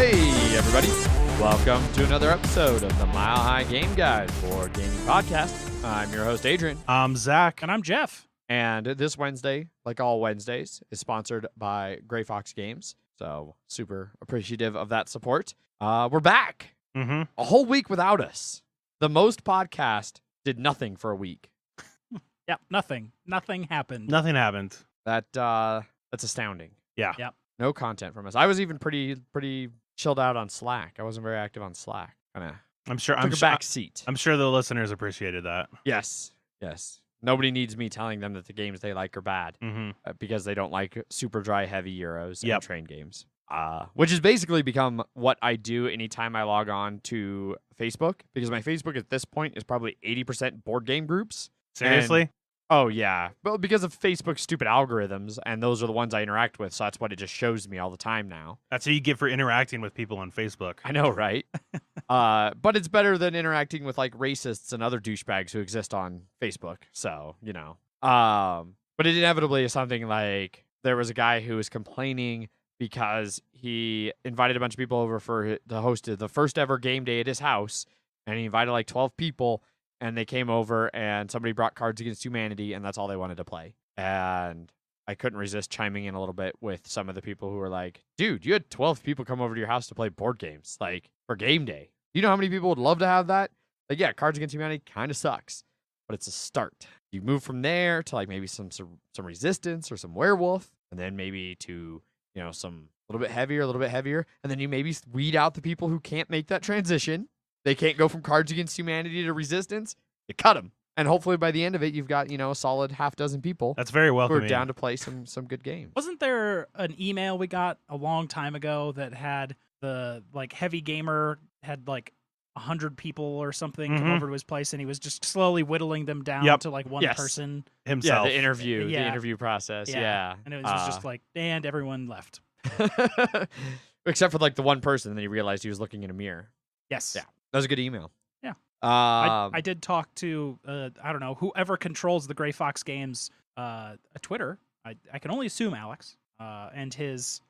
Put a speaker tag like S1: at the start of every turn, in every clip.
S1: Hey, everybody. Welcome to another episode of the Mile High Game Guide for Gaming Podcast. I'm your host, Adrian.
S2: I'm Zach.
S3: And I'm Jeff.
S1: And this Wednesday, like all Wednesdays, is sponsored by Jackbox Games. So super appreciative of that support. We're back.
S2: Mm-hmm.
S1: A whole week without us. The most podcast did nothing for a week.
S3: Yep, nothing. Nothing happened.
S2: Nothing happened.
S1: That's astounding.
S2: Yeah.
S3: Yep.
S1: No content from us. I was even pretty chilled out on Slack. I wasn't very active on Slack. Kinda
S2: I'm sure.
S1: took a back seat.
S2: I'm sure the listeners appreciated that.
S1: Yes. Nobody needs me telling them that the games they like are bad because they don't like super dry, heavy Euros and train games. Which has basically become what I do anytime I log on to Facebook, because my Facebook at this point is probably 80% board game groups.
S2: Seriously?
S1: Oh, yeah. Well, because of Facebook's stupid algorithms, and those are the ones I interact with, so that's what it just shows me all the time now.
S2: That's what you get for interacting with people on Facebook.
S1: I know, right? But it's better than interacting with, like, racists and other douchebags who exist on Facebook, so, you know. But it inevitably is something like there was a guy who was complaining because he invited a bunch of people over to host the first ever game day at his house, and he invited, like, 12 people, and they came over, and somebody brought Cards Against Humanity, and that's all they wanted to play. And I couldn't resist chiming in a little bit with some of the people who were like, dude, you had 12 people come over to your house to play board games, like, for game day. You know how many people would love to have that? Like, yeah, Cards Against Humanity kind of sucks, but it's a start. You move from there to, like, maybe some Resistance or some Werewolf, and then maybe to, you know, some a little bit heavier, and then you maybe weed out the people who can't make that transition. They can't go from Cards Against Humanity to Resistance. You cut them. And hopefully by the end of it, you've got, you know, a solid half dozen people.
S2: That's very welcoming.
S1: Who are down to play some good games.
S3: Wasn't there an email we got a long time ago that had the, like, heavy gamer had, like, 100 people or something come over to his place, and he was just slowly whittling them down to, like, one person
S2: himself.
S1: Yeah, the interview process. Yeah.
S3: And it was just like, and everyone left.
S1: Except for, like, the one person, and then he realized he was looking in a mirror.
S3: Yes.
S1: Yeah. That was a good email.
S3: Yeah. I did talk to, I don't know, whoever controls the Gray Fox Games Twitter. I can only assume Alex and his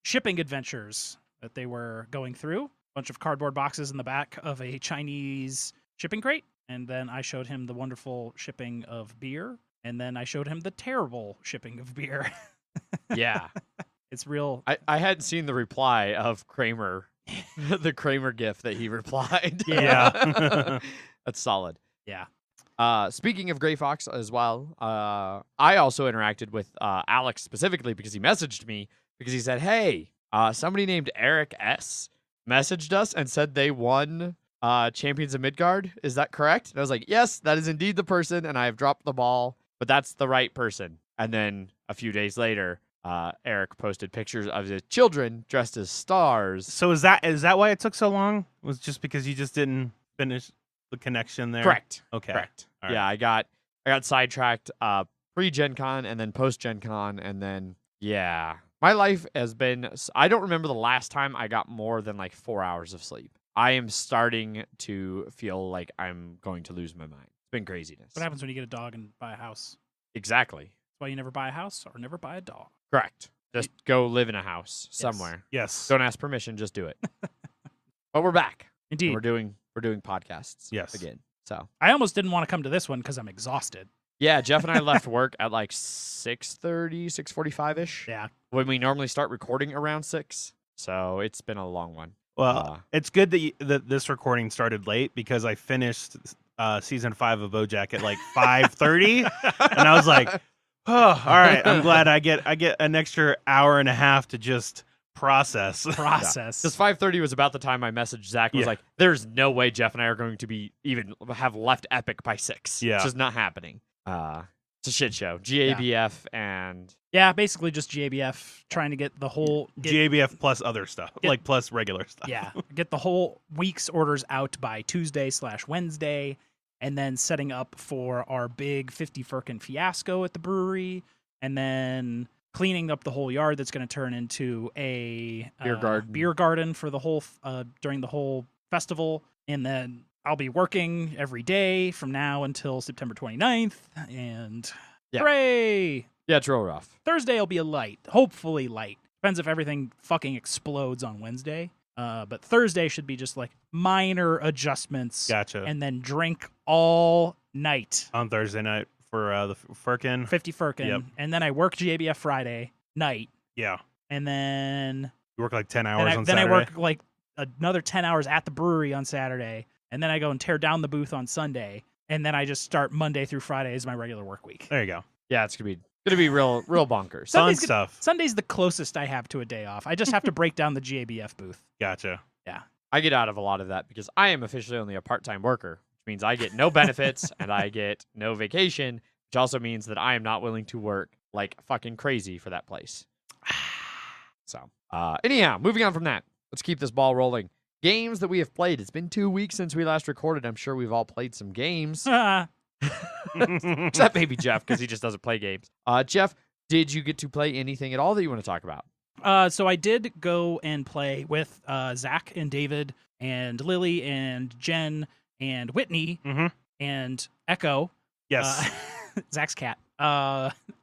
S3: shipping adventures that they were going through. A bunch of cardboard boxes in the back of a Chinese shipping crate. And then I showed him the wonderful shipping of beer. And then I showed him the terrible shipping of beer.
S1: Yeah.
S3: It's real.
S1: I hadn't seen the reply of Kramer. The Kramer gif that he replied.
S2: Yeah.
S1: That's solid.
S3: Yeah.
S1: Speaking of Gray Fox as well, I also interacted with Alex specifically because he messaged me because he said, hey, somebody named Eric S. messaged us and said they won Champions of Midgard. Is that correct? And I was like, yes, that is indeed the person, and I have dropped the ball, but that's the right person. And then a few days later, Eric posted pictures of his children dressed as stars.
S2: So is that why it took so long? Was just because you just didn't finish the connection there?
S1: Correct.
S2: Okay.
S1: Correct.
S2: All
S1: Yeah, I got sidetracked pre-Gen Con and then post-Gen Con, and then, yeah. My life has been, I don't remember the last time I got more than like 4 hours of sleep. I am starting to feel like I'm going to lose my mind. It's been craziness.
S3: What happens when you get a dog and buy a house?
S1: Exactly.
S3: That's why you never buy a house or never buy a dog.
S1: Correct. Just go live in a house somewhere.
S2: Yes.
S1: Don't ask permission, just do it. But we're back.
S3: Indeed.
S1: We're doing podcasts
S2: Yes.
S1: again. So
S3: I almost didn't want to come to this one because I'm exhausted.
S1: yeah, Jeff and I left work at like 6:30, 6:45-ish.
S3: Yeah.
S1: When we normally start recording around 6. So it's been a long one.
S2: Well, it's good that this recording started late because I finished season 5 of BoJack at like 5:30, and I was like, oh, all right. I'm glad I get an extra hour and a half to just process.
S1: Because 5:30 was about the time I messaged Zach. Was like, there's no way Jeff and I are going to be even have left Epic by 6.
S2: Yeah.
S1: It's just not happening. It's a shit show. GABF and
S3: Yeah, basically just GABF trying to get the whole
S2: GABF plus other stuff, like plus regular stuff.
S3: Yeah, get the whole week's orders out by Tuesday/Wednesday, and then setting up for our big 50 Firkin fiasco at the brewery, and then cleaning up the whole yard that's going to turn into a beer garden for the whole during the whole festival. And then I'll be working every day from now until September 29th, and hooray!
S1: Yeah, it's real rough.
S3: Thursday will be hopefully light, Depends if everything fucking explodes on Wednesday. But Thursday should be just like minor adjustments.
S2: Gotcha.
S3: And then drink all night.
S2: On Thursday night for the Firkin.
S3: 50 Firkin.
S2: Yep.
S3: And then I work GABF Friday night.
S2: Yeah.
S3: And then
S2: You work like 10 hours on
S3: then
S2: Saturday.
S3: I work like another 10 hours at the brewery on Saturday. And then I go and tear down the booth on Sunday. And then I just start Monday through Friday as my regular work week.
S2: There you go.
S1: Yeah, it's gonna be real bonkers.
S2: Fun stuff.
S3: Sunday's the closest I have to a day off. I just have to break down the GABF booth.
S2: Gotcha.
S3: Yeah.
S1: I get out of a lot of that because I am officially only a part-time worker, which means I get no benefits and I get no vacation, which also means that I am not willing to work like fucking crazy for that place. So, anyhow, moving on from that, let's keep this ball rolling. Games that we have played. It's been 2 weeks since we last recorded. I'm sure we've all played some games. Except maybe Jeff, because he just doesn't play games. Jeff, did you get to play anything at all that you want to talk about?
S3: So I did go and play with Zach and David and Lily and Jen and Whitney and Echo.
S2: Yes.
S3: Zach's cat.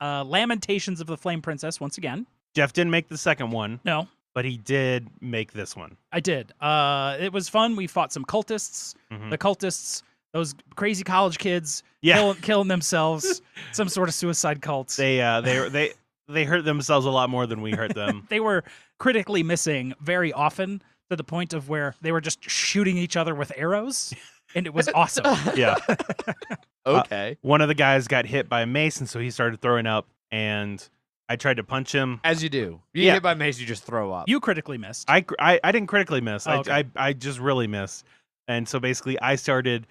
S3: Lamentations of the Flame Princess once again.
S2: Jeff didn't make the second one.
S3: No.
S2: But he did make this one.
S3: I did. It was fun. We fought some cultists.
S2: Mhm.
S3: The cultists, those crazy college kids,
S2: Yeah.
S3: killing themselves. Some sort of suicide cult.
S2: They hurt themselves a lot more than we hurt them.
S3: They were critically missing very often to the point of where they were just shooting each other with arrows, and it was awesome.
S2: Yeah.
S1: Okay.
S2: One of the guys got hit by a mace, and so he started throwing up, and I tried to punch him.
S1: As you do. You
S2: Yeah.
S1: get hit by mace, you just throw up.
S3: You critically missed.
S2: I didn't critically miss.
S3: Oh, okay.
S2: I just really missed. And so basically I slipped.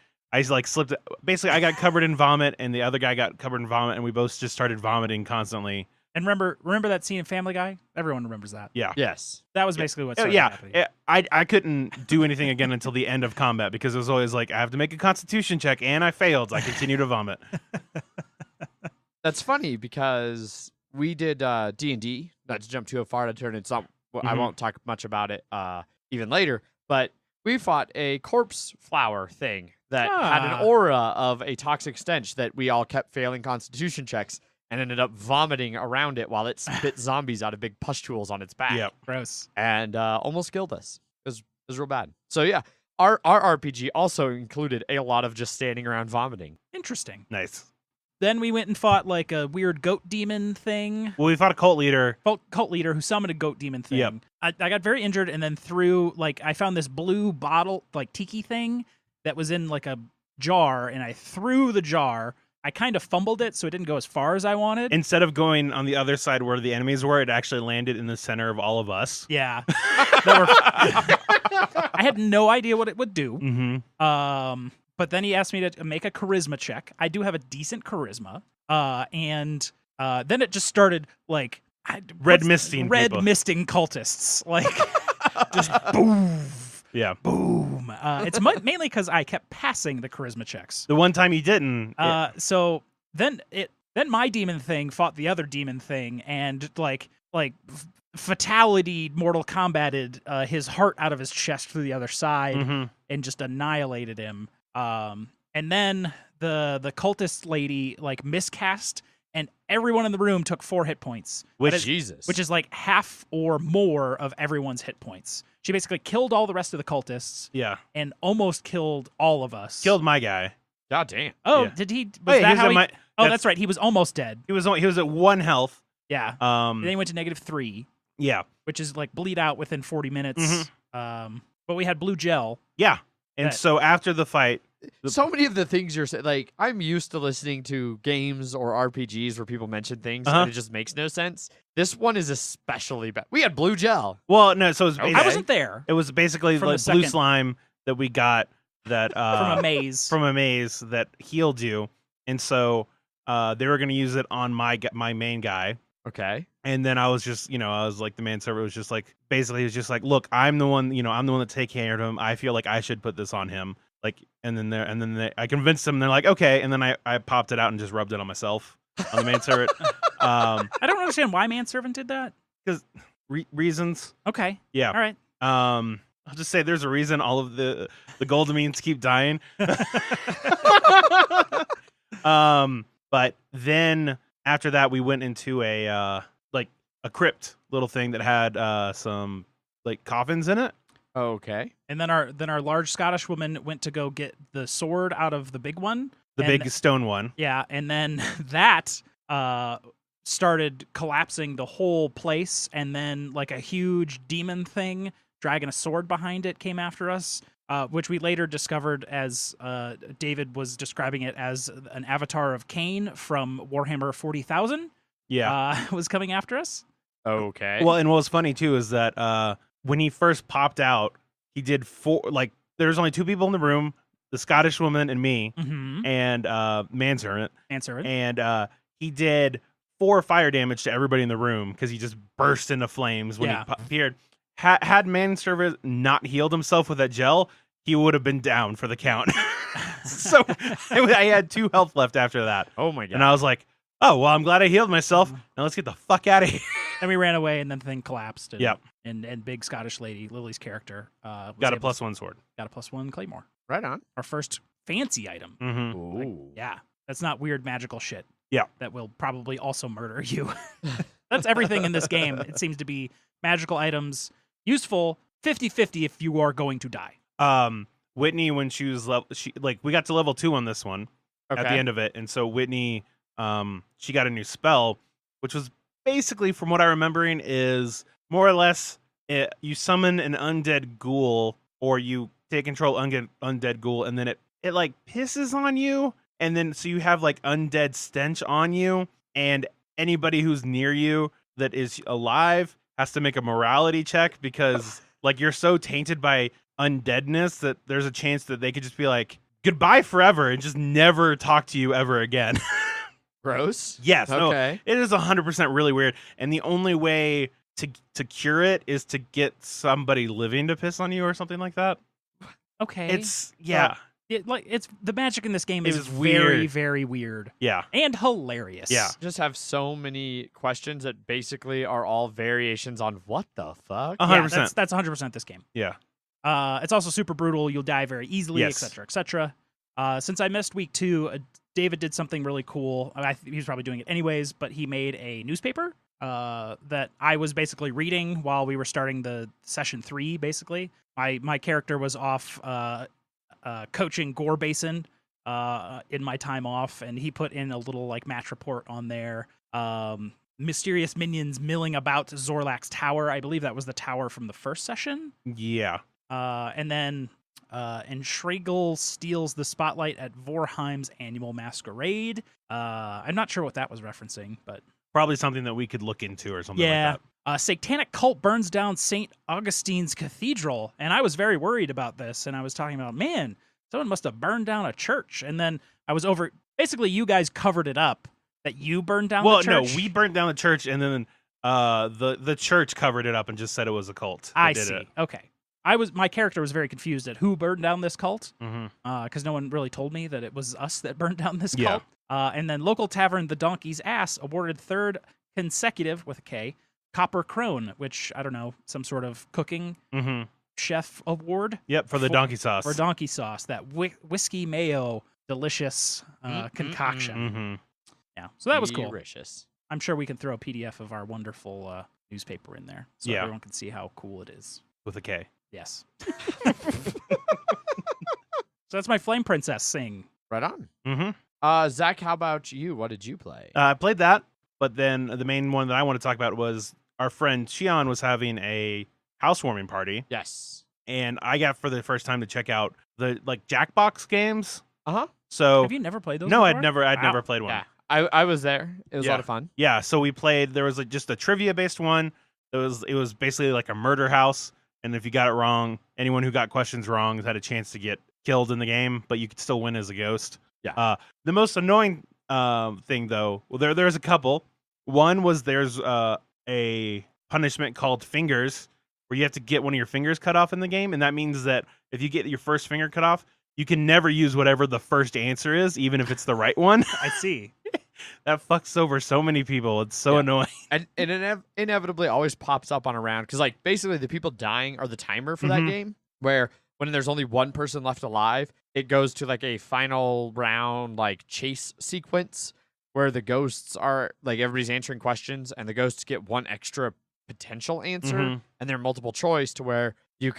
S2: Basically, I got covered in vomit, and the other guy got covered in vomit, and we both just started vomiting constantly.
S3: And remember that scene in Family Guy? Everyone remembers that.
S2: Yeah.
S1: Yes.
S3: That was basically what
S2: Oh,
S3: started
S2: yeah.
S3: happening.
S2: I couldn't do anything again until the end of combat because it was always like, I have to make a constitution check, and I failed. I continue to vomit.
S1: That's funny because we did D&D, not to jump too far to turn it. I won't talk much about it even later, but we fought a corpse flower thing that had an aura of a toxic stench that we all kept failing constitution checks and ended up vomiting around it while it spit zombies out of big pustules on its back.
S2: Yep.
S3: Gross.
S1: And almost killed us. It was real bad. So yeah, our RPG also included a lot of just standing around vomiting.
S3: Interesting.
S2: Nice.
S3: Then we went and fought like a weird goat demon thing.
S2: Well, we fought a cult leader.
S3: Cult leader who summoned a goat demon thing.
S2: Yep.
S3: I got very injured and then I found this blue bottle, like tiki thing that was in like a jar, and I threw the jar. I kind of fumbled it, so it didn't go as far as I wanted.
S2: Instead of going on the other side where the enemies were, it actually landed in the center of all of us.
S3: Yeah. I had no idea what it would do.
S2: Mm-hmm.
S3: But then he asked me to make a charisma check. I do have a decent charisma. And then it just started like
S2: Red misting
S3: cultists. Like just boom.
S2: Yeah.
S3: Boom. It's mainly because I kept passing the charisma checks.
S2: The one time you didn't.
S3: So then my demon thing fought the other demon thing, and like fatality Mortal Kombated his heart out of his chest through the other side and just annihilated him. And then the cultist lady like miscast, and everyone in the room took 4 hit points. Which is like half or more of everyone's hit points. She basically killed all the rest of the cultists.
S2: Yeah.
S3: And almost killed all of us.
S2: Killed my guy.
S1: God damn.
S3: Oh,
S2: Yeah.
S3: did he?
S2: He was at my-
S3: that's right. He was almost dead.
S2: He was at 1 health.
S3: Yeah. And then he went to -3.
S2: Yeah.
S3: Which is like bleed out within 40 minutes. But we had blue gel.
S2: Yeah. And so after the fight,
S1: so many of the things you're saying, like, I'm used to listening to games or RPGs where people mention things and it just makes no sense. This one is especially bad. We had blue gel.
S2: Well, no, so it was
S3: I wasn't there.
S2: It was basically
S3: From
S2: like
S3: the
S2: blue
S3: second-
S2: slime that we got that
S3: from a maze.
S2: from a maze that healed you, and so they were going to use it on my main guy.
S1: Okay.
S2: And then I was just, I was like, the manservant was just like, basically, he was just like, look, I'm the one that take care of him. I feel like I should put this on him. Like, I convinced them. They're like, okay. And then I popped it out and just rubbed it on myself, on the manservant.
S3: I don't understand why manservant did that.
S2: Because reasons.
S3: Okay.
S2: Yeah.
S3: All right.
S2: I'll just say there's a reason all of the Goldamines keep dying. But then after that, we went into a a crypt little thing that had some like coffins in it.
S1: Okay.
S3: And then our large Scottish woman went to go get the sword out of the big one.
S2: The big stone one.
S3: Yeah, and then that started collapsing the whole place, and then like a huge demon thing dragging a sword behind it came after us, which we later discovered as David was describing it as an avatar of Cain from Warhammer 40,000.
S2: Yeah.
S3: Was coming after us.
S1: Okay.
S2: Well, and what was funny too is that when he first popped out, he did 4, like, there's only 2 people in the room, the Scottish woman and me, and Manservant. And he did 4 fire damage to everybody in the room because he just burst into flames when he appeared. Had Manservant not healed himself with that gel, he would have been down for the count. So I had 2 health left after that.
S1: Oh my god.
S2: And I was like, oh, well, I'm glad I healed myself. Now let's get the fuck out of here.
S3: And we ran away, and then the thing collapsed. And,
S2: Yep.
S3: And big Scottish lady, Lily's character,
S2: got a +1 sword.
S3: Got a +1 claymore.
S1: Right on.
S3: Our first fancy item.
S2: Mm-hmm.
S3: Like, yeah, that's not weird magical shit.
S2: Yeah.
S3: That will probably also murder you. That's everything in this game. It seems to be magical items, useful, 50-50 if you are going to die.
S2: Whitney, when she was we got to level 2 on this one
S1: Okay.
S2: at the end of it, and so Whitney, she got a new spell, which was basically, from what I'm remembering, is more or less you summon an undead ghoul, or you take control undead ghoul, and then it like pisses on you, and then so you have like undead stench on you, and anybody who's near you that is alive has to make a morality check because like you're so tainted by undeadness that there's a chance that they could just be like goodbye forever and just never talk to you ever again.
S1: Gross.
S2: Yes.
S1: Okay.
S2: No, it is 100% really weird, and the only way to cure it is to get somebody living to piss on you or something like that.
S3: Okay.
S2: It's
S3: it's the magic in this game
S2: It
S3: is
S2: was
S3: very,
S2: weird.
S3: very weird.
S2: Yeah.
S3: And hilarious.
S2: Yeah.
S1: Just have so many questions that basically are all variations on what the fuck.
S2: 100%.
S3: That's 100% this game.
S2: Yeah.
S3: It's also super brutal. You'll die very easily,
S2: Yes.
S3: etc., etc. Since I missed week 2, David did something really cool. He was probably doing it anyways, but he made a newspaper that I was basically reading while we were starting the session 3. Basically, my character was off coaching Gore Basin in my time off, and he put in a little like match report on there. Mysterious minions milling about Zorlak's tower. I believe that was the tower from the first session.
S2: Yeah.
S3: And then Enschregel steals the spotlight at Vorheim's annual masquerade. I'm not sure what that was referencing, but
S2: Probably something that we could look into or something
S3: yeah.
S2: like that.
S3: A satanic cult burns down St. Augustine's Cathedral, and I was very worried about this, and I was talking about, man, someone must have burned down a church. And then I was over, basically you guys covered it up, that you burned down the church.
S2: Well, no, we burnt down the church, and then the church covered it up and just said it was a cult.
S3: I see. Okay. My character was very confused at who burned down this cult, because no one really told me that it was us that burned down this cult. And then local tavern The Donkey's Ass awarded 3rd consecutive, with a K, Copper Crone, which, I don't know, some sort of cooking chef award.
S2: Yep, for the donkey sauce.
S3: For donkey sauce, that whiskey mayo delicious concoction. Yeah, so that was cool.
S1: Delicious.
S3: I'm sure we can throw a PDF of our wonderful newspaper in there so everyone can see how cool it is.
S2: With a K.
S3: Yes. So that's my Flame Princess sing.
S1: Right on.
S2: Mm-hmm.
S1: Zach, how about you? What did you play?
S2: I played that, but then the main one that I want to talk about was our friend Xion was having a housewarming party.
S1: Yes.
S2: And I got for the first time to check out the Jackbox games. So
S3: Have you never played those?
S2: No,
S3: before?
S2: I'd never played one.
S1: Yeah. I was there. It was a lot of fun.
S2: Yeah, so we played. There was just a trivia based one. It was basically like a murder house, and if you got it wrong, anyone who got questions wrong had a chance to get killed in the game, but you could still win as a ghost.
S1: Yeah.
S2: The most annoying thing though, well, there's a couple. One was there's a punishment called fingers, where you have to get one of your fingers cut off in the game, and that means that if you get your first finger cut off, you can never use whatever the first answer is, even if it's the right one.
S3: I see.
S2: That fucks over so many people. It's so annoying.
S1: And it inevitably always pops up on a round, because basically the people dying are the timer for that game, where when there's only one person left alive, it goes to a final round chase sequence where the ghosts are like everybody's answering questions, and the ghosts get one extra potential answer, and they're multiple choice to where you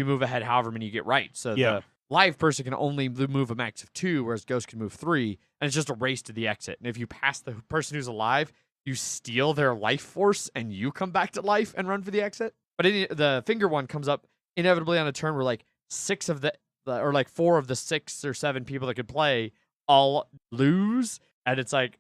S1: move ahead however many you get right. So the live person can only move a max of 2, whereas ghost can move 3, and it's just a race to the exit. And if you pass the person who's alive, you steal their life force, and you come back to life and run for the exit. But the finger one comes up inevitably on a turn where like 4 of the 6 or 7 people that could play all lose, and it's like,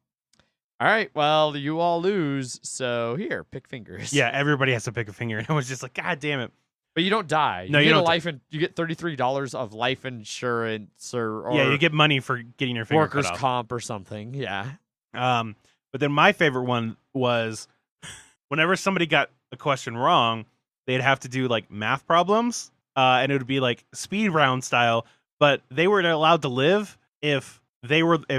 S1: all right, well, you all lose, so here, pick fingers.
S2: Yeah, everybody has to pick a finger, and it was just like, God damn it.
S1: But you don't die.
S2: No,
S1: you get you get $33 of life insurance, or
S2: yeah, you get money for getting your finger
S1: workers'
S2: cut off.
S1: comp or something. Yeah.
S2: But then my favorite one was whenever somebody got a question wrong, they'd have to do like math problems, and it would be like speed round style. But they were allowed to live if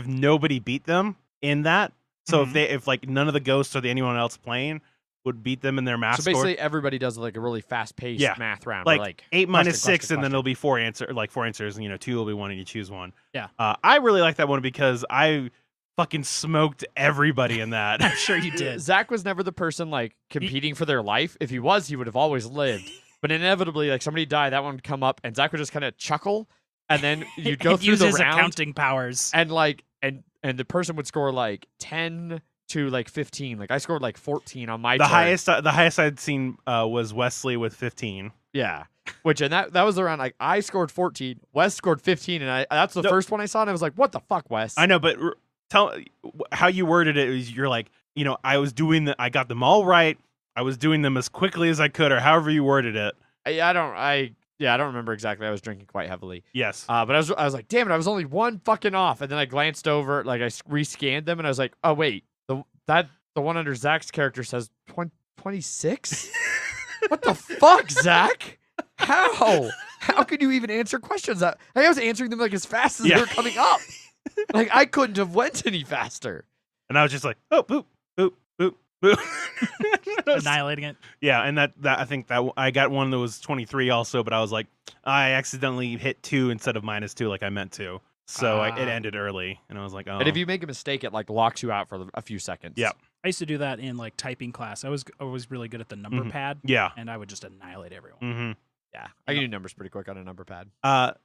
S2: nobody beat them in that. So if like none of the ghosts or anyone else playing would beat them in their math
S1: So basically,
S2: score.
S1: everybody does like a really fast paced math round.
S2: Like 8 minus
S1: question,
S2: 6, and then there'll be 4 answers, and 2 will be 1, and you choose 1.
S3: Yeah.
S2: I really like that one because I fucking smoked everybody in that.
S3: I'm sure you did.
S1: Zach was never the person like competing for their life. If he was, he would have always lived. But inevitably, like somebody died, that one would come up, and Zach would just kind of chuckle, and then you'd go through
S3: use
S1: the
S3: his
S1: round,
S3: accounting powers,
S1: and like and the person would score like 10 to like 15. Like I scored like 14 on my turn.
S2: The highest I'd seen was Wesley with 15.
S1: Yeah. And that was around like I scored 14, Wes scored 15, and that's the first one I saw, and I was like, what the fuck, Wes?
S2: I know, but tell how you worded it is you're like, I got them all right. I was doing them as quickly as I could, or however you worded it.
S1: I don't remember exactly. I was drinking quite heavily.
S2: Yes.
S1: But I was like, damn it, I was only one fucking off. And then I glanced over, like I rescanned them, and I was like, oh wait, the one under Zach's character says 26? What the fuck, Zach? How could you even answer questions? I was answering them like as fast as they were coming up. Like I couldn't have went any faster.
S2: And I was just like, oh, boop, boop, boop, boop.
S3: Annihilating it.
S2: Yeah, and that I think that I got one that was 23 also, but I was like, I accidentally hit 2 instead of -2 like I meant to. So it ended early, and I was like, oh.
S1: And if you make a mistake, it like locks you out for a few seconds.
S2: Yeah.
S3: I used to do that in like typing class. I was really good at the number pad.
S2: Yeah.
S3: And I would just annihilate everyone.
S2: Mm-hmm.
S1: Yeah. I can do numbers pretty quick on a number pad.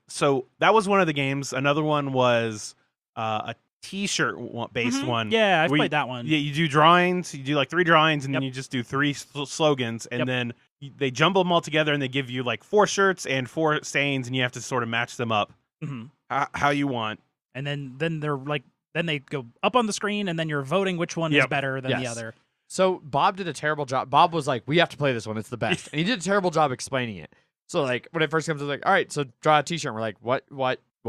S2: So that was one of the games. Another one was a T-shirt based one.
S3: Yeah, I've played that one.
S2: Yeah, you do drawings. You do like 3 drawings, and then you just do 3 slogans, and then they jumble them all together, and they give you like 4 shirts and 4 sayings, and you have to sort of match them up how you want.
S3: And then they're like, then they go up on the screen, and then you're voting which one is better than the other.
S1: So Bob did a terrible job. Bob was like, we have to play this one. It's the best. And he did a terrible job explaining it. So like when it first comes, I was like, all right, so draw a T-shirt. And we're like, what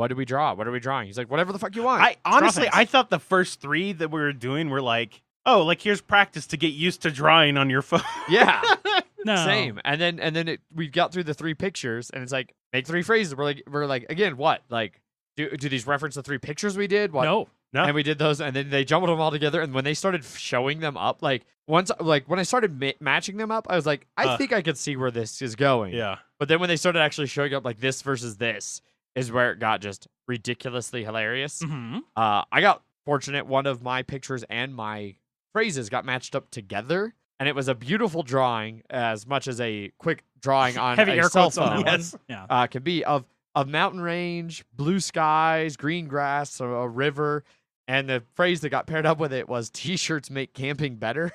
S1: did we draw? What are we drawing? He's like, whatever the fuck you want.
S2: I thought the first 3 that we were doing were like, oh, like here's practice to get used to drawing on your phone.
S1: Yeah.
S3: No.
S1: Same. And then we got through the 3 pictures, and it's like, make 3 phrases. We're like, again, what? Like, do these reference the 3 pictures we did? What?
S3: No.
S1: And we did those, and then they jumbled them all together. And when they started showing them up, like when I started matching them up, I was like, I think I could see where this is going.
S2: Yeah.
S1: But then when they started actually showing up, like this versus this, is where it got just ridiculously hilarious. I got fortunate. One of my pictures and my phrases got matched up together, and it was a beautiful drawing, as much as a quick drawing on
S3: heavy
S1: a
S3: air
S1: cell
S3: quotes on
S1: phone
S3: that one. Yeah.
S1: can be of mountain range, blue skies, green grass, a river. And the phrase that got paired up with it was "T-shirts make camping better."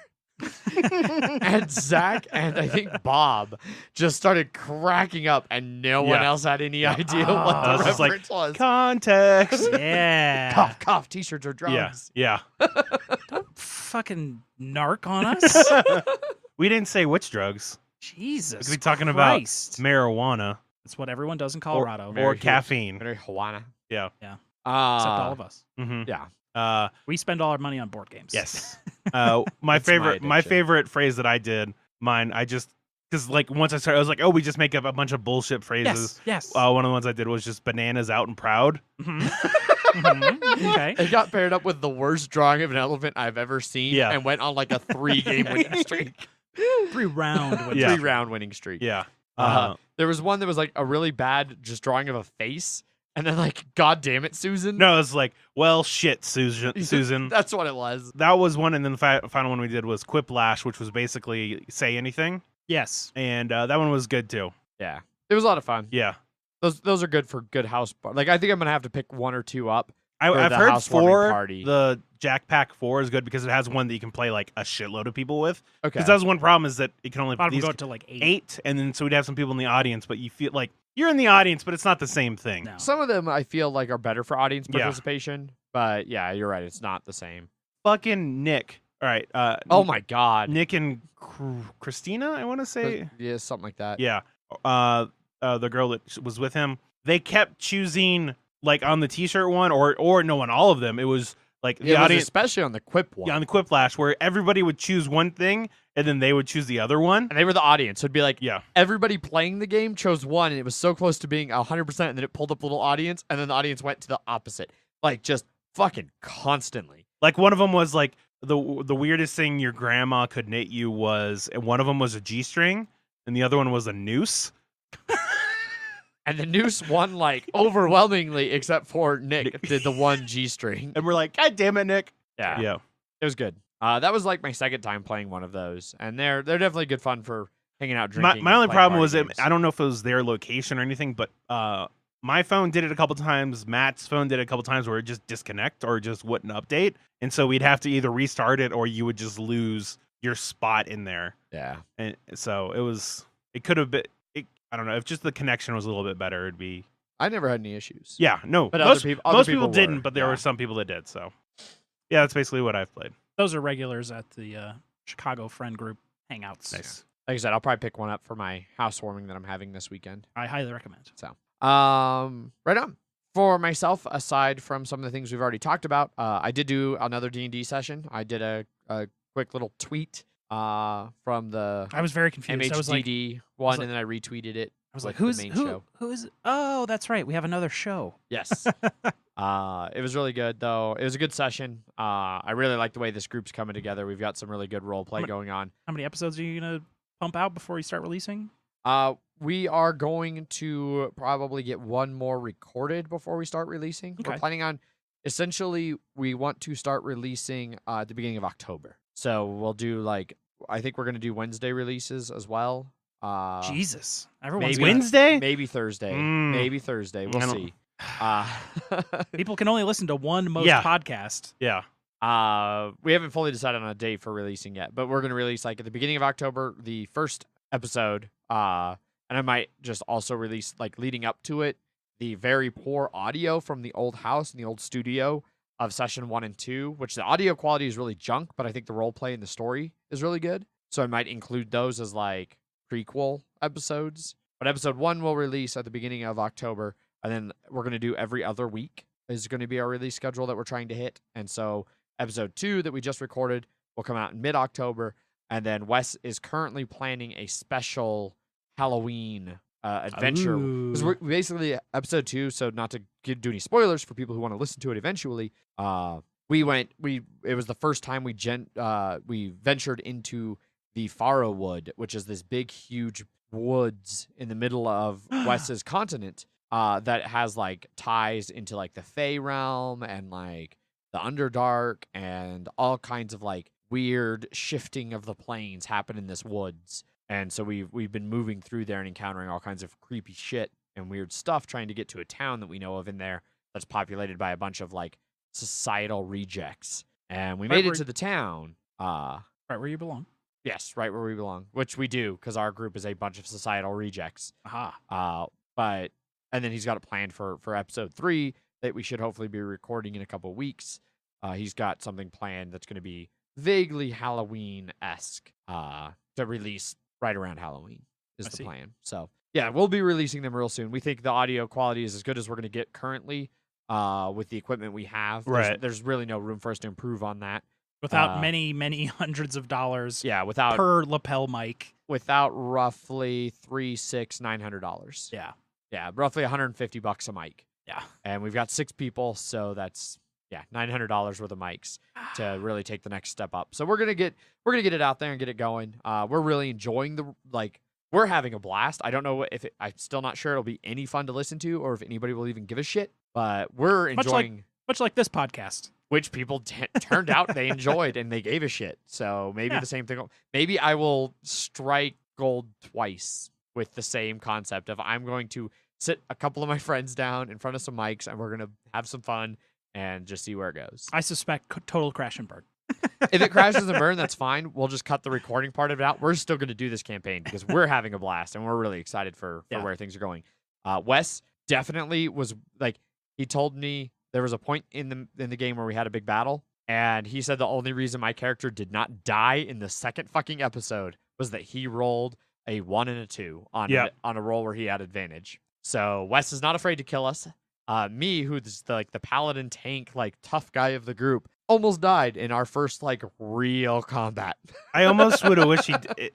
S1: And Zach and I think Bob just started cracking up, and no one else had any idea what the reference was.
S2: Context.
S3: Yeah.
S1: Cough, cough. T-shirts are drugs.
S2: Yeah.
S3: Don't fucking narc on us.
S2: We didn't say which drugs.
S3: Jesus.
S2: We could be talking
S3: Christ.
S2: about marijuana.
S3: That's what everyone does in Colorado.
S2: Or caffeine.
S1: Marijuana.
S2: Yeah.
S3: Except all of us.
S2: Mm-hmm.
S1: Yeah.
S3: We spend all our money on board games.
S2: Yes. My favorite phrase that I did, because like once I started, I was like, oh, we just make up a bunch of bullshit phrases.
S3: Yes.
S2: One of the ones I did was just bananas out and proud.
S3: Okay.
S1: It got paired up with the worst drawing of an elephant I've ever seen, and went on like a 3-game winning streak.
S3: 3-round
S1: round winning streak.
S2: Yeah.
S1: There was one that was like a really bad just drawing of a face, And then like, God damn it, Susan.
S2: No, it's like, well, shit, Susan.
S1: That's what it was.
S2: That was one, and then the final one we did was Quiplash, which was basically say anything.
S3: Yes.
S2: And that one was good too.
S1: Yeah. It was a lot of fun.
S2: Yeah.
S1: Those are good for good house party. Like, I think I'm going to have to pick 1 or 2 up.
S2: I've heard
S1: party.
S2: The Jack Pack 4 is good because it has one that you can play like a shitload of people with.
S1: Okay.
S2: Because that's one problem is that it can only
S3: go up to like 8.
S2: And then so we'd have some people in the audience, but you feel like you're in the audience, but it's not the same thing.
S3: No.
S1: Some of them I feel like are better for audience participation, but yeah, you're right. It's not the same.
S2: Fucking Nick. All right.
S1: Oh my God.
S2: Nick and Christina, I want to say.
S1: Yeah, something like that.
S2: Yeah. The girl that was with him, they kept choosing like on the t-shirt one or no, on all of them. It was like the audience,
S1: especially on the Quip one.
S2: Yeah, on the Quiplash, where everybody would choose one thing and then they would choose the other one.
S1: And they were the audience. So it'd be like,
S2: yeah,
S1: everybody playing the game chose one, and it was so close to being 100%, and then it pulled up a little audience, and then the audience went to the opposite. Like, just fucking constantly.
S2: Like, one of them was like, the weirdest thing your grandma could knit you was, and one of them was a G-string, and the other one was a noose.
S1: And the noose won, like, overwhelmingly, except for Nick did the one G-string.
S2: And we're like, God damn it, Nick.
S1: Yeah. It was good. That was, like, my second time playing one of those. And they're definitely good fun for hanging out, drinking.
S2: My only problem was,
S1: games.
S2: I don't know if it was their location or anything, but my phone did it a couple times. Matt's phone did it a couple times where it just disconnect or just wouldn't update. And so we'd have to either restart it or you would just lose your spot in there.
S1: Yeah.
S2: And so it could have been, I don't know, if just the connection was a little bit better, it'd be.
S1: I never had any issues.
S2: Yeah, no.
S1: But
S2: most
S1: other
S2: people didn't,
S1: were.
S2: but there were some people that did. So, yeah, that's basically what I've played.
S3: Those are regulars at the Chicago friend group hangouts.
S2: Nice.
S1: Like I said, I'll probably pick one up for my housewarming that I'm having this weekend.
S3: I highly recommend.
S1: So, right on. For myself, aside from some of the things we've already talked about, I did do another D&D session. I did a quick little tweet from the
S3: I was very confused.
S1: MHDD
S3: I was like,
S1: one, and then I retweeted it.
S3: I was like,
S1: who's the main show?
S3: Who's? Oh, that's right. We have another show.
S1: Yes. It was really good, though. It was a good session. I really like the way this group's coming together. We've got some really good role play going on.
S3: How many episodes are you gonna pump out before you start releasing?
S1: We are going to probably get one more recorded before we start releasing.
S3: Okay.
S1: We're planning on, essentially, we want to start releasing at the beginning of October. So we'll do I think we're going to do Wednesday releases as well.
S3: Jesus. Everyone's
S1: maybe
S2: Wednesday?
S1: Maybe Thursday. Maybe Thursday. We'll see.
S3: People can only listen to one podcast.
S2: Yeah.
S1: We haven't fully decided on a date for releasing yet, but we're going to release at the beginning of October, the first episode. And I might just also release leading up to it, the very poor audio from the old house and the old studio of session 1 and 2, which the audio quality is really junk, but I think the role play and the story is really good. So I might include those as prequel episodes. But episode 1 will release at the beginning of October, and then we're going to do every other week is going to be our release schedule that we're trying to hit. And so episode 2 that we just recorded will come out in mid-October, and then Wes is currently planning a special Halloween adventure. Because we're basically episode 2, so not to do any spoilers for people who want to listen to it eventually, it was the first time we ventured into the Faro Wood, which is this big, huge woods in the middle of Wes's continent that has ties into the Fey realm and the Underdark and all kinds of weird shifting of the planes happen in this woods. And so we've been moving through there and encountering all kinds of creepy shit and weird stuff, trying to get to a town that we know of in there that's populated by a bunch of societal rejects. And we made it to the town.
S3: Right where you belong.
S1: Yes, right where we belong, which we do because our group is a bunch of societal rejects.
S3: Aha.
S1: And then he's got a plan for episode 3 that we should hopefully be recording in a couple weeks. He's got something planned that's going to be vaguely Halloween-esque to release right around Halloween is the plan. So, yeah, we'll be releasing them real soon. We think the audio quality is as good as we're going to get currently with the equipment we have. There's really no room for us to improve on that.
S3: Without many, many hundreds of dollars
S1: without
S3: per lapel mic.
S1: Without roughly $900. Yeah, roughly $150 a mic.
S3: Yeah.
S1: And we've got 6 people, so that's $900 worth of mics to really take the next step up. So we're gonna get it out there and get it going. We're really enjoying the we're having a blast. I don't know if I'm still not sure it'll be any fun to listen to or if anybody will even give a shit. But we're enjoying,
S3: much like this podcast,
S1: which people turned out they enjoyed and they gave a shit. So maybe the same thing. Maybe I will strike gold twice with the same concept of I'm going to sit a couple of my friends down in front of some mics and we're going to have some fun and just see where it goes.
S3: I suspect total crash and burn.
S1: If it crashes and burn, that's fine. We'll just cut the recording part of it out. We're still going to do this campaign because we're having a blast and we're really excited for where things are going. Wes definitely was like, he told me there was a point in the game where we had a big battle, and he said the only reason my character did not die in the second fucking episode was that he rolled a 1 and a 2 on a roll where he had advantage. So Wes is not afraid to kill us. Me, who's the paladin tank, tough guy of the group, almost died in our first real combat.
S2: I almost would have wished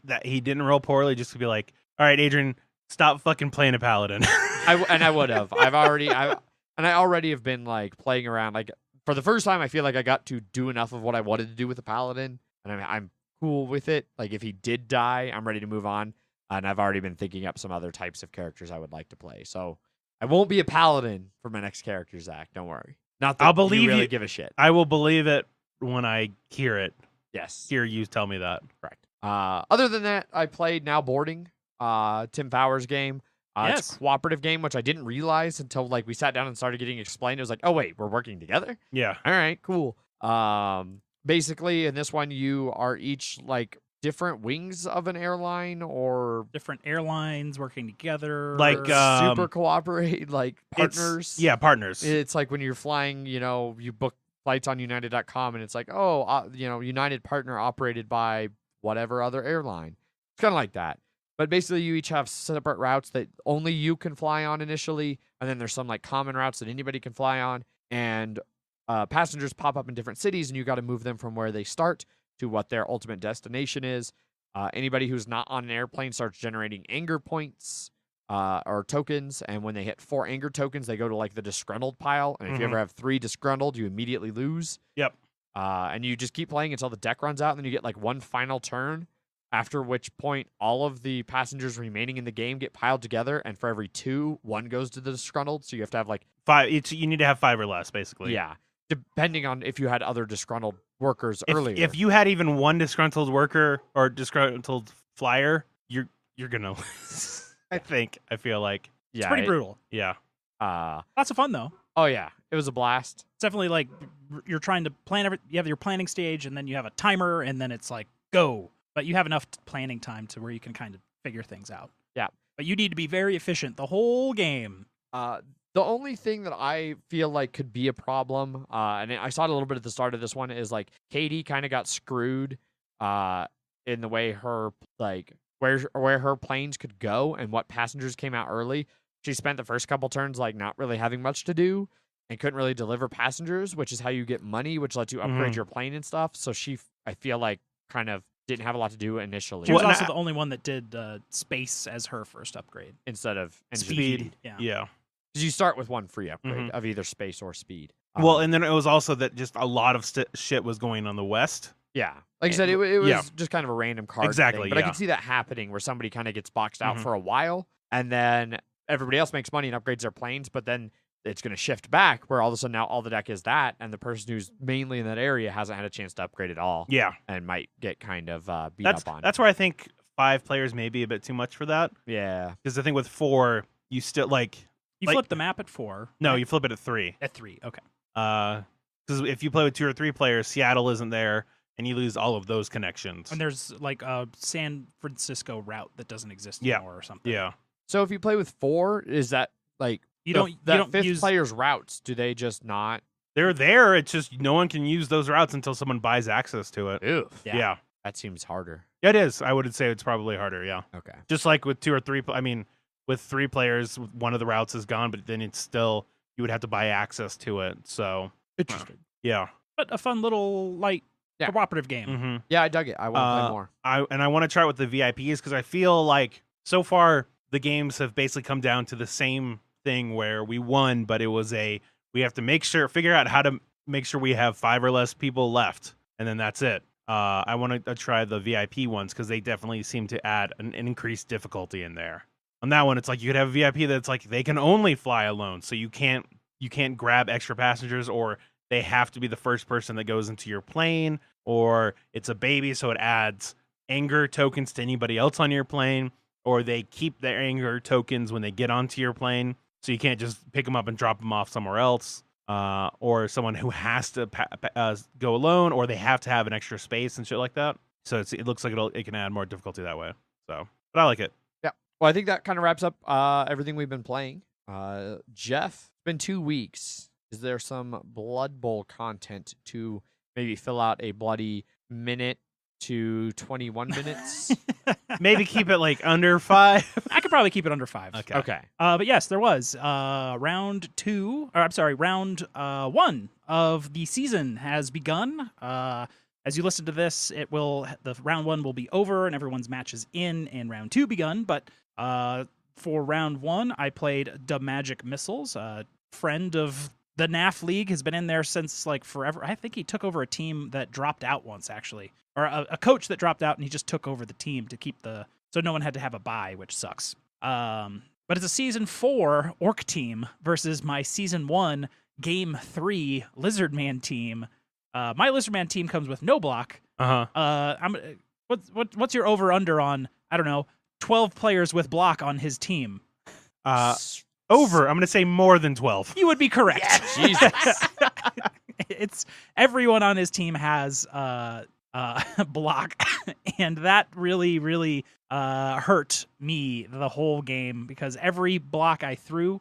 S2: that he didn't roll poorly, just to be like, all right, Adrian, stop fucking playing a paladin.
S1: I would have. I already have been playing around. For the first time, I feel like I got to do enough of what I wanted to do with the paladin, and I'm cool with it. If he did die, I'm ready to move on, and I've already been thinking up some other types of characters I would like to play. So I won't be a paladin for my next character, Zach. Don't worry. Not that
S2: I'll believe
S1: you really
S2: you.
S1: give a shit.
S2: I will believe it when I hear it.
S1: Yes.
S2: Hear you tell me that.
S1: Correct. Other than that, I played Now Boarding, Tim Power's game. It's a cooperative game, which I didn't realize until we sat down and started getting explained. It was like, oh wait, we're working together?
S2: Yeah.
S1: All right, cool. Basically in this one you are each different wings of an airline or
S3: different airlines working together.
S1: Super cooperate, partners.
S2: Partners.
S1: It's like when you're flying, you book flights on United.com and it's like, United partner operated by whatever other airline. It's kind of like that. But basically, you each have separate routes that only you can fly on initially, and then there's some common routes that anybody can fly on, and passengers pop up in different cities, and you got to move them from where they start to what their ultimate destination is. Anybody who's not on an airplane starts generating anger points or tokens, and when they hit 4 anger tokens, they go to the disgruntled pile, and if you ever have 3 disgruntled, you immediately lose.
S2: Yep.
S1: And you just keep playing until the deck runs out, and then you get one final turn. After which point, all of the passengers remaining in the game get piled together, and for every 2, 1 goes to the disgruntled. So you have to have
S2: 5. You need to have 5 or less, basically.
S1: Yeah, depending on if you had other disgruntled workers earlier.
S2: If you had even 1 disgruntled worker or disgruntled flyer, you're gonna lose. I feel like
S3: it's pretty brutal.
S2: Yeah.
S3: Lots of fun though.
S1: Oh yeah, it was a blast.
S3: It's definitely you're trying to plan you have your planning stage, and then you have a timer, and then it's go. But you have enough planning time to where you can kind of figure things out.
S1: Yeah.
S3: But you need to be very efficient the whole game.
S1: The only thing that I feel could be a problem, and I saw it a little bit at the start of this one, is Katie kind of got screwed in the way her where her planes could go and what passengers came out early. She spent the first couple turns not really having much to do and couldn't really deliver passengers, which is how you get money, which lets you upgrade your plane and stuff. So I feel kind of didn't have a lot to do initially.
S3: She was also the only one that did space as her first upgrade
S1: instead of
S2: speed.
S3: Yeah.
S1: Because you start with 1 free upgrade of either space or speed.
S2: Well, and then it was also that just a lot of shit was going on the west.
S1: Yeah. Like I said, it was just kind of a random card
S2: exactly,
S1: thing. But I can see that happening where somebody kind of gets boxed out for a while, and then everybody else makes money and upgrades their planes, but then it's going to shift back where all of a sudden now all the deck is that, and the person who's mainly in that area hasn't had a chance to upgrade at all.
S2: Yeah.
S1: And might get kind of beat up on.
S2: That's where I think 5 players may be a bit too much for that.
S1: Yeah.
S2: Because I think with 4, you still
S3: You flip the map at 4.
S2: No,
S3: right?
S2: you flip it at 3.
S3: At 3, okay.
S2: Because if you play with 2 or 3 players, Seattle isn't there, and you lose all of those connections.
S3: And there's a San Francisco route that doesn't exist anymore or something.
S2: Yeah.
S1: So if you play with 4, is that
S3: you don't
S1: fifth
S3: use
S1: player's routes? Do they just not?
S2: They're there. It's just no one can use those routes until someone buys access to it.
S1: Ew.
S2: Yeah.
S1: That seems harder.
S2: It is. I would say it's probably harder. Yeah.
S1: Okay.
S2: Just like with 2 or 3. I mean, with 3 players, one of the routes is gone, but then it's still you would have to buy access to it. So
S1: Interesting.
S2: Yeah.
S3: But a fun little cooperative game.
S2: Mm-hmm.
S1: Yeah, I dug it. I want to play more.
S2: I want to try it with the VIPs because I feel like so far the games have basically come down to the same thing where we won, but it was we have to figure out how to make sure we have 5 or less people left, and then that's it. I want to try the VIP ones because they definitely seem to add an increased difficulty in there. On that one, it's like you could have a VIP that's like they can only fly alone, so you can't grab extra passengers, or they have to be the first person that goes into your plane, or it's a baby, so it adds anger tokens to anybody else on your plane, or they keep their anger tokens when they get onto your plane, so you can't just pick them up and drop them off somewhere else, or someone who has to go alone, or they have to have an extra space and shit like that. So it looks like it can add more difficulty that way. So, but I like it.
S1: Yeah. Well, I think that kind of wraps up everything we've been playing. Jeff, it's been 2 weeks. Is there some Blood Bowl content to maybe fill out a bloody minute to 21 minutes?
S2: Maybe keep it like under 5.
S3: I could probably keep it under 5.
S1: Okay.
S3: But yes, there was round 1 of the season has begun. As you listen to this, the round 1 will be over and everyone's matches in, and round 2 begun. But for round 1, I played the Magic Missiles, a friend of the NAF League, has been in there since like forever. I think he took over a team that dropped out once, actually, or a coach that dropped out, and he just took over the team to keep so no one had to have a bye, which sucks. But it's a season 4 Orc team versus my season 1 game 3 Lizardman team. My Lizardman team comes with no block. What's your over under on, I don't know, 12 players with block on his team?
S2: Over. I'm going to say more than 12.
S3: You would be correct.
S1: Yeah, Jesus.
S3: It's everyone on his team has block, and that really, really hurt me the whole game, because every block I threw,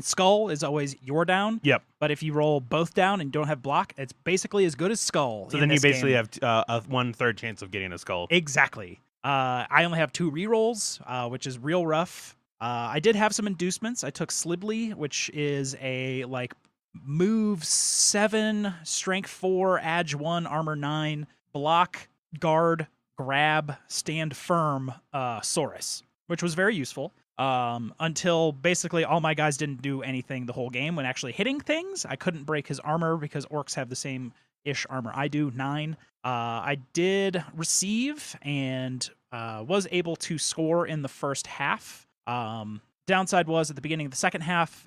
S3: Skull is always your down.
S2: Yep.
S3: But if you roll both down and don't have block, it's basically as good as Skull.
S2: So then you basically have a 1/3 chance of getting a Skull.
S3: Exactly. I only have 2 rerolls, which is real rough. I did have some inducements. I took Slibbly, which is a move 7, strength 4, edge 1, armor 9, block, guard, grab, stand firm Saurus, which was very useful until basically all my guys didn't do anything the whole game when actually hitting things. I couldn't break his armor because orcs have the same-ish armor I do, 9. I did receive and was able to score in the first half. Downside was at the beginning of the second half,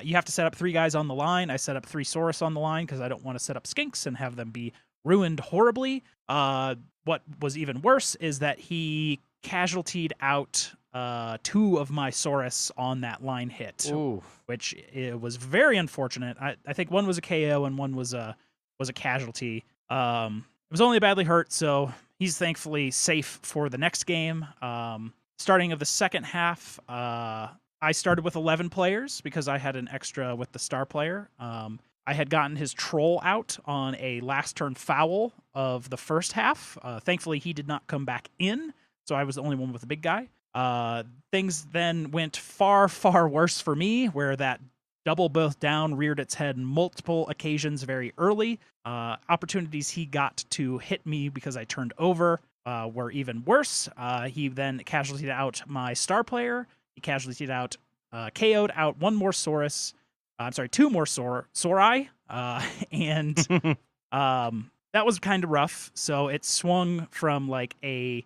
S3: you have to set up 3 guys on the line. I set up 3 Saurus on the line because I don't want to set up skinks and have them be ruined horribly. What was even worse is that he casualtied out 2 of my Saurus on that line hit.
S1: Ooh.
S3: Which it was very unfortunate. I think one was a KO and one was a casualty. It was only badly hurt, so he's thankfully safe for the next game. Starting of the second half, I started with 11 players because I had an extra with the star player. I had gotten his troll out on a last turn foul of the first half. Thankfully, he did not come back in, so I was the only one with the big guy. Things then went far, far worse for me, where that double both down reared its head multiple occasions very early. Opportunities he got to hit me because I turned over were even worse. He then casualtied out my star player. He casualtied out, KO'd out 1 more Saurus. 2 more Saurai. And that was kind of rough. So it swung from a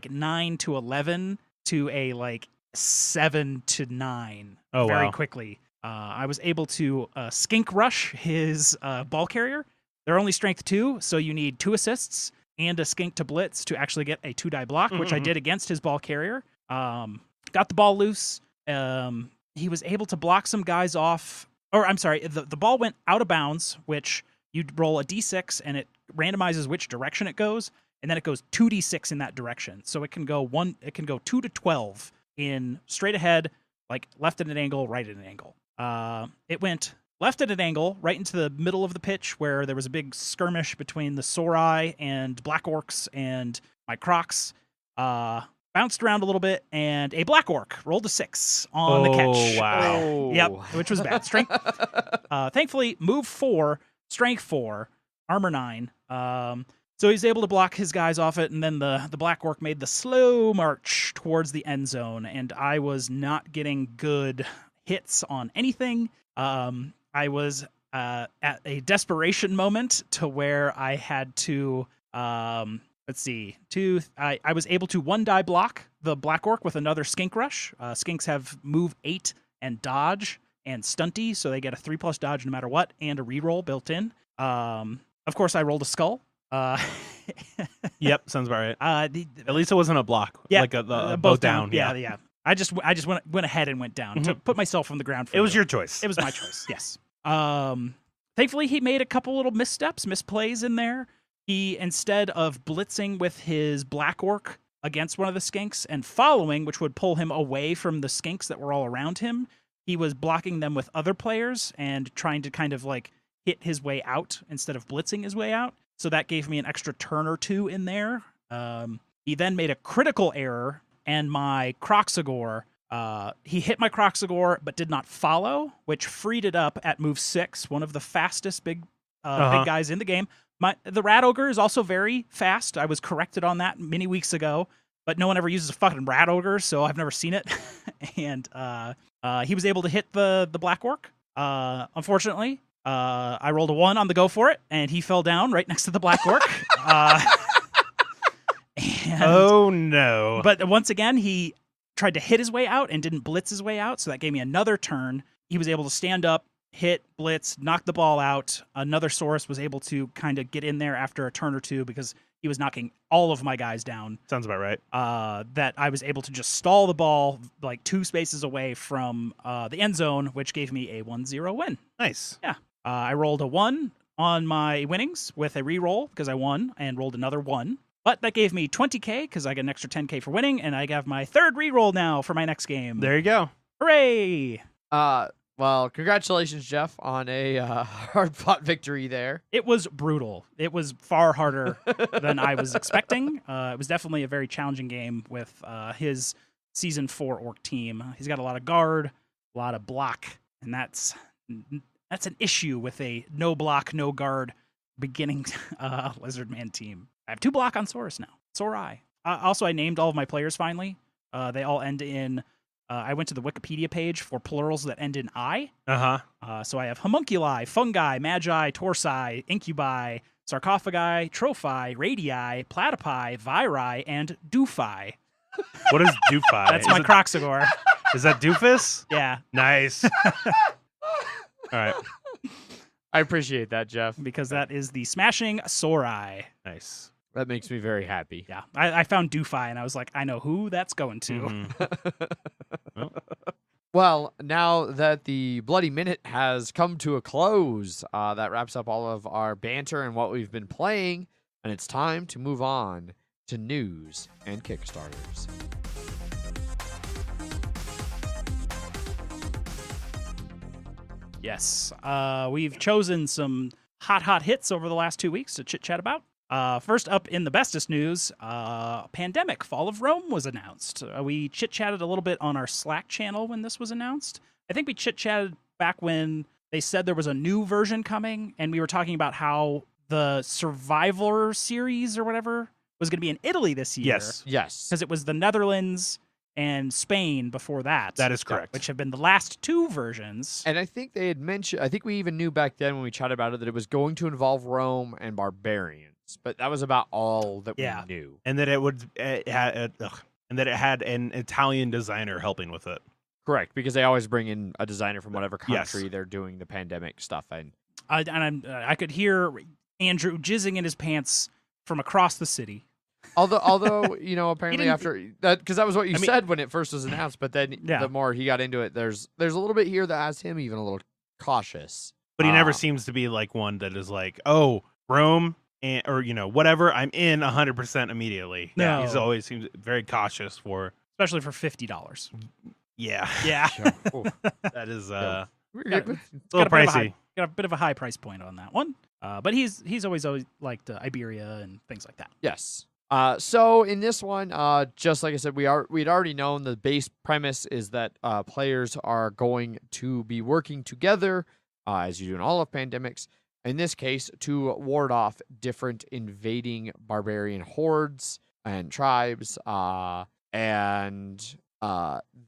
S3: 9 to 11 to a 7 to 9 very quickly. I was able to skink rush his ball carrier. They're only strength 2, so you need 2 assists and a skink to blitz to actually get a 2-die block, which I did against his ball carrier. Got the ball loose. He was able to block some guys off. Or, I'm sorry, the ball went out of bounds, which you'd roll a d6, and it randomizes which direction it goes, and then it goes 2d6 in that direction. So it can go 2 to 12 in straight ahead, left at an angle, right at an angle. It went left at an angle, right into the middle of the pitch, where there was a big skirmish between the Saurai and Black Orcs and my Crocs. Bounced around a little bit, and a Black Orc rolled a 6 on the catch.
S2: Wow.
S3: Yep, which was bad. Strength. Thankfully, move 4, strength 4, armor 9. So he's able to block his guys off it, and then the Black Orc made the slow march towards the end zone, and I was not getting good hits on anything. I was at a desperation moment to where I had to Let's see. I was able to 1-die block the Black Orc with another Skink Rush. Skinks have move 8 and dodge and stunty, so they get a 3+ dodge no matter what, and a reroll built in. Of course, I rolled a skull.
S2: Yep, sounds about right. At least it wasn't a block.
S3: Yeah,
S2: like a
S3: both
S2: down.
S3: Yeah. I just went ahead and went down to put myself on the ground.
S2: It was your choice.
S3: It was my choice. Yes. Thankfully, he made a couple little misplays in there. He, instead of blitzing with his Black Orc against one of the skinks and following, which would pull him away from the skinks that were all around him, he was blocking them with other players and trying to kind of like hit his way out instead of blitzing his way out. So that gave me an extra turn or two in there. He then made a critical error, and my Kroxigor, he hit my Kroxigor but did not follow, which freed it up at move 6, one of the fastest big guys in the game. The Rat Ogre is also very fast. I was corrected on that many weeks ago, but no one ever uses a fucking Rat Ogre, so I've never seen it. And he was able to hit the Black Orc. Unfortunately, I rolled a 1 on the go for it, and he fell down right next to the Black Orc.
S2: Oh, no.
S3: But once again, he tried to hit his way out and didn't blitz his way out, so that gave me another turn. He was able to stand up, hit, blitz, knock the ball out. Another Saurus was able to kind of get in there after a turn or two because he was knocking all of my guys down.
S2: Sounds about right.
S3: That I was able to just stall the ball like 2 spaces away from the end zone, which gave me a 1-0 win.
S2: Nice.
S3: Yeah. I rolled a 1 on my winnings with a reroll because I won, and rolled another 1. But that gave me 20K because I get an extra 10K for winning, and I got my 3rd reroll now for my next game.
S2: There you go.
S3: Hooray!
S1: Well, congratulations, Jeff, on a hard-fought victory there.
S3: It was brutal. It was far harder than I was expecting. It was definitely a very challenging game with his Season 4 Orc team. He's got a lot of guard, a lot of block, and that's an issue with a no block, no guard beginning Lizardman team. I have 2 block on Saurus now. Saurai. Also, I named all of my players finally. They all end in... I went to the Wikipedia page for plurals that end in I. So I have homunculi, fungi, magi, torsi, incubi, sarcophagi, trophi, radii, platypi, viri, and doofi.
S2: What is doofi?
S3: That's my Kroxigor.
S2: Is that doofus?
S3: Yeah.
S2: Nice. All right.
S1: I appreciate that, Jeff.
S3: Because that is the smashing Saurai.
S2: Nice.
S1: That makes me very happy.
S3: Yeah. I found Doofi, and I was like, I know who that's going to.
S1: Well, now that the Bloody Minute has come to a close, that wraps up all of our banter and what we've been playing, and it's time to move on to news and Kickstarters.
S3: Yes. We've chosen some hot hits over the last 2 weeks to chit-chat about. First up in the bestest news, Pandemic Fall of Rome was announced. We chit-chatted a little bit on our Slack channel when this was announced. I think we chit-chatted back when they said there was a new version coming, and we were talking about how the Survivor series or whatever was going to be in Italy this year.
S1: Yes.
S3: Because it was the Netherlands and Spain before that.
S2: That is correct.
S3: Which have been the last 2 versions.
S1: And I think they had mentioned, I think we even knew back then when we chatted about it that it was going to involve Rome and barbarians. But that was about all that we knew.
S2: And that it had an Italian designer helping with it.
S1: Correct, because they always bring in a designer from whatever country they're doing the pandemic stuff in.
S3: I could hear Andrew jizzing in his pants from across the city.
S1: Although apparently after that, because that was what you said when it first was announced. But then the more he got into it, there's a little bit here that has him even a little cautious.
S2: But he never seems to be like one that is like, oh, Rome. Or whatever, I'm in 100% immediately.
S3: No.
S2: He's always seems very cautious
S3: especially for $50.
S2: Yeah. That is a little pricey.
S3: Got a bit of a high price point on that one. But he's always liked Iberia and things like that.
S1: Yes. So in this one, just like I said, we'd already known the base premise is that players are going to be working together, as you do in all of pandemics. In this case, to ward off different invading barbarian hordes and tribes, and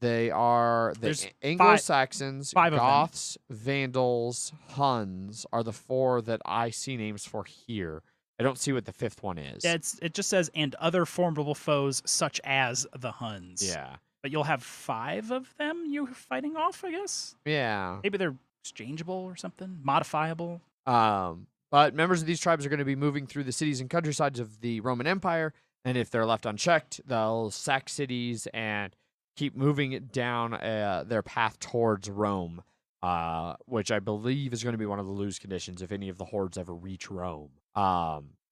S1: they are the Anglo-Saxons, Goths, Vandals, Huns are the 4 that I see names for here. I don't see what the fifth one is.
S3: It just says, and other formidable foes such as the Huns.
S1: Yeah.
S3: But you'll have 5 of them you're fighting off, I guess?
S1: Yeah.
S3: Maybe they're exchangeable or something? Modifiable?
S1: But members of these tribes are going to be moving through the cities and countrysides of the Roman Empire, and if they're left unchecked, they'll sack cities and keep moving down their path towards Rome, which I believe is going to be one of the lose conditions if any of the hordes ever reach Rome.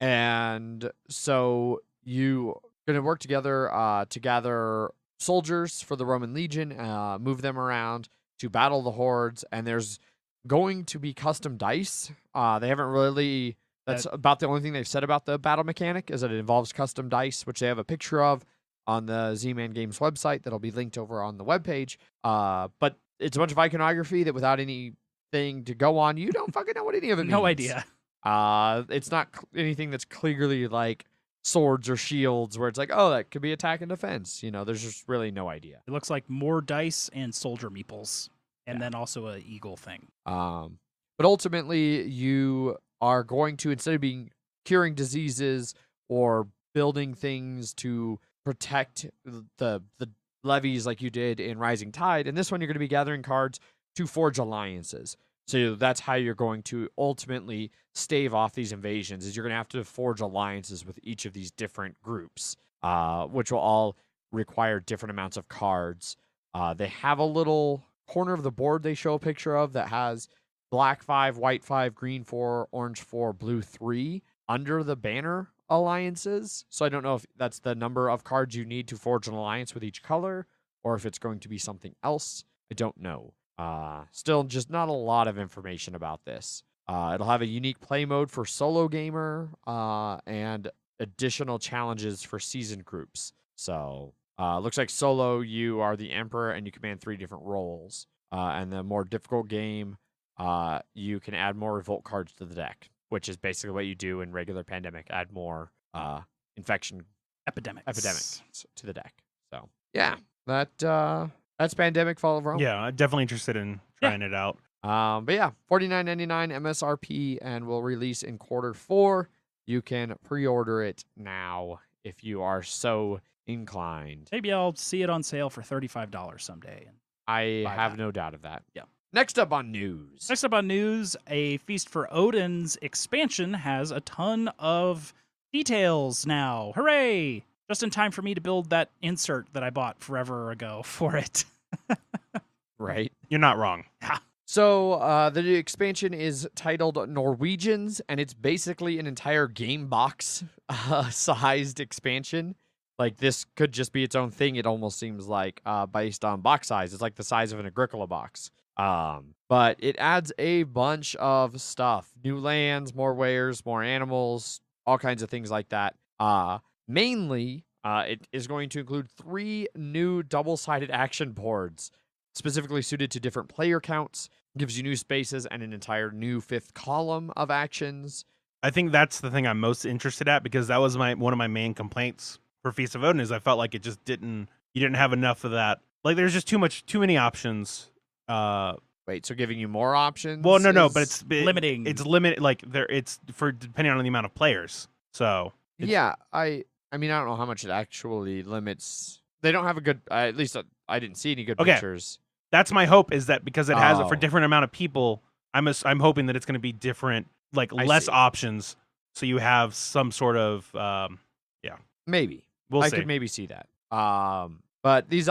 S1: And so you going to work together to gather soldiers for the Roman legion, move them around to battle the hordes, and there's going to be custom dice. They haven't really... That's about the only thing they've said about the battle mechanic, is that it involves custom dice, which they have a picture of on the Z-Man Games website that'll be linked over on the webpage. But it's a bunch of iconography that without anything to go on, you don't fucking know what any of it means.
S3: No idea.
S1: It's not anything that's clearly like swords or shields where it's like, oh, that could be attack and defense. There's just really no idea.
S3: It looks like more dice and soldier meeples, and then also a eagle thing.
S1: But ultimately, you are going to, instead of being curing diseases or building things to protect the levies like you did in Rising Tide, in this one you're going to be gathering cards to forge alliances. So that's how you're going to ultimately stave off these invasions, is you're going to have to forge alliances with each of these different groups, which will all require different amounts of cards. They have a little corner of the board they show a picture of that has black 5, white 5, green 4, orange 4, blue 3 under the banner alliances. So I don't know if that's the number of cards you need to forge an alliance with each color, or if it's going to be something else. I don't know. Still just not a lot of information about this. It'll have a unique play mode for solo gamer, and additional challenges for seasoned groups. So looks like solo, you are the emperor and you command 3 different roles. And the more difficult game, you can add more revolt cards to the deck, which is basically what you do in regular Pandemic. Add more infection epidemics to the deck. So yeah, that's Pandemic Fall of Rome.
S2: Yeah, I'm definitely interested in trying it out.
S1: But yeah, $49.99 MSRP, and will release in Q4. You can pre-order it now if you are so inclined.
S3: Maybe I'll see it on sale for $35 someday.
S1: I have no doubt of that.
S3: Yeah.
S1: Next up on news,
S3: a Feast for Odin's expansion has a ton of details now. Hooray! Just in time for me to build that insert that I bought forever ago for it.
S1: Right?
S2: You're not wrong.
S1: So the expansion is titled Norwegians, and it's basically an entire game box sized expansion. Like, this could just be its own thing. It almost seems like, based on box size. It's like the size of an Agricola box. But it adds a bunch of stuff. New lands, more wares, more animals, all kinds of things like that. Mainly, it is going to include 3 new double-sided action boards, specifically suited to different player counts. Gives you new spaces and an entire new 5th column of actions.
S2: I think that's the thing I'm most interested at, because that was one of my main complaints for Feast of Odin, is I felt like you didn't have enough of that. Like, there's just too many options.
S1: Wait, so giving you more options?
S2: Well, no, but it's
S3: limiting.
S2: It's limited. Like, it's for depending on the amount of players. So
S1: yeah, I mean, I don't know how much it actually limits. They don't have a good. At least I didn't see any good pictures.
S2: That's my hope, is that because it has it for different amount of people, I'm hoping that it's going to be different, like less options, so you have some sort of
S1: maybe.
S2: We'll
S1: I
S2: see.
S1: could maybe see that. But these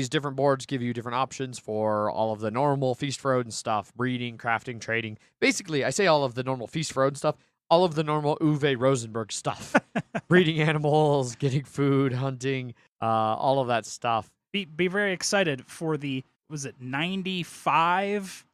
S1: different boards give you different options for all of the normal Feast for Odin stuff: breeding, crafting, trading. Basically, I say all of the normal Feast for Odin stuff, all of the normal Uwe Rosenberg stuff: breeding animals, getting food, hunting, all of that stuff.
S3: Be very excited for the, was it 95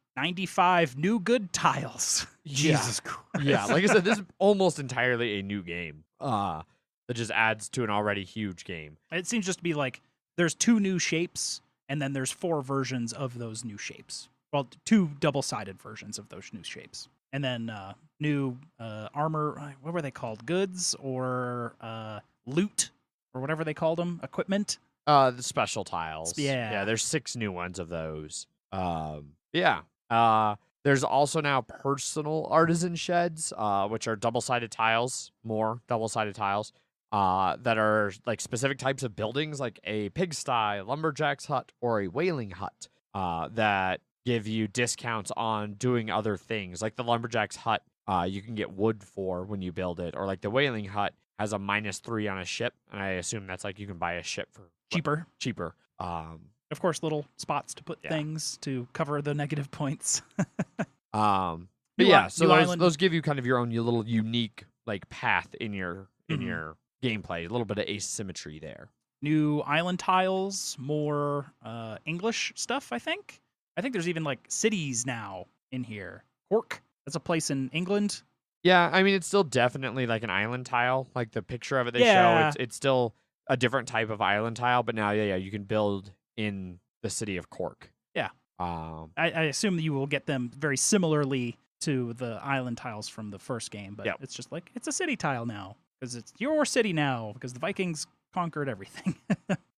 S3: new good tiles.
S2: Jesus Christ.
S1: Yeah, like I said, this is almost entirely a new game. That just adds to an already huge game.
S3: It seems just to be like there's 2 new shapes, and then there's 4 versions of those new shapes. Well, 2 double-sided versions of those new shapes. And then new armor, what were they called? Goods or loot or whatever they called them? Equipment?
S1: The special tiles.
S3: Yeah.
S1: Yeah, there's 6 new ones of those. Yeah. There's also now personal artisan sheds, which are double-sided tiles, more double-sided tiles, that are like specific types of buildings, like a pigsty, lumberjack's hut, or a whaling hut, that give you discounts on doing other things. Like the lumberjack's hut, you can get wood for when you build it, or like the whaling hut has a -3 on a ship, and I assume that's like you can buy a ship for cheaper.
S3: Of course, little spots to put things to cover the negative points.
S1: But yeah, so those give you kind of your own little unique like path in your gameplay. A little bit of asymmetry there.
S3: New island tiles, more English stuff. I think there's even like cities now in here. Cork, that's a place in England.
S1: Yeah, I mean it's still definitely like an island tile. Like the picture of it they show, it's still a different type of island tile. But now, you can build in the city of Cork.
S3: Yeah. I assume that you will get them very similarly to the island tiles from the first game, but it's just like it's a city tile now because it's your city now because the Vikings conquered everything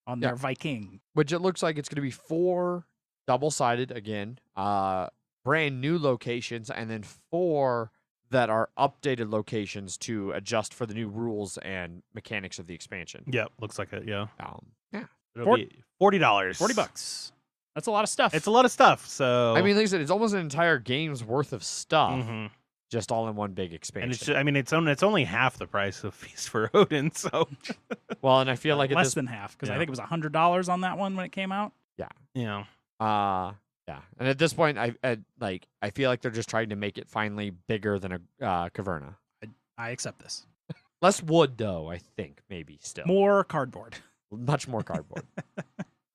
S3: on their Viking.
S1: Which it looks like it's going to be 4 double-sided again, brand new locations, and then 4 that are updated locations to adjust for the new rules and mechanics of the expansion.
S2: Yep, looks like it. Yeah.
S1: It'll
S2: be $40.
S3: $40. That's a lot of stuff.
S2: It's a lot of stuff. So
S1: I mean, like I said, it's almost an entire game's worth of stuff, just all in one big expansion.
S2: And it's only half the price of Feast for Odin. So
S1: well, and I feel like
S3: less than half because I think it was $100 on that one when it came out.
S1: Yeah.
S2: Yeah.
S1: Yeah. And at this point, I feel like they're just trying to make it finally bigger than a Caverna.
S3: I accept this.
S1: Less wood, though. I think maybe still
S3: more cardboard.
S1: Much more cardboard.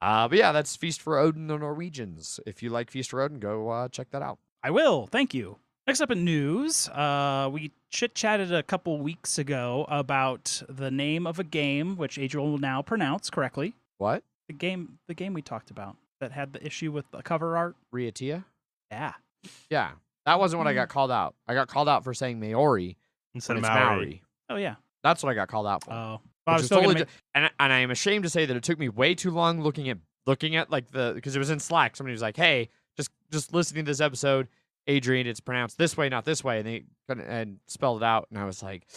S1: But yeah, that's Feast for Odin, the Norwegians. If you like Feast for Odin, go check that out.
S3: I will. Thank you. Next up in news, we chit-chatted a couple weeks ago about the name of a game, which Adriel will now pronounce correctly.
S1: What?
S3: The game we talked about that had the issue with the cover art.
S1: Riotia?
S3: Yeah.
S1: Yeah. That wasn't what I got called out. I got called out for saying Maori
S2: instead of Maori.
S3: Oh, yeah.
S1: That's what I got called out for.
S3: Oh.
S1: I was totally and I am ashamed to say that it took me way too long looking at like because it was in Slack. Somebody was like, "Hey, just listening to this episode, Adrian, it's pronounced this way, not this way," and they and spelled it out, and I was like,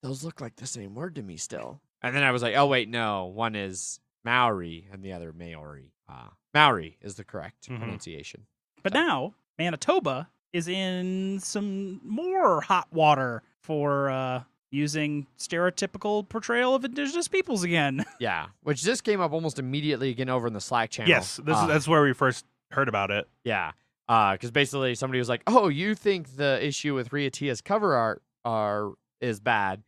S1: "Those look like the same word to me still." And then I was like, "Oh wait, no, one is Maori and the other Maori." Maori is the correct pronunciation.
S3: But now Manitoba is in some more hot water for using stereotypical portrayal of indigenous peoples again.
S1: Yeah, which this came up almost immediately again over in the Slack channel.
S2: Yes, that's where we first heard about it.
S1: Yeah, because basically somebody was like, "Oh, you think the issue with Riatia's cover art is bad?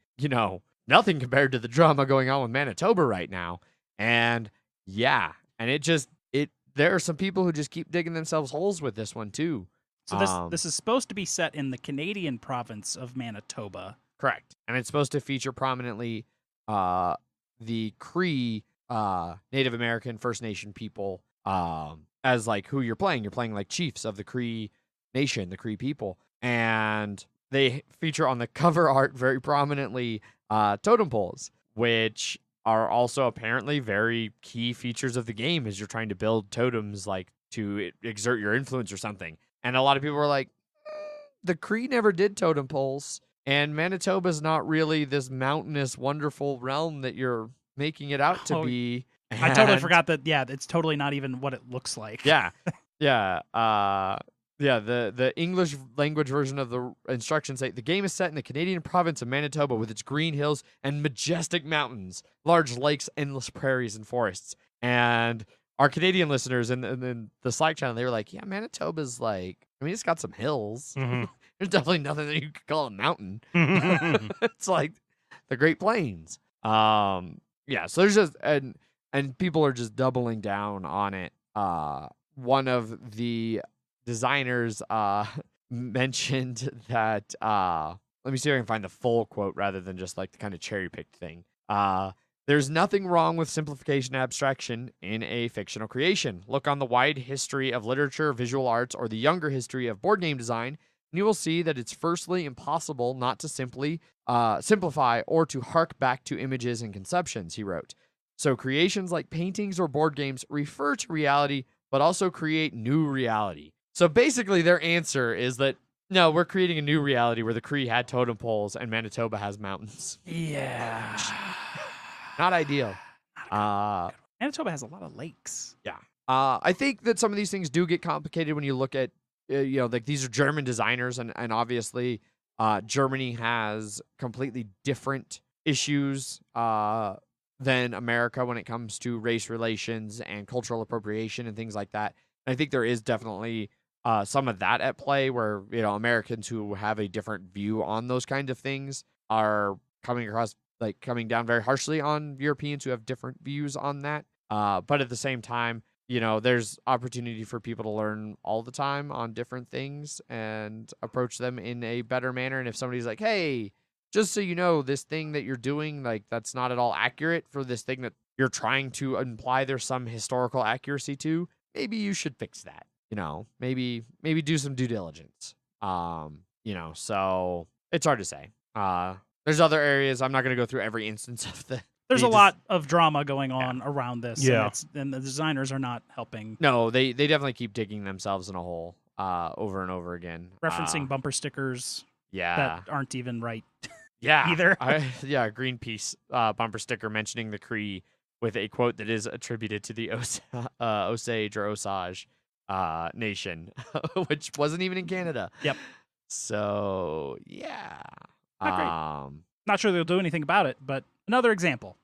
S1: Nothing compared to the drama going on with Manitoba right now." And yeah, and there are some people who just keep digging themselves holes with this one too.
S3: So this is supposed to be set in the Canadian province of Manitoba.
S1: Correct. And it's supposed to feature prominently the Cree Native American First Nation people as like who you're playing. You're playing like chiefs of the Cree Nation, the Cree people. And they feature on the cover art very prominently totem poles, which are also apparently very key features of the game as you're trying to build totems like to exert your influence or something. And a lot of people were like, the Cree never did totem poles. And Manitoba's not really this mountainous, wonderful realm that you're making it out to be.
S3: I totally forgot that. Yeah, it's totally not even what it looks like.
S1: Yeah, yeah, The English language version of the instructions say the game is set in the Canadian province of Manitoba with its green hills and majestic mountains, large lakes, endless prairies, and forests. And our Canadian listeners in the Slack channel, they were like, "Yeah, Manitoba's like, I mean, it's got some hills." There's definitely nothing that you could call a mountain. It's like the Great Plains. Yeah, so there's just and people are just doubling down on it. One of the designers mentioned that let me see if I can find the full quote rather than just like the kind of cherry-picked thing. There's nothing wrong with simplification and abstraction in a fictional creation. Look on the wide history of literature, visual arts, or the younger history of board game design, and you will see that it's firstly impossible not to simply simplify or to hark back to images and conceptions, he wrote. So creations like paintings or board games refer to reality, but also create new reality. So basically, their answer is that no, we're creating a new reality where the Cree had totem poles and Manitoba has mountains.
S3: Yeah.
S1: Not ideal.
S3: Manitoba has a lot of lakes.
S1: Yeah. I think that some of these things do get complicated when you look at, like these are German designers, and obviously Germany has completely different issues than America when it comes to race relations and cultural appropriation and things like that. And I think there is definitely some of that at play where, Americans who have a different view on those kind of things are coming down very harshly on Europeans who have different views on that. But at the same time, there's opportunity for people to learn all the time on different things and approach them in a better manner. And if somebody's like, hey, just so you know, this thing that you're doing, like, that's not at all accurate for this thing that you're trying to imply there's some historical accuracy to, maybe you should fix that. Maybe do some due diligence. So it's hard to say. There's other areas. I'm not going to go through every instance of the.
S3: There's a lot of drama going on around this.
S2: Yeah.
S3: And the designers are not helping.
S1: No, they definitely keep digging themselves in a hole over and over again.
S3: Referencing bumper stickers that aren't even right either.
S1: Greenpeace bumper sticker mentioning the Cree with a quote that is attributed to the Osage or Osage nation, which wasn't even in Canada.
S3: Yep.
S1: So, yeah.
S3: Not great. Not sure they'll do anything about it, but another example.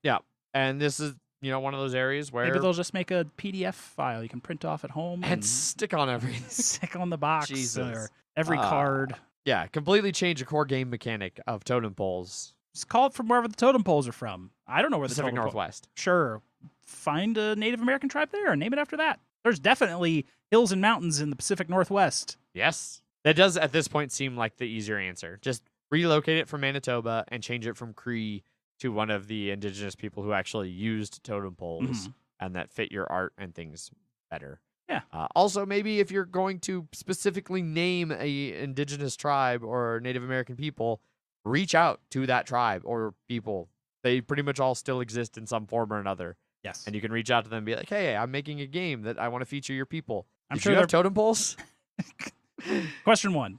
S1: Yeah. And this is, one of those areas where
S3: maybe they'll just make a PDF file you can print off at home
S1: and stick on everything.
S3: Stick on the box or every
S1: card.
S3: card.
S1: Yeah, completely change a core game mechanic of totem poles.
S3: Just call it from wherever the totem poles are from. I don't know where
S1: Pacific
S3: the totem
S1: Northwest.
S3: Sure. Find a Native American tribe there and name it after that. There's definitely hills and mountains in the Pacific Northwest.
S1: Yes. That does, at this point, seem like the easier answer. Just relocate it from Manitoba and change it from Cree to one of the indigenous people who actually used totem poles and that fit your art and things better.
S3: Yeah.
S1: Also, maybe if you're going to specifically name a indigenous tribe or Native American people, reach out to that tribe or people. They pretty much all still exist in some form or another.
S3: Yes.
S1: And you can reach out to them and be like, hey, I'm making a game that I want to feature your people.
S3: I'm
S1: Did
S3: sure
S1: you have totem poles?
S3: Question 1.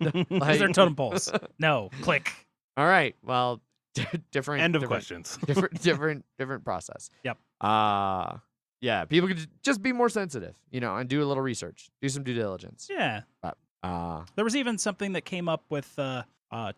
S3: Is there totem poles? No. Click.
S1: All right. Well, different.
S2: End of questions.
S1: different process.
S3: Yep.
S1: Yeah. People could just be more sensitive, and do a little research, do some due diligence.
S3: Yeah.
S1: But,
S3: there was even something that came up with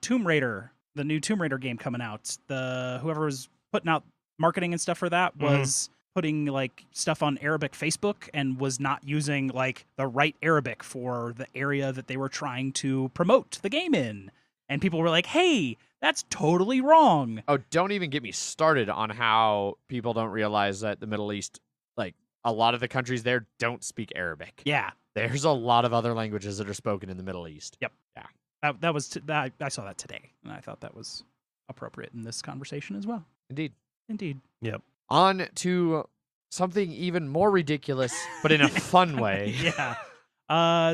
S3: Tomb Raider, the new Tomb Raider game coming out. Whoever was putting out marketing and stuff for that was putting like stuff on Arabic Facebook and was not using like the right Arabic for the area that they were trying to promote the game in. And people were like, hey, that's totally wrong.
S1: Oh, don't even get me started on how people don't realize that the Middle East, like a lot of the countries there don't speak Arabic.
S3: Yeah.
S1: There's a lot of other languages that are spoken in the Middle East.
S3: Yep.
S1: Yeah.
S3: That was I saw that today, and I thought that was appropriate in this conversation as well.
S1: Indeed.
S2: Yep.
S1: On to something even more ridiculous, but in a fun way.
S3: Yeah.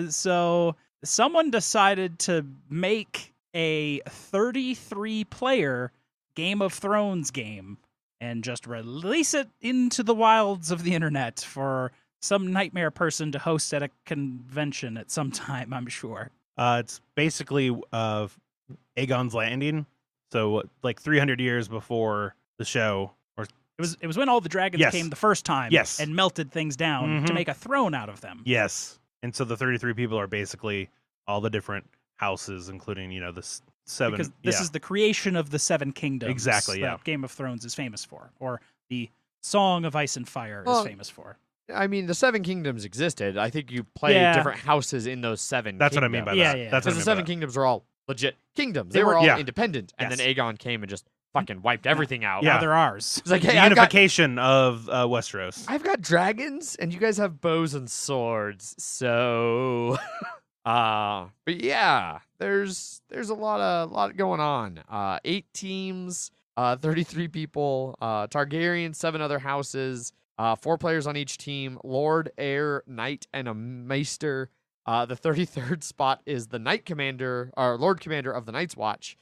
S3: So someone decided to make a 33-player Game of Thrones game and just release it into the wilds of the internet for some nightmare person to host at a convention at some time, I'm sure.
S2: It's basically Aegon's Landing. So like 300 years before the show. Or
S3: it was when all the dragons came the first time and melted things down to make a throne out of them.
S2: Yes. And so the 33 people are basically all the different houses, including, the 7.
S3: Because this is the creation of the 7 kingdoms.
S2: Exactly,
S3: that Game of Thrones is famous for. Or the Song of Ice and Fire is famous for.
S1: I mean, the 7 kingdoms existed. I think you play different houses in those 7
S2: That's
S1: kingdoms.
S2: what I mean by that.
S3: Yeah.
S2: That's
S1: because the 7 kingdoms are all legit kingdoms. They
S3: They
S1: were
S3: were-
S1: all
S2: yeah.
S1: independent. And
S3: Yes.
S1: then Aegon came and just fucking wiped everything out.
S3: Now they're ours.
S1: It's like,
S2: The
S1: hey,
S2: unification of Westeros.
S1: I've got dragons and you guys have bows and swords. So but yeah, there's a lot going on. 8 teams, 33 people, Targaryen, 7 other houses, 4 players on each team, Lord, Heir, Knight, and a Maester. The 33rd spot is the Knight Commander, or Lord Commander of the Night's Watch,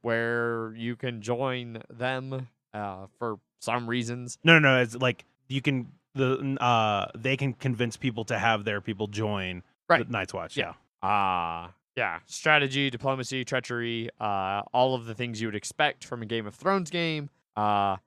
S1: where you can join them for some reasons.
S2: No. It's like you can they can convince people to have their people join the Night's Watch. Yeah.
S1: Yeah. Strategy, diplomacy, treachery, all of the things you would expect from a Game of Thrones game. Not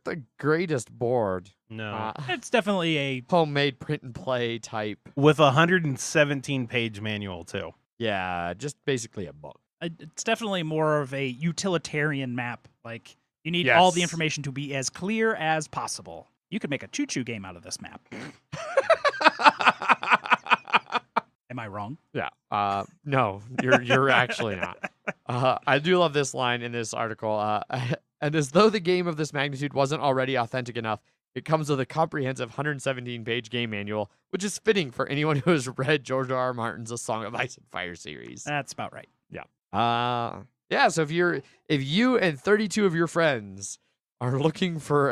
S1: the greatest board.
S2: No.
S3: It's definitely a
S1: homemade print and play type.
S2: With a 117-page manual, too.
S1: Yeah, just basically a book.
S3: It's definitely more of a utilitarian map. Like, you need all the information to be as clear as possible. You could make a choo-choo game out of this map. Am I wrong?
S1: Yeah. No, you're actually not. I do love this line in this article. And as though the game of this magnitude wasn't already authentic enough, it comes with a comprehensive 117-page game manual, which is fitting for anyone who has read George R.R. Martin's A Song of Ice and Fire series.
S3: That's about right.
S1: Yeah. So if you and 32 of your friends are looking for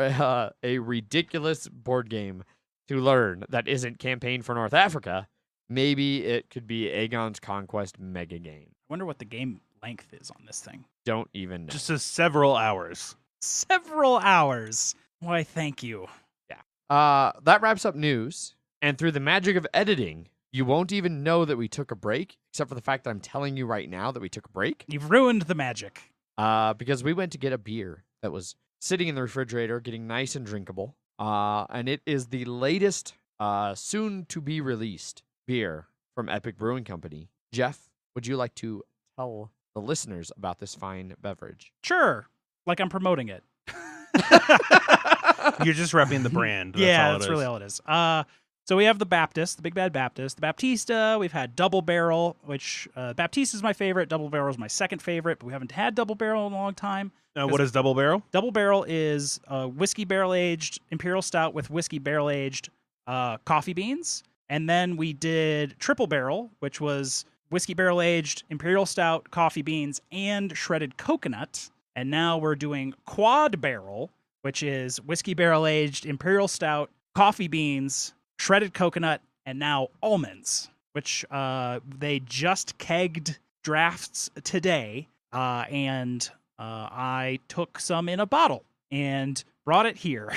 S1: a ridiculous board game to learn that isn't Campaign for North Africa, maybe it could be Aegon's Conquest mega game.
S3: I wonder what the game length is on this thing.
S1: Don't even know.
S2: Just several hours.
S3: Several hours. Why, thank you.
S1: Yeah. That wraps up news. And through the magic of editing, you won't even know that we took a break, except for the fact that I'm telling you right now that we took a break.
S3: You've ruined the magic.
S1: Because we went to get a beer that was sitting in the refrigerator, getting nice and drinkable. And it is the latest, soon-to-be released beer from Epic Brewing Company. Jeff, would you like to tell the listeners about this fine beverage?
S3: Sure. Like I'm promoting it.
S2: You're just repping the brand.
S3: That's really all it is. So we have the Baptist, the Big Bad Baptist, the Baptista. We've had Double Barrel, which Baptista is my favorite. Double Barrel is my second favorite, but we haven't had Double Barrel in a long time.
S2: What is Double Barrel?
S3: Double Barrel is whiskey barrel-aged Imperial Stout with whiskey barrel-aged coffee beans. And then we did Triple Barrel, which was whiskey barrel-aged Imperial Stout, coffee beans, and shredded coconut. And now we're doing Quad Barrel, which is whiskey barrel-aged Imperial Stout, coffee beans, shredded coconut, and now almonds, which they just kegged drafts today. And I took some in a bottle and brought it here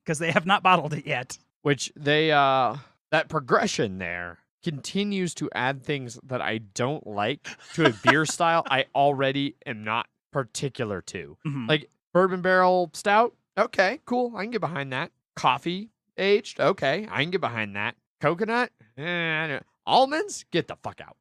S3: because they have not bottled it yet.
S1: Which they, that progression there continues to add things that I don't like to a beer style I already am not particular to.
S3: Mm-hmm.
S1: Like bourbon barrel stout, okay, cool, I can get behind that. Coffee aged, okay, I can get behind that. Coconut, almonds, get the fuck out.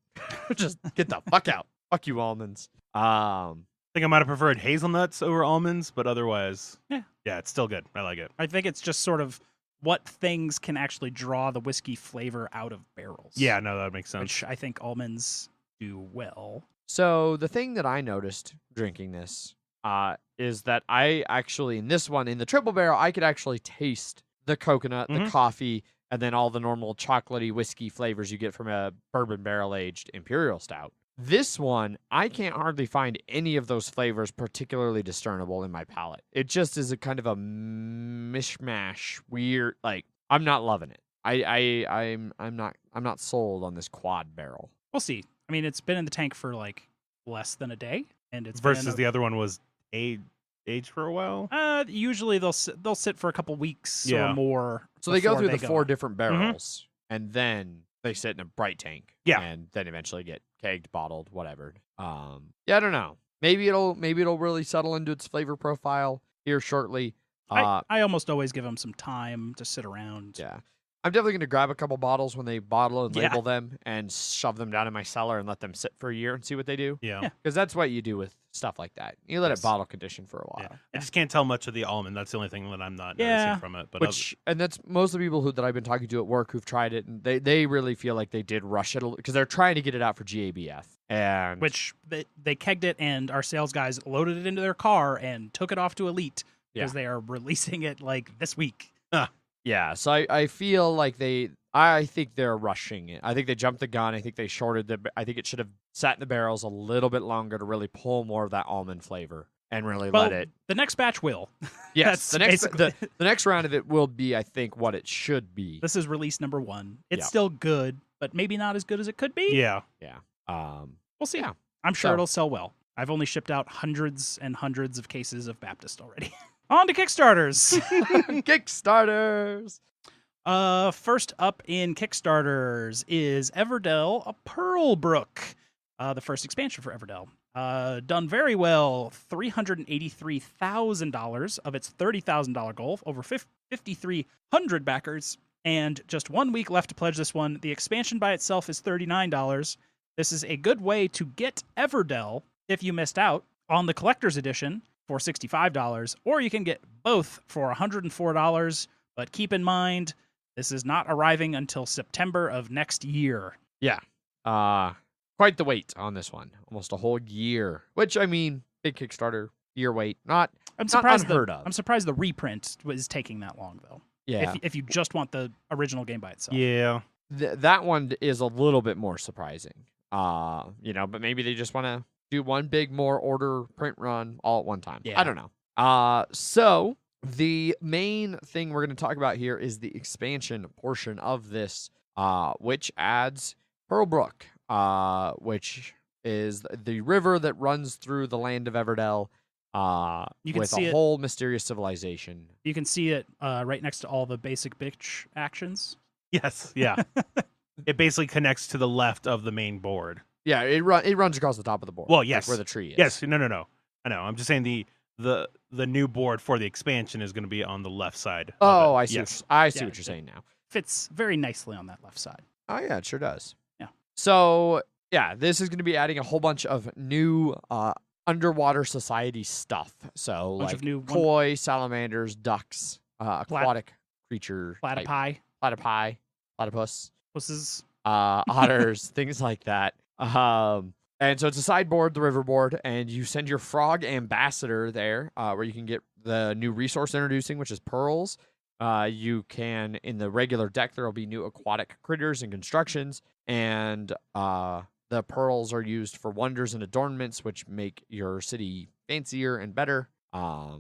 S1: Just get the fuck out. Fuck you, almonds.
S2: I think I might have preferred hazelnuts over almonds, but otherwise, yeah, it's still good. I like it.
S3: I think it's just sort of what things can actually draw the whiskey flavor out of barrels.
S2: Yeah, no, that makes sense.
S3: Which I think almonds do well.
S1: So the thing that I noticed drinking this is that I actually, in this one, in the Triple Barrel, I could actually taste the coconut, the coffee, and then all the normal chocolatey whiskey flavors you get from a bourbon barrel-aged Imperial Stout. This one, I can't hardly find any of those flavors particularly discernible in my palate. It just is a kind of a mishmash, weird. Like, I'm not loving it. I'm not sold on this Quad Barrel.
S3: We'll see. I mean, it's been in the tank for like less than a day, and it's
S2: versus the other one was aged for a while.
S3: Usually they'll sit for a couple weeks or more.
S1: So they go through the 4 different barrels, and then they sit in a bright tank.
S2: Yeah,
S1: and then eventually get kegged, bottled, whatever. I don't know. Maybe it'll really settle into its flavor profile here shortly.
S3: I almost always give them some time to sit around.
S1: Yeah. I'm definitely going to grab a couple bottles when they bottle and label them and shove them down in my cellar and let them sit for a year and see what they do.
S2: Yeah.
S1: Because that's what you do with stuff like that. You let it bottle condition for a while.
S2: Yeah. I just can't tell much of the almond. That's the only thing that I'm not noticing from it. But
S1: and that's most of the people that I've been talking to at work who've tried it, and they really feel like they did rush it because they're trying to get it out for GABF. And
S3: which they kegged it, and our sales guys loaded it into their car and took it off to Elite because they are releasing it like this week.
S1: Yeah, so I feel like I think they're rushing it. I think they jumped the gun. I think they shorted I think it should have sat in the barrels a little bit longer to really pull more of that almond flavor and really let it.
S3: The next batch will.
S1: Yes, the next round of it will be, I think, what it should be.
S3: This is release number 1. It's still good, but maybe not as good as it could be.
S2: Yeah.
S3: We'll see.
S1: Yeah.
S3: I'm sure it'll sell well. I've only shipped out hundreds and hundreds of cases of Baptist already. On to Kickstarters.
S1: Kickstarters.
S3: First up in Kickstarters is Everdell Pearbrook, the first expansion for Everdell. Done very well, $383,000 of its $30,000 goal, over 5,300 backers, and just 1 week left to pledge this one. The expansion by itself is $39. This is a good way to get Everdell if you missed out on the collector's edition for $65, or you can get both for $104, but keep in mind, this is not arriving until September of next year.
S1: Yeah. Quite the wait on this one. Almost a whole year. Which, I mean, big Kickstarter, year wait. Not unheard of.
S3: I'm surprised the reprint was taking that long, though.
S1: Yeah.
S3: If you just want the original game by itself.
S2: Yeah.
S1: That one is a little bit more surprising. But maybe they just want to do one big more order print run all at one time.
S3: Yeah.
S1: I don't know. So the main thing we're going to talk about here is the expansion portion of this, which adds Pearbrook, which is the river that runs through the land of Everdell, with a whole mysterious civilization.
S3: You can see it right next to all the basic bitch actions.
S2: Yes, yeah. It basically connects to the left of the main board.
S1: Yeah, it runs across the top of the board.
S2: Well, yes.
S1: Like where the tree is.
S2: Yes, no. I know. I'm just saying the new board for the expansion is going to be on the left side.
S1: Oh, I see.
S2: Yes.
S1: I see what you're saying now.
S3: Fits very nicely on that left side.
S1: Oh, yeah, it sure does.
S3: Yeah.
S1: So, yeah, this is going to be adding a whole bunch of new underwater society stuff. So, like koi, salamanders, ducks, aquatic creature. Platypi. Platypus.
S3: Pusses.
S1: Otters, things like that. And so it's a sideboard, the river board, and you send your frog ambassador there, where you can get the new resource introducing, which is pearls. You can, in the regular deck, there will be new aquatic critters and constructions, and the pearls are used for wonders and adornments, which make your city fancier and better. I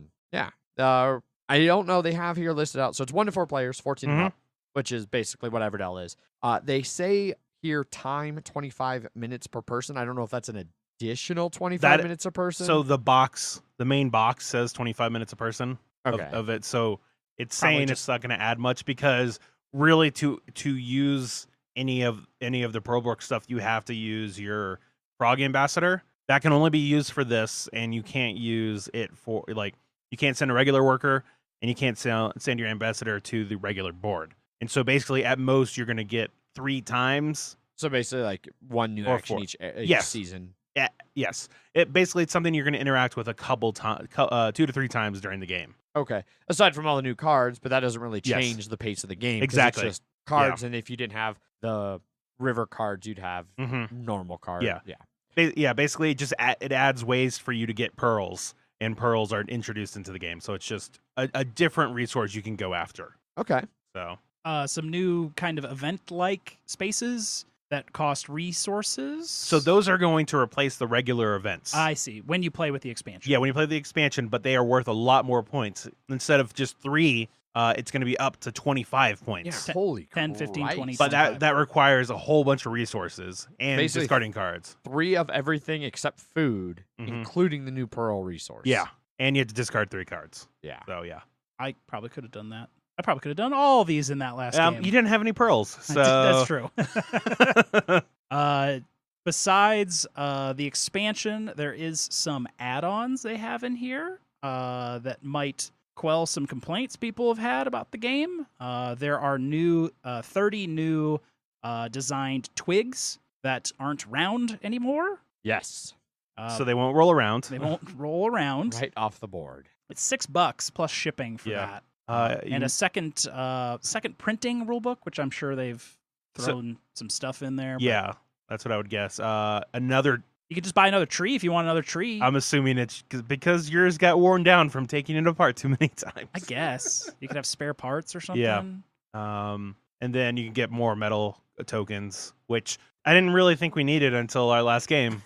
S1: don't know, they have here listed out, so it's 1 to 4 players, 14 and up, which is basically what Everdell is. They say here time 25 minutes per person. I don't know if that's an additional 25 minutes a person.
S2: So the main box says 25 minutes a person of it. So it's probably saying it's not going to add much, because really to use any of the Pearbrook stuff, you have to use your frog ambassador. That can only be used for this, and you can't use it for, like, you can't send a regular worker, and you can't send your ambassador to the regular board. And so basically, at most, you're going to get 3 times.
S1: So basically, like 1 new action
S2: 4.
S1: each season.
S2: Yeah, yes. Basically, it's something you're going to interact with a couple times, 2 to 3 times during the game.
S1: Okay. Aside from all the new cards, but that doesn't really change the pace of the game.
S2: Exactly.
S1: It's just cards, and if you didn't have the river cards, you'd have normal cards.
S2: Yeah. Basically, it adds ways for you to get pearls, and pearls are introduced into the game. So it's just a different resource you can go after.
S1: Okay.
S2: So
S3: some new kind of event-like spaces that cost resources.
S2: So those are going to replace the regular events.
S3: I see. When you play with the expansion.
S2: Yeah, when you play the expansion, but they are worth a lot more points. Instead of just 3, it's going to be up to 25 points.
S1: Yeah, holy
S3: 10, 15, 20.
S2: But that requires a whole bunch of resources and
S1: basically
S2: discarding cards.
S1: 3 of everything except food, including the new pearl resource.
S2: Yeah, and you have to discard 3 cards.
S1: Yeah.
S2: So, yeah.
S3: I probably could have done that. I probably could have done all these in that last game.
S2: You didn't have any pearls, so
S3: that's true. Besides the expansion, there is some add-ons they have in here that might quell some complaints people have had about the game. There are 30 new designed twigs that aren't round anymore.
S1: Yes.
S2: So they won't roll around.
S3: They won't roll around.
S1: Right off the board.
S3: It's $6 plus shipping for that. And a second printing rulebook, which I'm sure they've thrown some stuff in there.
S2: Yeah, that's what I would guess. Another.
S3: You could just buy another tree if you want another tree.
S2: I'm assuming it's because yours got worn down from taking it apart too many times.
S3: I guess you could have spare parts or something.
S2: Yeah. And then you can get more metal tokens, which I didn't really think we needed until our last game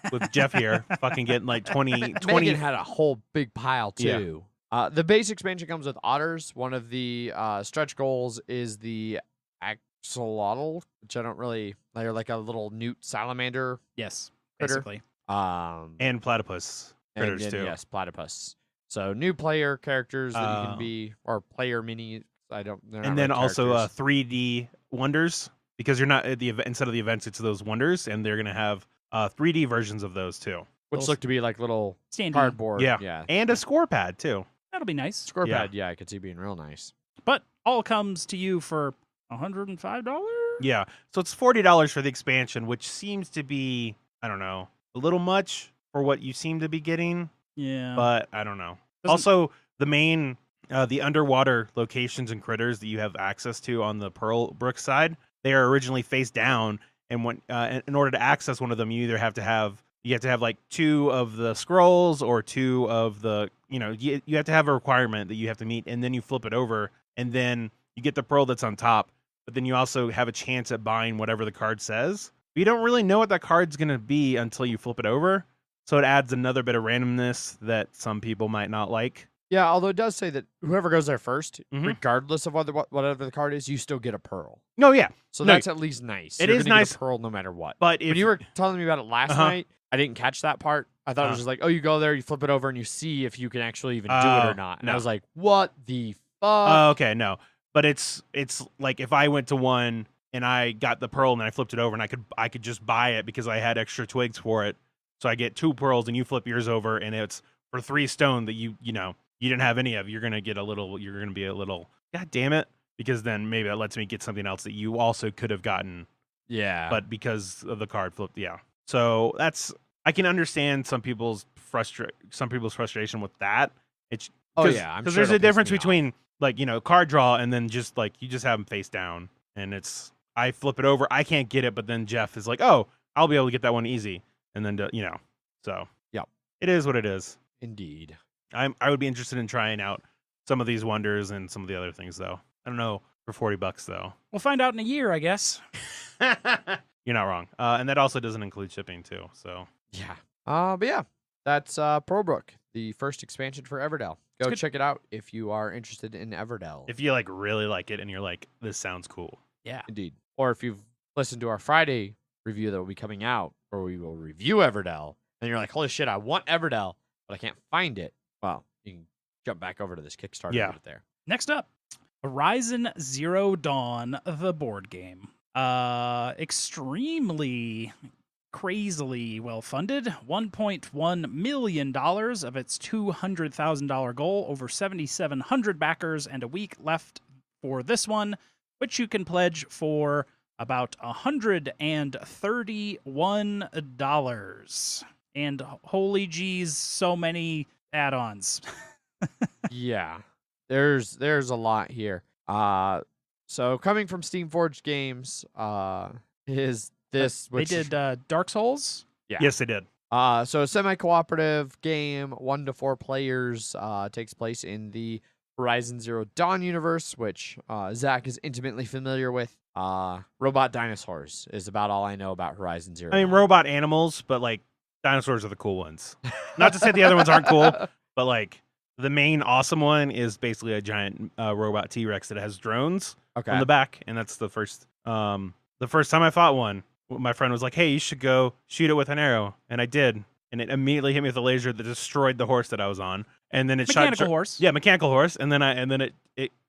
S2: with Jeff here, fucking getting like 20.
S1: Megan had a whole big pile too. Yeah. The base expansion comes with otters. One of the stretch goals is the axolotl, which I don't really. They're like a little newt salamander.
S3: Yes,
S1: critter.
S3: basically.
S2: And platypus critters too.
S1: Yes, platypus. So new player characters that you can be, or player mini I don't.
S2: And then also 3D wonders, because you're not at the event, instead of the events, it's those wonders, and they're gonna have 3D versions of those too,
S1: which look to be like little
S3: standy
S1: cardboard.
S2: Yeah, and a score pad too.
S3: That'll be nice.
S1: Score pad, I could see being real nice.
S3: But all comes to you for $105.
S2: Yeah, so it's $40 for the expansion, which seems to be, I don't know, a little much for what you seem to be getting.
S3: Yeah,
S2: but I don't know. Also, the main, the underwater locations and critters that you have access to on the Pearbrook side, they are originally face down, and when in order to access one of them, you have to have like 2 of the scrolls or 2 of the, you have to have a requirement that you have to meet, and then you flip it over, and then you get the pearl that's on top. But then you also have a chance at buying whatever the card says. But you don't really know what that card's gonna be until you flip it over. So it adds another bit of randomness that some people might not like.
S1: Yeah, although it does say that whoever goes there first, regardless of whatever the card is, you still get a pearl.
S2: No, yeah.
S1: So that's at least nice.
S2: It is nice.
S1: Get a pearl no matter what.
S2: But
S1: when you were telling me about it last night, I didn't catch that part. I thought it was just like, oh, you go there, you flip it over, and you see if you can actually even do it or not. And I was like, what the fuck?
S2: Okay, no. But it's like if I went to one and I got the pearl and then I flipped it over, and I could just buy it because I had extra twigs for it. So I get 2 pearls and you flip yours over, and it's for 3 stone that you didn't have any of. You're gonna be a little, God damn it, because then maybe that lets me get something else that you also could have gotten.
S1: Yeah.
S2: But because of the card flip, So I can understand some people's frustration with that. It's because there's a difference between card draw and then just like you just have them face down, and I flip it over, I can't get it, but then Jeff is like, oh, I'll be able to get that one easy. And then, so it is what it is.
S1: Indeed.
S2: I would be interested in trying out some of these wonders and some of the other things, though. I don't know, for $40 though.
S3: We'll find out in a year, I guess.
S2: You're not wrong. And that also doesn't include shipping too. So
S1: yeah. But yeah, that's Pearbrook, the first expansion for Everdell. Go check it out if you are interested in Everdell.
S2: If you really like it and you're like, this sounds cool.
S3: Yeah.
S1: Indeed. Or if you've listened to our Friday review that will be coming out, where we will review Everdell, and you're like, holy shit, I want Everdell, but I can't find it. Well, you can jump back over to this Kickstarter and get it there.
S3: Next up, Horizon Zero Dawn, the board game. Extremely crazily well funded, $1.1 million of its $200,000 goal, over 7,700 backers, and a week left for this one, which you can pledge for about $131. And holy geez, so many add-ons.
S1: Yeah, there's a lot here. So coming from Steamforged Games, is this which
S3: they did Dark Souls?
S2: Yeah. Yes, they did.
S1: So a semi-cooperative game, 1 to 4 players, takes place in the Horizon Zero Dawn universe, which Zach is intimately familiar with. Robot dinosaurs is about all I know about Horizon Zero Dawn.
S2: Robot animals, but like dinosaurs are the cool ones. Not to say the other ones aren't cool, but like the main awesome one is basically a giant robot T-Rex that has drones on the back, and that's the first time I fought one. My friend was like, "Hey, you should go shoot it with an arrow," and I did, and it immediately hit me with a laser that destroyed the horse that I was on. And then it
S3: mechanical horse.
S2: Yeah, mechanical horse. And then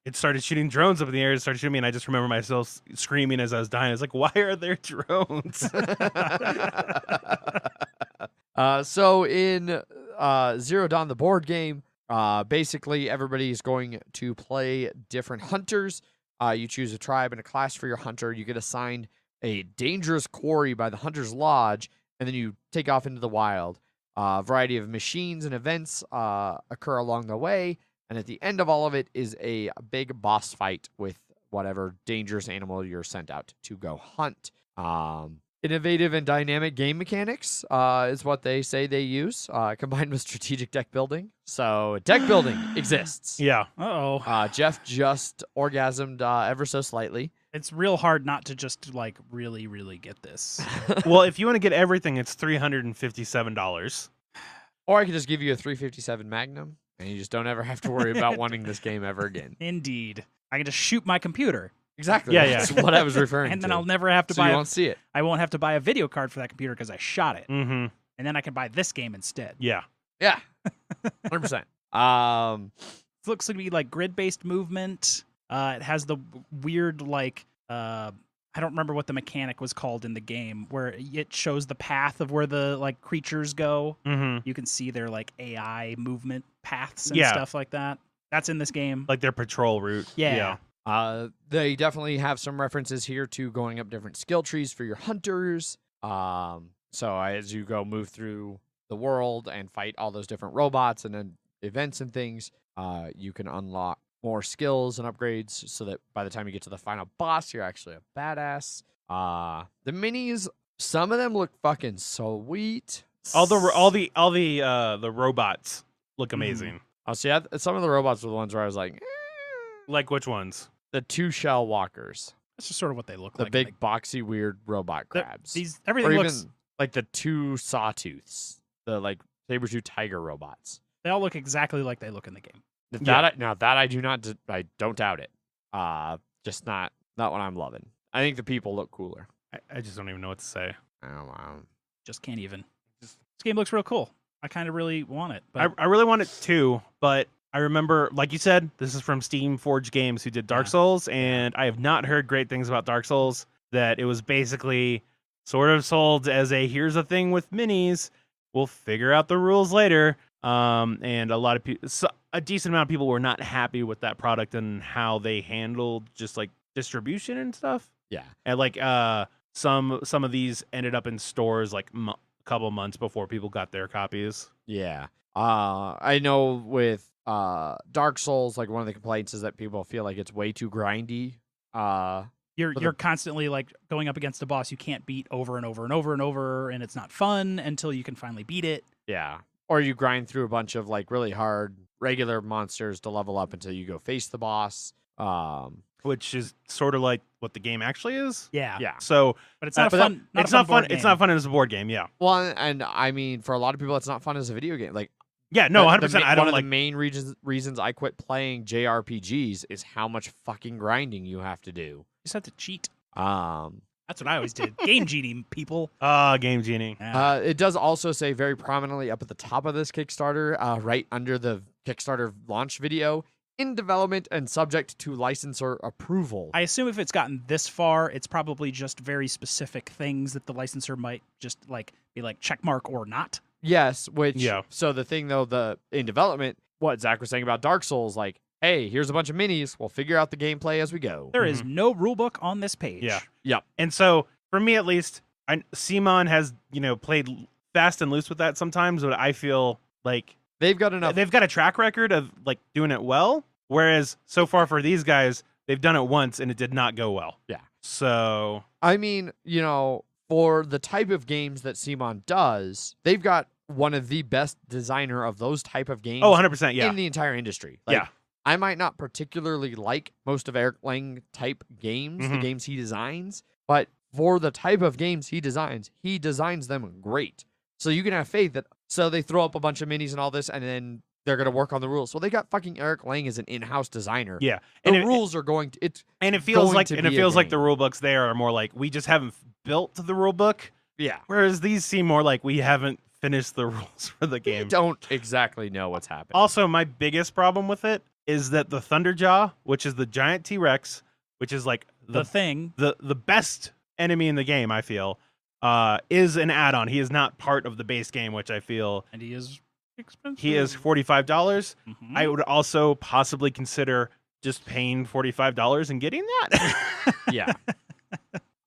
S2: it started shooting drones up in the air. It started shooting me, and I just remember myself screaming as I was dying. I was like, "Why are there drones?"
S1: So in Zero Dawn, the board game, basically everybody's going to play different hunters. You choose a tribe and a class for your hunter. You get assigned a dangerous quarry by the Hunter's Lodge, and then you take off into the wild. A variety of machines and events occur along the way, and at the end of all of it is a big boss fight with whatever dangerous animal you're sent out to go hunt. Innovative and dynamic game mechanics is what they say they use, combined with strategic deck building. So deck building exists.
S2: Yeah.
S3: Uh-oh.
S1: Jeff just orgasmed ever so slightly.
S3: It's real hard not to just like really, really get this.
S2: Well, if you want to get everything, it's $357.
S1: Or I could just give you a 357 Magnum, and you just don't ever have to worry about wanting this game ever again.
S3: Indeed. I can just shoot my computer.
S1: Exactly.
S2: Yeah,
S1: That's what I was referring to.
S3: And then I'll never have to
S1: so
S3: buy
S1: you won't see it.
S3: I won't have to buy a video card for that computer because I shot it.
S2: Mm-hmm.
S3: And then I can buy this game instead.
S2: Yeah.
S1: Yeah. 100%.
S3: It looks like to be like grid-based movement. It has the weird like I don't remember what the mechanic was called in the game, where it shows the path of where the like creatures go.
S2: Mm-hmm.
S3: You can see their like AI movement paths and stuff like that. That's in this game.
S2: Like their patrol route.
S3: Yeah.
S1: They definitely have some references here to going up different skill trees for your hunters. So as you move through the world and fight all those different robots and then events and things, you can unlock more skills and upgrades so that by the time you get to the final boss, you're actually a badass. The minis, some of them look fucking sweet.
S2: All the robots look amazing.
S1: Oh, see, some of the robots were the ones where I was like,
S2: Like which ones?
S1: the 2 shell walkers,
S3: That's just sort of what they look
S1: the
S3: like.
S1: big boxy weird robot crabs.
S3: Everything
S1: or
S3: looks.
S1: even like the 2 sawtooths, the like saber-tooth tiger robots.
S3: They all look exactly like they look in the game.
S1: That I do not. I don't doubt it. Just not what I'm loving. I think the people look cooler.
S2: I just don't even know what to say.
S1: I don't know.
S3: Just can't even. This game looks real cool. I kind of really want it. But
S2: I really want it too, but I remember, like you said, this is from Steam Forge Games, who did Dark Souls, and I have not heard great things about Dark Souls. That it was basically sort of sold as here's a thing with minis. We'll figure out the rules later. And a lot of people, a decent amount of people were not happy with that product and how they handled just like distribution and stuff.
S1: Yeah,
S2: and like some of these ended up in stores like a couple months before people got their copies.
S1: Yeah. I know with Dark Souls, like one of the complaints is that people feel like it's way too grindy.
S3: You're constantly like going up against a boss you can't beat over and over and over and over, and it's not fun until you can finally beat it.
S1: Yeah. Or you grind through a bunch of like really hard regular monsters to level up until you go face the boss.
S2: Which is sort of like what the game actually is.
S3: Yeah.
S1: Yeah.
S2: So,
S3: but it's not fun.
S2: It's not fun. It's not fun as a board game. Yeah.
S1: Well, and I mean, for a lot of people, it's not fun as a video game. Like,
S2: yeah, no, 100%. I don't
S1: one
S2: like.
S1: of the main reasons I quit playing JRPGs is how much fucking grinding you have to do.
S3: You just have to cheat.
S1: That's
S3: what I always did. Game cheating, people.
S2: Game genie.
S3: Yeah.
S1: It does also say very prominently up at the top of this Kickstarter, right under the Kickstarter launch video, in development and subject to licensor approval.
S3: I assume if it's gotten this far, it's probably just very specific things that the licensor might just like be like check mark or not.
S1: Yes, which
S2: yeah.
S1: So the thing though, in development, what Zach was saying about Dark Souls, like, hey, here's a bunch of minis. We'll figure out the gameplay as we go.
S3: There is no rule book on this page.
S2: Yeah.
S1: Yep.
S2: And so for me at least, Simon has played fast and loose with that sometimes, but I feel like
S1: they've got enough.
S2: They've got a track record of like doing it well. Whereas so far for these guys, they've done it once and it did not go well.
S1: Yeah.
S2: So
S1: I mean, for the type of games that Simon does, they've got one of the best designer of those type of games.
S2: Oh, 100%, yeah.
S1: In the entire industry. Like,
S2: yeah.
S1: I might not particularly like most of Eric Lang type games, the games he designs, but for the type of games he designs them great. So you can have faith that, so they throw up a bunch of minis and all this, and then they're going to work on the rules. Well, they got fucking Eric Lang as an in-house designer.
S2: Yeah.
S1: The rules are going to,
S2: it feels like the rule books there are more like, we just haven't built the rule book.
S1: Yeah.
S2: Whereas these seem more like we haven't finished the rules for the game.
S1: We don't exactly know what's happening.
S2: Also, my biggest problem with it is that the Thunderjaw, which is the giant T-Rex, which is like
S3: the thing,
S2: the best enemy in the game, I feel, is an add-on. He is not part of the base game, which I feel.
S3: And he is expensive.
S2: He is $45. I would also possibly consider just paying $45 and getting that.
S1: Yeah.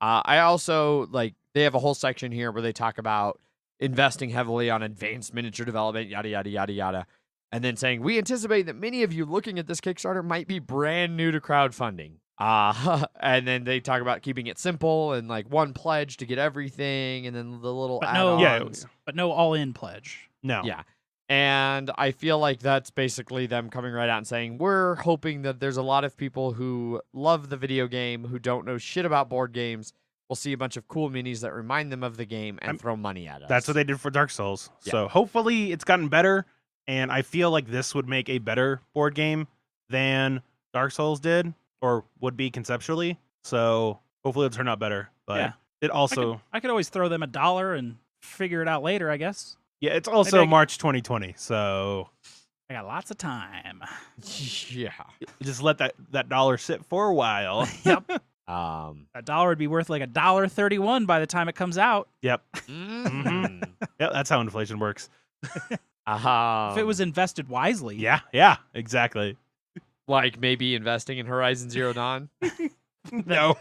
S1: I also they have a whole section here where they talk about investing heavily on advanced miniature development, yada, yada, yada, yada. And then saying, we anticipate that many of you looking at this Kickstarter might be brand new to crowdfunding. And then they talk about keeping it simple and like one pledge to get everything. And then the little add-ons.
S3: But no all-in pledge.
S2: No.
S1: Yeah. And I feel like that's basically them coming right out and saying, we're hoping that there's a lot of people who love the video game, who don't know shit about board games, will see a bunch of cool minis that remind them of the game and throw money at us.
S2: That's what they did for Dark Souls.
S1: Yeah.
S2: So hopefully it's gotten better. And I feel like this would make a better board game than Dark Souls did, or would be conceptually. So hopefully it'll turn out better. But it also...
S3: I could always throw them $1 and figure it out later, I guess.
S2: Yeah, it's also March 2020, so...
S3: I got lots of time.
S1: Yeah.
S2: Just let that dollar sit for a while.
S3: Yep.
S1: That
S3: dollar would be worth like $1.31 by the time it comes out.
S2: Yep. Mm-hmm. Yep, that's how inflation works.
S3: If it was invested wisely.
S2: Yeah, exactly.
S1: Like maybe investing in Horizon Zero Dawn.
S2: No.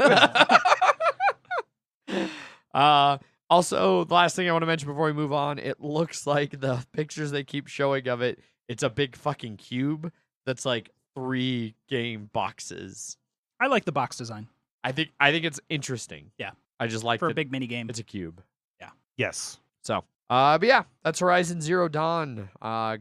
S1: Also, the last thing I want to mention before we move on, it looks like the pictures they keep showing of it, it's a big fucking cube that's like 3 game boxes.
S3: I like the box design.
S1: I think it's interesting.
S3: Yeah.
S1: I just like
S3: for a big mini game.
S1: It's a cube.
S3: Yeah.
S2: Yes.
S1: So, but yeah, that's Horizon Zero Dawn.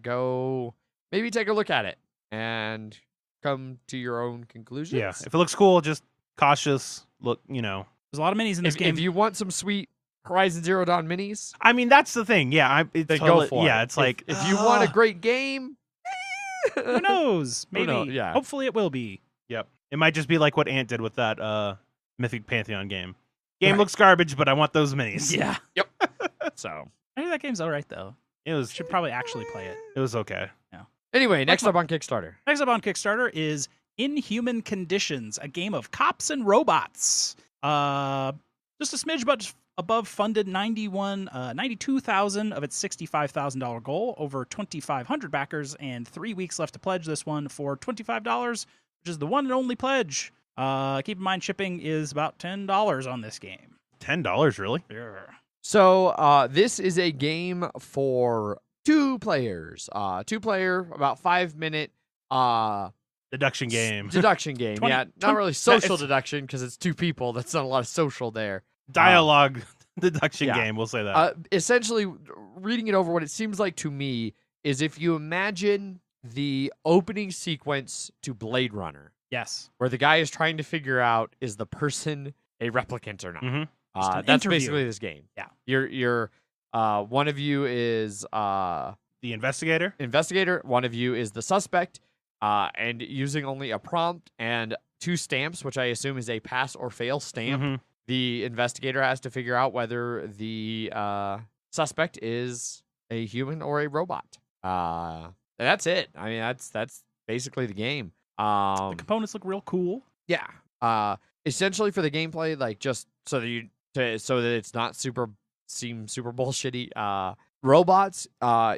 S1: Go maybe take a look at it and come to your own conclusions.
S2: Yeah. If it looks cool, just cautious. Look,
S3: There's a lot of minis in this game.
S1: If you want some sweet Horizon Zero Dawn minis,
S2: I mean, that's the thing. Yeah,
S1: then go for it.
S2: Yeah, it's like
S1: if you want a great game,
S3: who knows? Maybe.
S1: Who knows? Yeah.
S3: Hopefully, it will be.
S2: Yep. It might just be like what Ant did with that Mythic Pantheon game. Game looks garbage, but I want those minis.
S3: Yeah.
S1: Yep. So
S3: I think that game's all right though.
S2: It was.
S3: Should probably actually play it.
S2: It was okay.
S1: Anyway, next up on Kickstarter.
S3: Next up on Kickstarter is Inhuman Conditions, a game of cops and robots. Just a smidge above funded 92,000 of its $65,000 goal, over 2,500 backers, and 3 weeks left to pledge this one for $25, which is the one and only pledge. Keep in mind, shipping is about $10 on this game.
S2: $10, really?
S3: Yeah.
S1: So this is a game for 2 players. 2-player, about 5-minute
S2: Deduction game.
S1: Deduction game. Yeah, not really social deduction because it's 2 people. That's not a lot of social there.
S2: Dialogue deduction game, we'll say that.
S1: Essentially, reading it over, what it seems like to me is if you imagine the opening sequence to Blade Runner.
S3: Yes.
S1: Where the guy is trying to figure out, is the person a replicant or not?
S2: Mm-hmm.
S1: That's
S3: interview.
S1: basically this game.
S3: Yeah.
S1: You're one of you is
S2: the investigator.
S1: One of you is the suspect. And using only a prompt and 2 stamps, which I assume is a pass or fail stamp,
S2: Mm-hmm.
S1: the investigator has to figure out whether the suspect is a human or a robot. And that's it. I mean, that's basically the game.
S3: The components look real cool.
S1: Yeah. Essentially for the gameplay, like just so that it's not super bullshitty. Robots,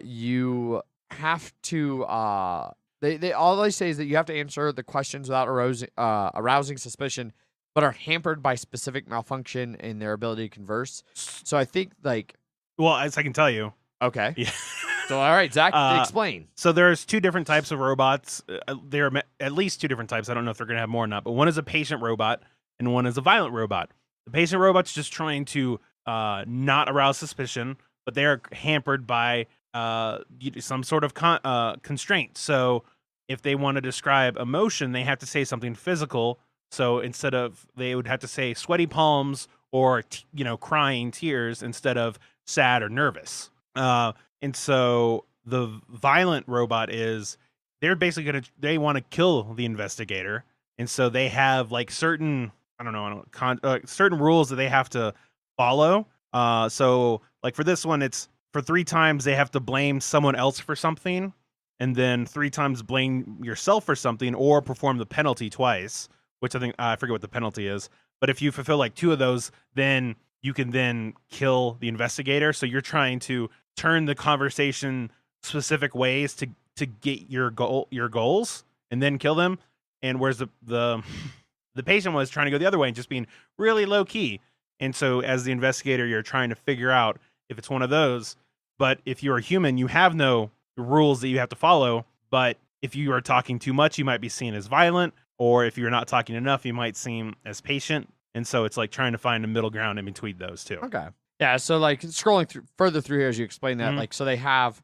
S1: you have to they all they say is that you have to answer the questions without arousing suspicion, but are hampered by specific malfunction in their ability to converse. So I think
S2: Well, as I can tell you.
S1: Okay.
S2: Yeah.
S1: So all right, Zach, explain.
S2: So there's 2 different types of robots. There are at least 2 different types. I don't know if they're going to have more or not, but one is a patient robot and one is a violent robot. The patient robot's just trying to not arouse suspicion, but they are hampered by some sort of constraint. So if they want to describe emotion, they have to say something physical. So instead of, they would have to say sweaty palms or crying tears instead of sad or nervous. And so the violent robot they're basically they want to kill the investigator, and so they have like certain certain rules that they have to follow. So like for this one, it's for 3 times they have to blame someone else for something, and then 3 times blame yourself for something, or perform the penalty twice, which I think I forget what the penalty is. But if you fulfill like 2 of those, then you can then kill the investigator. So you're trying to turn the conversation specific ways to get your goals and then kill them. And whereas the patient was trying to go the other way and just being really low key. And so as the investigator, you're trying to figure out if it's one of those. But if you're a human, you have no rules that you have to follow. But if you are talking too much, you might be seen as violent. Or if you're not talking enough, you might seem as patient. And so it's like trying to find a middle ground in between those 2.
S1: Okay. Yeah, so like scrolling further through here as you explain that,
S2: Mhm.
S1: so they have,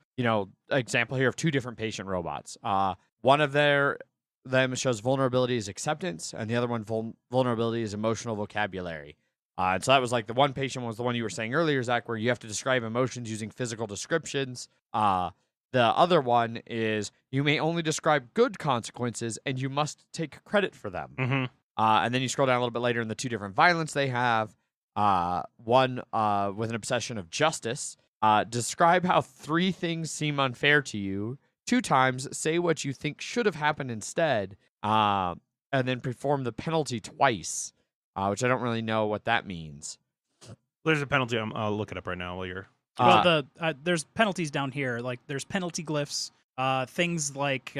S1: example here of 2 different patient robots. One of them shows vulnerability is acceptance, and the other one vulnerability is emotional vocabulary. And so that was like the one patient was the one you were saying earlier, Zach, where you have to describe emotions using physical descriptions. The other one is you may only describe good consequences, and you must take credit for them.
S2: Mm-hmm.
S1: And then you scroll down a little bit later in the 2 different violence they have. One with an obsession of justice. Describe how 3 things seem unfair to you. 2 times, say what you think should have happened instead, and then perform the penalty twice, which I don't really know what that means.
S2: There's a penalty. I'll look it up right now while you're...
S3: Well, there's penalties down here. Like, there's penalty glyphs, things like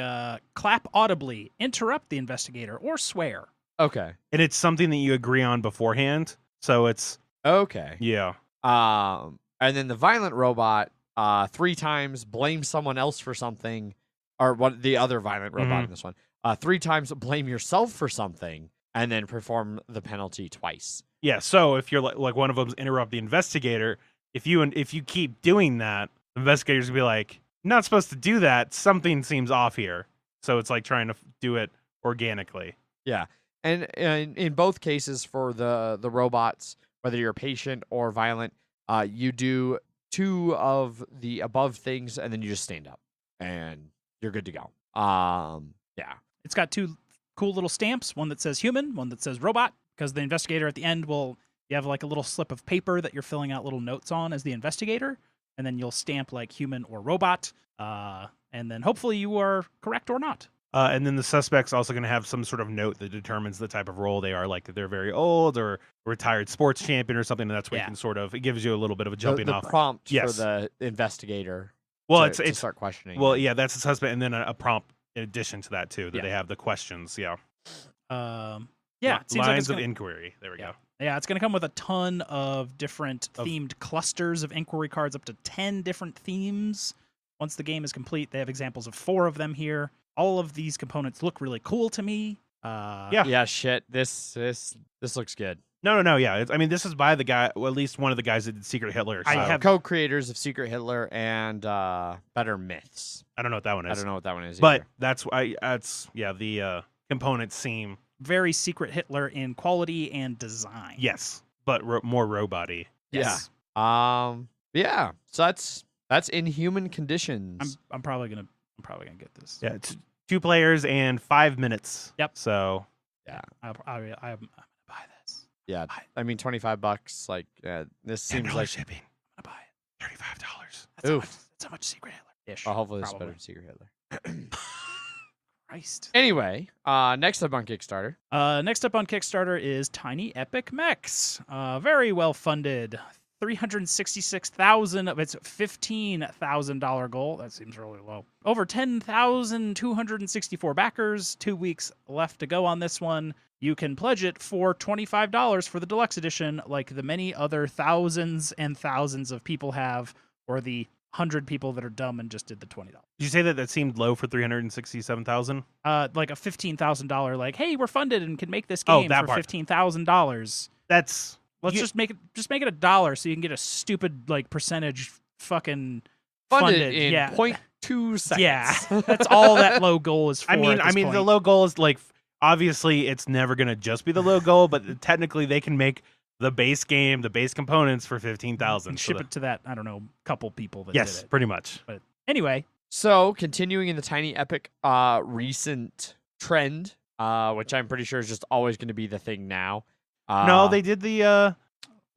S3: clap audibly, interrupt the investigator, or swear.
S1: Okay.
S2: And it's something that you agree on beforehand, so it's...
S1: Okay.
S2: Yeah.
S1: And then the violent robot, 3 times, blame someone else for something, or what the other violent robot in this one. 3 times, blame yourself for something, and then perform the penalty twice.
S2: Yeah, so if you're like one of them's interrupt the investigator, if you keep doing that, the investigator's gonna be like, not supposed to do that. Something seems off here. So it's like trying to do it organically.
S1: Yeah, and in both cases for the robots, whether you're patient or violent, you do 2 of the above things, and then you just stand up, and you're good to go. Yeah.
S3: It's got 2 cool little stamps, one that says human, one that says robot, because the investigator at the end you have like a little slip of paper that you're filling out little notes on as the investigator, and then you'll stamp like human or robot, and then hopefully you are correct or not.
S2: And then the suspect's also going to have some sort of note that determines the type of role they are, like if they're very old or retired sports champion or something, and that's where you can sort of, it gives you a little bit of a jumping off.
S1: The prompt for the investigator to start questioning.
S2: Well, yeah, that's the suspect, and then a prompt in addition to that, too, that they have the questions,
S3: Yeah,
S2: Lines
S3: it seems like it's
S2: of inquiry. There we go.
S3: Yeah, it's going to come with a ton of different themed clusters of inquiry cards, up to 10 different themes. Once the game is complete, they have examples of 4 of them here. All of these components look really cool to me.
S1: Yeah, shit. This looks good.
S2: No. Yeah, I mean, this is by the guy, well, at least one of the guys that did Secret Hitler. So.
S1: I have co-creators of Secret Hitler and Better Myths.
S2: I don't know what that one is.
S1: I don't know what that one is
S2: but
S1: either.
S2: The components seem
S3: very Secret Hitler in quality and design.
S2: Yes, but more robot-y.
S3: Yes.
S1: Yeah. So that's Inhuman Conditions.
S3: I'm probably gonna get this.
S2: Yeah, it's 2 players and 5 minutes.
S3: Yep.
S2: So
S3: yeah, I'm gonna buy this.
S1: Yeah, I mean $25. Like this seems like
S2: shipping. I'm gonna buy it. $35.
S3: That's how much Secret Hitler ish.
S1: Hopefully it's better than Secret Hitler.
S3: Christ.
S1: Anyway, next up on Kickstarter.
S3: Next up on Kickstarter is Tiny Epic Mechs. Very well funded. 366,000 of its $15,000 goal. That seems really low. Over 10,264 backers. 2 weeks left to go on this one. You can pledge it for $25 for the deluxe edition, like the many other thousands and thousands of people have, or the 100 people that are dumb and just did the $20.
S2: Did you say that seemed low for 367,000?
S3: Like a $15,000. Like, hey, we're funded and can make this game for $15,000.
S2: That's
S3: just make it $1 so you can get a stupid like percentage fucking
S1: funded in 0.2 seconds.
S3: Yeah, that's all that low goal is for.
S2: I mean, the low goal is like obviously it's never gonna just be the low goal, but technically they can make the base game, the base components for 15,000.
S3: Ship it to that, I don't know, couple people that
S2: did
S3: it.
S2: Pretty much.
S3: But anyway.
S1: So, continuing in the Tiny Epic recent trend, which I'm pretty sure is just always going to be the thing now.
S2: No, they did the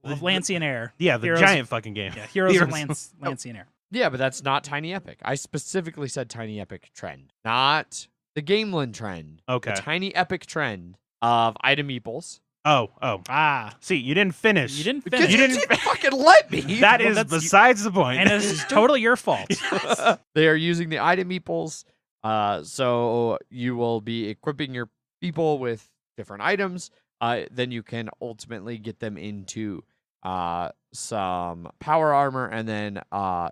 S3: Lancian Air.
S2: Yeah, the giant fucking game.
S3: Yeah, Heroes of Lancian Air.
S1: Yeah, but that's not Tiny Epic. I specifically said Tiny Epic trend, not the Gameland trend.
S2: Okay.
S1: The Tiny Epic trend of item meeples.
S2: Oh. See, you didn't finish.
S3: You didn't finish.
S1: You didn't fucking let me.
S2: That is besides the point.
S3: And this is totally your fault.
S1: They are using the item meeples, so you will be equipping your people with different items. Then you can ultimately get them into some power armor and then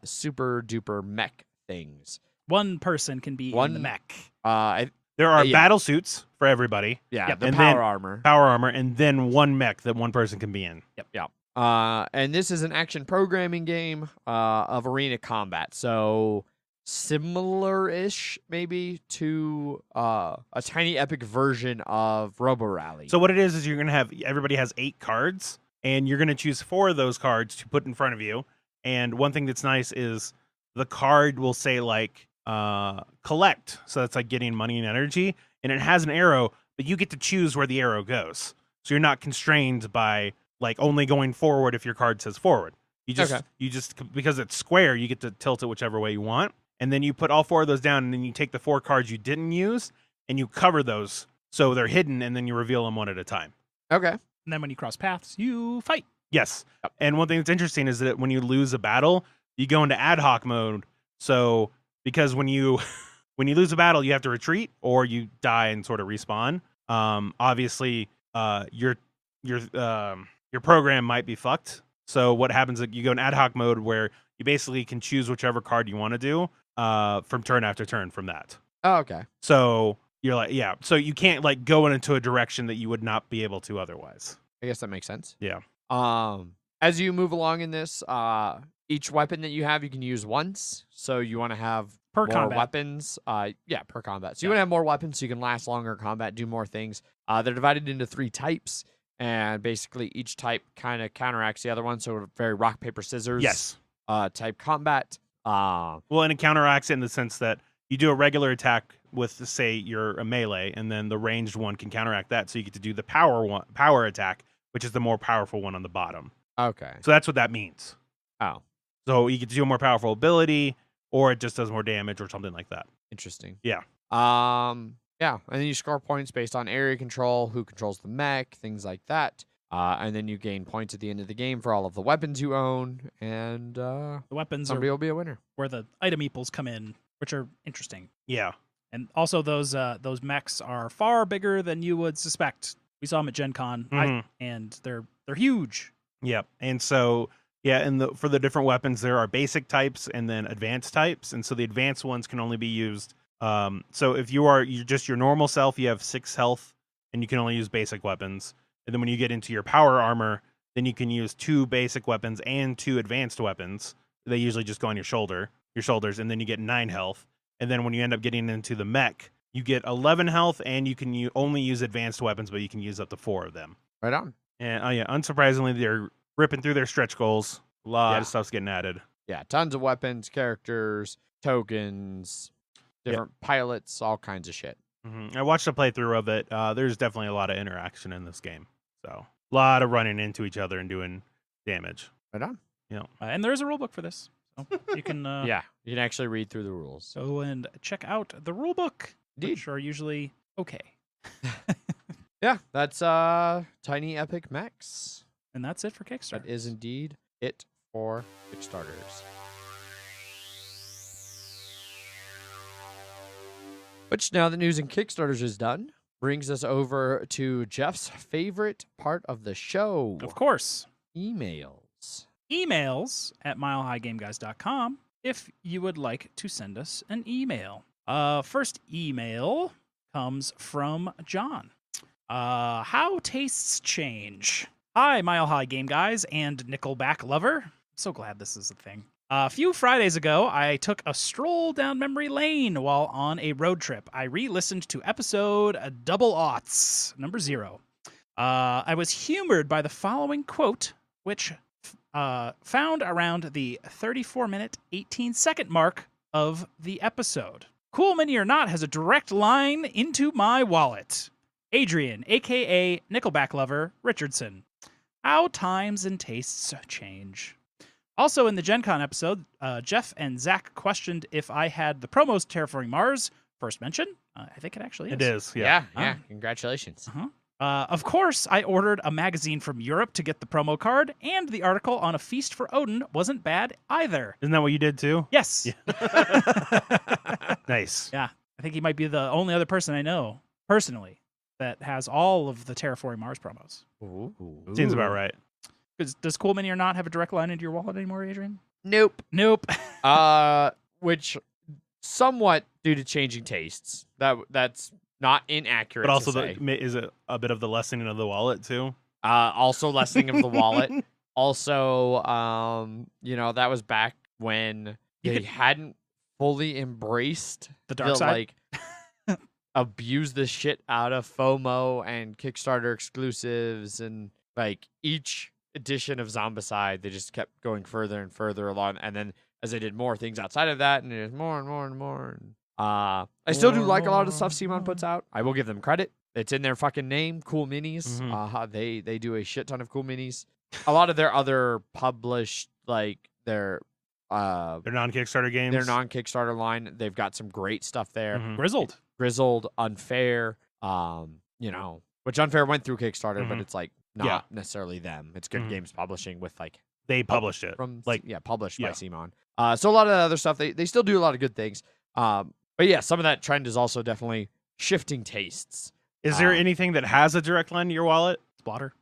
S1: super duper mech things.
S3: One person can be in the mech.
S2: There are battle suits for everybody.
S1: Yeah, the power armor.
S2: Power armor, and then one mech that one person can be in.
S1: Yep. And this is an action programming game of arena combat. So similar-ish, maybe, to a Tiny Epic version of Robo Rally.
S2: So what it is you're going to have, everybody has 8 cards, and you're going to choose 4 of those cards to put in front of you. And one thing that's nice is the card will say, like, collect. So that's like getting money and energy. And it has an arrow, but you get to choose where the arrow goes. So you're not constrained by, like, only going forward if your card says forward. You just, because it's square, you get to tilt it whichever way you want. and then you put all 4 of those down, and then you take the 4 cards you didn't use, and you cover those so they're hidden, and then you reveal them one at a time.
S1: Okay.
S3: And then when you cross paths, you fight.
S2: Yes. And one thing that's interesting is that when you lose a battle, you go into ad hoc mode. So because when you when you lose a battle, you have to retreat or you die and sort of respawn. Obviously, your program might be fucked. So what happens is you go in ad hoc mode where you basically can choose whichever card you want to do from turn after turn from that.
S1: Oh, okay.
S2: So you're like, yeah. So you can't like go into a direction that you would not be able to otherwise.
S1: I guess that makes sense.
S2: Yeah.
S1: As you move along in this, each weapon that you have, you can use once. So you want to have
S3: Per
S1: more
S3: combat.
S1: weapons. Per combat. So you want to have more weapons so you can last longer in combat, do more things. They're divided into 3 types, and basically each type kind of counteracts the other one. So very rock, paper, scissors.
S2: Yes.
S1: Type combat.
S2: Well, and it counteracts it in the sense that you do a regular attack with, say, you're a melee, and then the ranged one can counteract that. So you get to do the power attack, which is the more powerful one on the bottom.
S1: Okay.
S2: So that's what that means.
S1: Oh,
S2: So you get to do a more powerful ability, or it just does more damage or something like that.
S1: interesting.
S2: Yeah.
S1: Yeah, and then you score points based on area control, who controls the mech, things like that. And then you gain points at the end of the game for all of the weapons you own, and
S3: The weapons
S1: somebody
S3: are
S1: will be a winner.
S3: where the item eeples come in, which are interesting.
S2: Yeah.
S3: And also those mechs are far bigger than you would suspect. We saw them at Gen Con,
S2: Mhm.
S3: and they're huge.
S2: Yep. And so, yeah, and for the different weapons, there are basic types and then advanced types. And so the advanced ones can only be used. So if you're just your normal self, you have 6 health, and you can only use basic weapons. And then when you get into your power armor, then you can use 2 basic weapons and 2 advanced weapons. They usually just go on your shoulders, and then you get 9 health. And then when you end up getting into the mech, you get 11 health, and you can only use advanced weapons, but you can use up to 4 of them.
S1: Right on.
S2: And yeah, unsurprisingly, they're ripping through their stretch goals. A lot of stuff's getting added.
S1: Yeah, tons of weapons, characters, tokens, different pilots, all kinds of shit.
S2: Mm-hmm. I watched a playthrough of it. There's definitely a lot of interaction in this game. So a lot of running into each other and doing damage.
S1: Right on.
S3: And there's a rule book for this. So you can
S1: Yeah, you can actually read through the rules.
S3: go and check out the rule book,
S1: Indeed.
S3: which are usually okay.
S1: Yeah, that's Tiny Epic Mechs.
S3: And that's it for Kickstarter.
S1: That is indeed it for Kickstarters. Which, now that news and Kickstarters is done, brings us over to Jeff's favorite part of the show.
S3: Of course.
S1: Emails.
S3: Emails at milehighgameguys.com if you would like to send us an email. First email comes from John. How tastes change. Hi, Mile High Game Guys and Nickelback lover. I'm so glad this is a thing. A few Fridays ago, I took a stroll down memory lane while on a road trip. I re-listened to episode Double Aughts, number 0. I was humored by the following quote, which found around the 34-minute, 18-second mark of the episode. Cool Mini or Not has a direct line into my wallet. Adrian, a.k.a. Nickelback lover, Richardson. How times and tastes change. Also in the Gen Con episode, Jeff and Zach questioned if I had the promos Terraforming Mars. First mention. I think it actually is.
S2: It is,
S1: Yeah.
S2: yeah.
S1: Congratulations.
S3: Of course, I ordered a magazine from Europe to get the promo card, and the article on A Feast for Odin wasn't bad either.
S2: Isn't that what you did too?
S3: Yes.
S2: Yeah. Nice.
S3: Yeah. I think he might be the only other person I know, personally, that has all of the Terraforming Mars promos.
S1: Ooh.
S2: Seems about right.
S3: Does Cool Mini or Not have a direct line into your wallet anymore, Adrian?
S1: Nope.
S3: Nope.
S1: Which somewhat due to changing tastes. That's not inaccurate.
S2: But also,
S1: to say.
S2: is it a bit of the lessening of the wallet too?
S1: Also lessening of the wallet. Also, that was back when they hadn't fully embraced
S3: The dark side?
S1: abuse the shit out of FOMO and Kickstarter exclusives, and like each edition of Zombicide, they just kept going further and further along, and then as they did more things outside of that, and there's more and more and more. I still do like a lot of the stuff Simon puts out. I will give them credit. It's in their fucking name, Cool Minis.
S2: Mhm.
S1: They do a shit ton of cool minis. A lot of their other published, like their
S2: They're non-Kickstarter games.
S1: Their non-Kickstarter line. They've got some great stuff there.
S3: Grizzled,
S1: Unfair. You know, which Unfair went through Kickstarter, but it's like not
S2: Yeah.
S1: necessarily them. It's Good Games Publishing with like
S2: They published it.
S1: from
S2: Like,
S1: published by
S2: yeah.
S1: Simon. So a lot of other stuff. They still do a lot of good things. But yeah, some of that trend is also definitely shifting tastes.
S2: is there anything that has a direct line to your wallet?
S3: Splatter.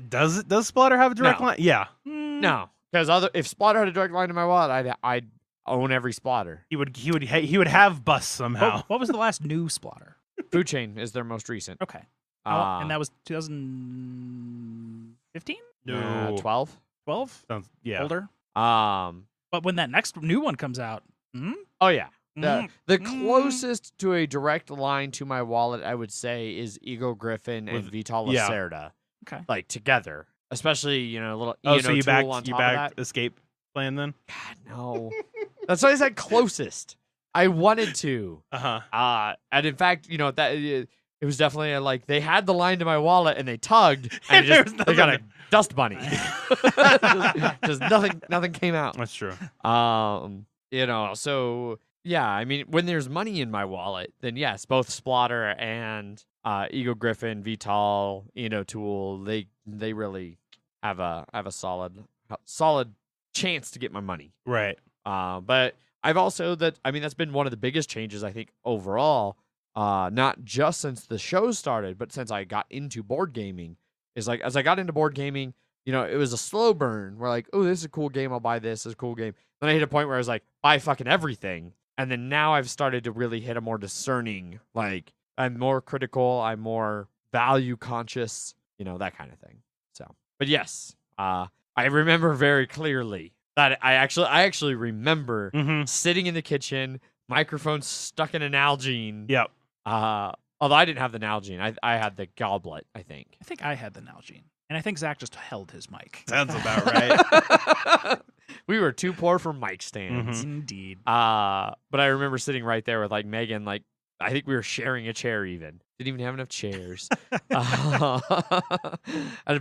S2: Does Splatter have a direct
S1: No.
S2: line? Yeah.
S1: No, because if Splatter had a direct line to my wallet, I'd own every Splatter.
S2: He would have busts somehow.
S3: What was the last new Splatter?
S1: Food Chain is their most recent.
S3: Okay. And that was 2015?
S1: 12.
S3: 12?
S2: Sounds, yeah.
S3: Older?
S1: Um.
S3: But when that next new one comes out,
S1: Oh yeah. The closest to a direct line to my wallet, I would say, is Ego Griffin and Vital
S2: yeah.
S1: Lacerda.
S3: Okay.
S1: Like together, especially a little.
S2: So you
S1: tool on
S2: backed
S1: top of that.
S2: Escape Plan then?
S1: God, no. That's why I said closest. I wanted to. And in fact, that it was definitely like they had the line to my wallet and they tugged and they got a dust bunny. just nothing came out.
S2: That's true.
S1: So yeah, I mean, when there's money in my wallet, then yes, both Splatter and Ego Griffin, Vital, Tool, they really have a solid chance to get my money.
S2: Right.
S1: But I've also that's been one of the biggest changes I think overall, not just since the show started, but since I got into board gaming, is like as I got into board gaming, it was a slow burn. We're like, oh, this is a cool game, I'll buy this. This is a cool game. Then I hit a point where I was like, buy fucking everything. And then now I've started to really hit a more discerning, like I'm more critical, I'm more value conscious, that kind of thing. So, but yes, I remember very clearly that I actually remember sitting in the kitchen, microphone stuck in an Nalgene.
S2: Yep.
S1: Although I didn't have the Nalgene, I had the goblet. I think
S3: I had the Nalgene, and I think Zach just held his mic.
S2: Sounds about right.
S1: We were too poor for mic stands.
S3: Indeed.
S1: But I remember sitting right there with like Megan. Like I think we were sharing a chair. Even didn't even have enough chairs. But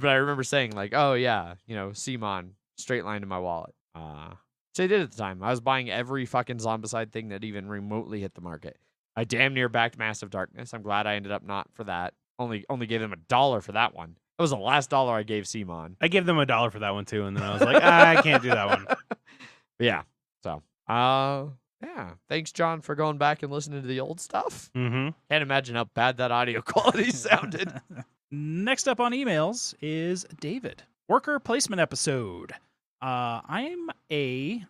S1: I remember saying like, "Oh yeah, Simon, straight line to my wallet." So I did at the time. I was buying every fucking Zombicide thing that even remotely hit the market. I damn near backed Massive Darkness. I'm glad I ended up not for that. Only gave them $1 for that one. That was the last $1 I gave Simon.
S2: I gave them $1 for that one too, and then I was like, I can't do that one.
S1: But yeah. So, yeah. Thanks, John, for going back and listening to the old stuff.
S2: Mm-hmm.
S1: Can't imagine how bad that audio quality sounded.
S3: Next up on emails is David. Worker placement episode. I am a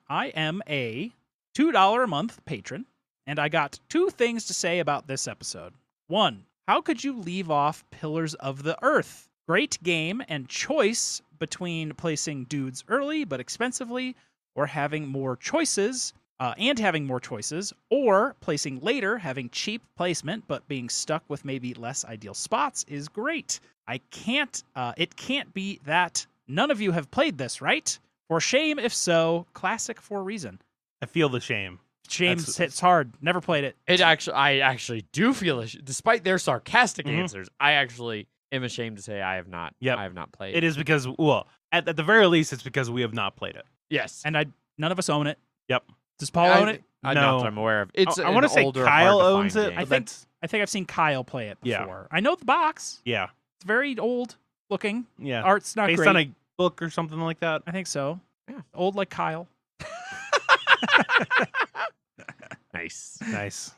S3: $2 a month patron, and I got 2 things to say about this episode. 1, how could you leave off Pillars of the Earth? Great game and choice between placing dudes early but expensively, or having more choices, or placing later, having cheap placement but being stuck with maybe less ideal spots is great. It can't be that none of you have played this, right? For shame, if so, classic for a reason.
S2: I feel the shame.
S3: Shame hits hard. Never played it.
S1: I actually do feel despite their sarcastic answers. I actually am ashamed to say I have not.
S2: Yep.
S1: I have not played.
S2: It is because, at the very least, it's because we have not played it.
S1: Yes,
S3: and none of us own it.
S2: Yep.
S3: Does Paul own it?
S1: No,
S2: No.
S1: that I'm aware of. It's
S2: I want to say
S1: older,
S2: Kyle
S1: hard to
S2: owns
S1: find
S2: it.
S1: game.
S3: I think I've seen Kyle play it
S2: Yeah.
S3: before. I know the box.
S2: Yeah.
S3: It's very old looking.
S2: Yeah.
S3: Art's not
S2: Based
S3: great.
S2: on a book or something like that.
S3: I think so.
S1: Yeah.
S3: Old like Kyle.
S1: Nice.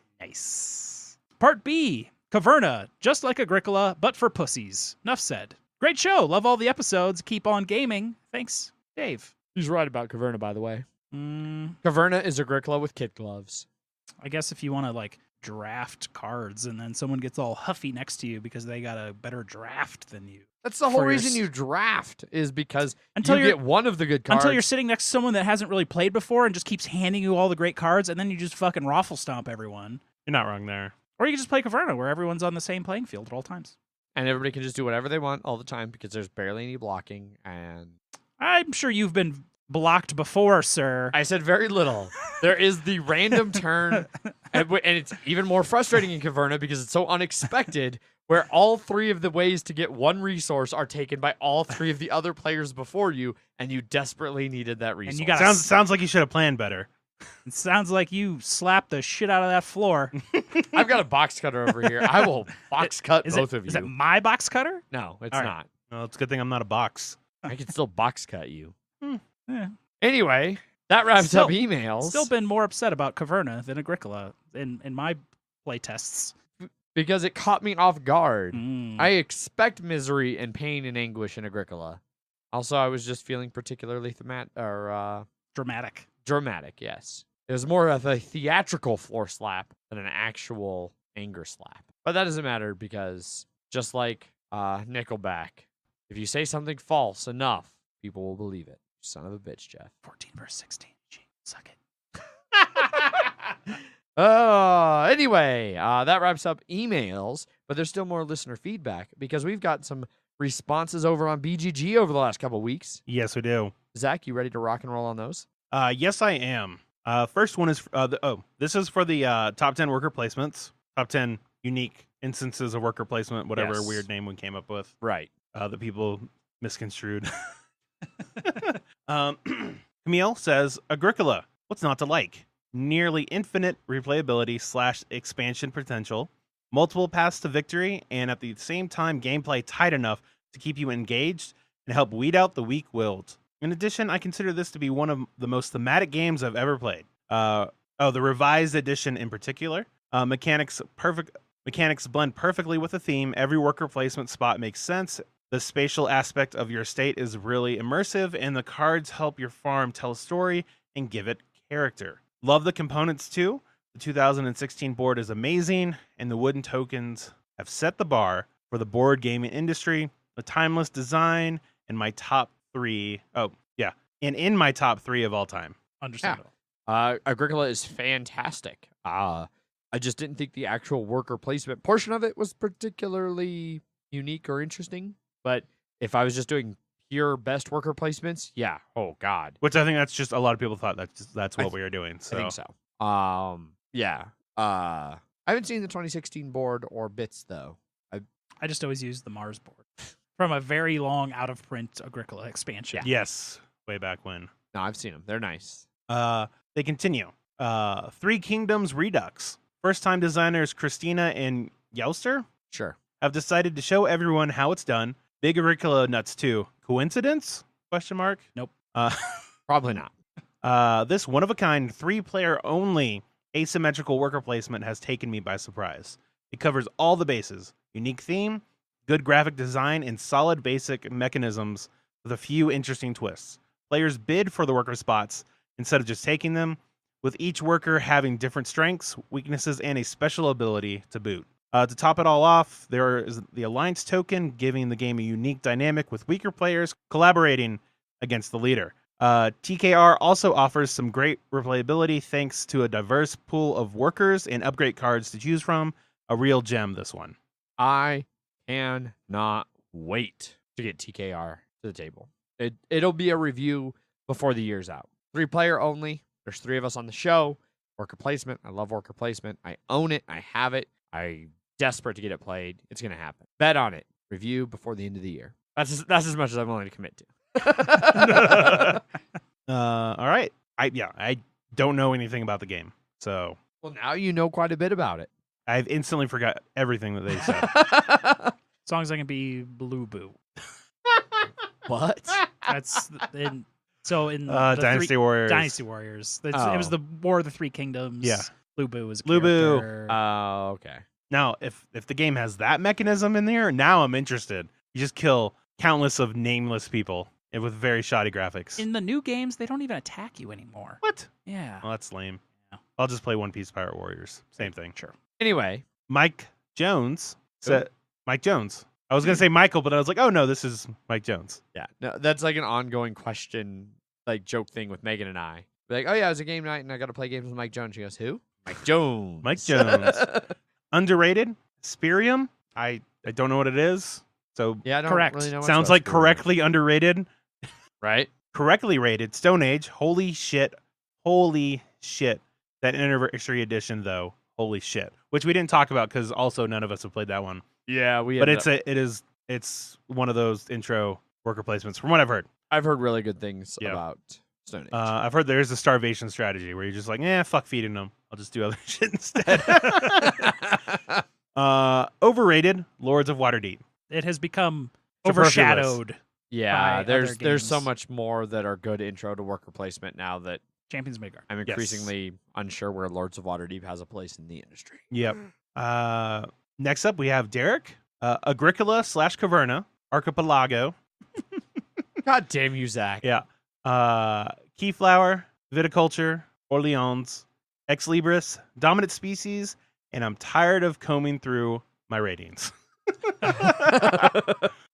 S3: Part B. Caverna, just like Agricola, but for pussies. Enough said. Great show. Love all the episodes. Keep on gaming. Thanks, Dave.
S1: He's right about Caverna, by the way. Caverna is Agricola with kid gloves.
S3: I guess if you want to draft cards and then someone gets all huffy next to you because they got a better draft than you.
S1: That's the whole reason you draft, is because
S3: until
S1: you get one of the good cards.
S3: Until you're sitting next to someone that hasn't really played before and just keeps handing you all the great cards, and then you just fucking raffle stomp everyone.
S2: You're not wrong there.
S3: Or you can just play Caverna, where everyone's on the same playing field at all times.
S1: And everybody can just do whatever they want all the time because there's barely any blocking. And
S3: I'm sure you've been blocked before, sir.
S1: I said very little. There is the random turn, and it's even more frustrating in Caverna because it's so unexpected, where all 3 of the ways to get one resource are taken by all 3 of the other players before you, and you desperately needed that resource.
S3: And you got
S2: sounds like you should have planned better.
S3: It sounds like you slapped the shit out of that floor.
S1: I've got a box cutter over here. I will box cut both of you.
S3: Is it my box cutter?
S1: No, it's
S3: All right.
S1: not.
S2: Well, it's a good thing I'm not a box.
S1: I can still box cut you.
S3: Yeah.
S1: Anyway, that wraps up emails.
S3: Still been more upset about Caverna than Agricola in my play tests.
S1: Because it caught me off guard.
S3: Mm.
S1: I expect misery and pain and anguish in Agricola. Also, I was just feeling particularly
S3: Dramatic.
S1: dramatic, yes. It was more of a theatrical floor slap than an actual anger slap. But that doesn't matter because just like Nickelback, if you say something false enough, people will believe it. Son of a bitch, Jeff.
S3: 14 verse 16. Gee, suck it.
S1: Anyway, that wraps up emails, but there's still more listener feedback because we've got some responses over on BGG over the last couple of weeks.
S2: Yes, we do.
S1: Zach, you ready to rock and roll on those?
S2: Yes, I am. First one is this is for the top 10 worker placements, top 10 unique instances of worker placement, whatever
S1: Yes.
S2: weird name we came up with.
S1: Right.
S2: That people misconstrued. Camille says, Agricola, what's not to like? Nearly infinite replayability / expansion potential, multiple paths to victory, and at the same time, gameplay tight enough to keep you engaged and help weed out the weak-willed. In addition, I consider this to be one of the most thematic games I've ever played. The revised edition in particular. Mechanics blend perfectly with the theme. Every worker placement spot makes sense. The spatial aspect of your estate is really immersive, and the cards help your farm tell a story and give it character. Love the components too. The 2016 board is amazing, and the wooden tokens have set the bar for the board gaming industry. The timeless design and my top 3. In my top 3 of all time.
S3: Understandable.
S1: Agricola is fantastic. I just didn't think the actual worker placement portion of it was particularly unique or interesting. But if I was just doing pure best worker placements, yeah. Oh God.
S2: Which I think that's just a lot of people thought that's what we are doing. So.
S1: I think so. Yeah. I haven't seen the 2016 board or bits though.
S3: I just always use the Mars board from a very long out of print Agricola expansion.
S1: Yeah.
S2: Yes, way back when.
S1: No, I've seen them. They're nice.
S2: They continue. 3 Kingdoms Redux. First time designers Christina and Youster
S1: Sure.
S2: have decided to show everyone how it's done. Big Agricola nuts too. Coincidence? ?
S3: Nope.
S1: Probably not.
S2: This one-of-a-kind 3-player only asymmetrical worker placement has taken me by surprise. It covers all the bases. Unique theme, good graphic design, and solid basic mechanisms with a few interesting twists. Players bid for the worker spots instead of just taking them, with each worker having different strengths, weaknesses, and a special ability to boot. To top it all off, there is the Alliance token, giving the game a unique dynamic with weaker players collaborating against the leader. TKR also offers some great replayability thanks to a diverse pool of workers and upgrade cards to choose from. A real gem, this one.
S1: I cannot wait to get TKR to the table. It'll be a review before the year's out. 3-player only. There's 3 of us on the show. Worker placement. I love worker placement. I own it. I have it. I'm desperate to get it played. It's going to happen. Bet on it. Review before the end of the year. That's as much as I'm willing to commit to.
S2: All right. I don't know anything about the game, so
S1: Well, now you know quite a bit about it.
S2: I've instantly forgot everything that they said.
S3: As long as I can be Blue Boo.
S1: What?
S3: That's in the
S2: Dynasty Warriors.
S3: Dynasty Warriors. It was the War of the 3 Kingdoms.
S2: Yeah.
S3: Blue Boo was a
S2: Blue Boo.
S3: character.
S1: Oh, okay.
S2: Now, if the game has that mechanism in there, now I'm interested. You just kill countless of nameless people and with very shoddy graphics.
S3: In the new games, they don't even attack you anymore.
S2: What?
S3: Yeah.
S2: Well, that's lame.
S3: Yeah.
S2: I'll just play One Piece Pirate Warriors. Same thing.
S3: Sure.
S1: Anyway,
S2: Mike Jones said, Mike Jones. I was going to say Michael, but I was like, oh no, this is Mike Jones.
S1: yeah, no, that's like an ongoing question, like joke thing with Megan and I. Be like, oh yeah, it was a game night and I got to play games with Mike Jones. She goes, who? Mike Jones.
S2: Mike Jones. Underrated. Spirium. I don't know what it is. So
S1: Yeah, I don't
S3: Correct.
S1: really know much
S2: sounds
S1: about
S2: like
S1: Spirium.
S2: correctly underrated.
S1: Right?
S2: Correctly rated. Stone Age. Holy shit. Holy shit. That Anniversary Edition, though. Holy shit. Which we didn't talk about because also none of us have played that one.
S1: Yeah,
S2: but it's one of those intro worker placements from what I've heard.
S1: I've heard really good things about Stone Age.
S2: I've heard there's a starvation strategy where you're just like, fuck feeding them. I'll just do other shit instead. Overrated, Lords of Waterdeep.
S3: It has become
S2: Superfluous.
S3: overshadowed.
S1: Yeah,
S3: by other
S1: there's so
S3: games.
S1: much more that are good intro to worker placement now that
S3: Champions of Midgard.
S1: I'm increasingly unsure where Lords of Waterdeep has a place in the industry.
S2: Yep. Next up, we have Derek, Agricola / Caverna, Archipelago.
S1: God damn you, Zach.
S2: Yeah. Keyflower, Viticulture, Orleans, Ex Libris, Dominant Species, and I'm tired of combing through my ratings.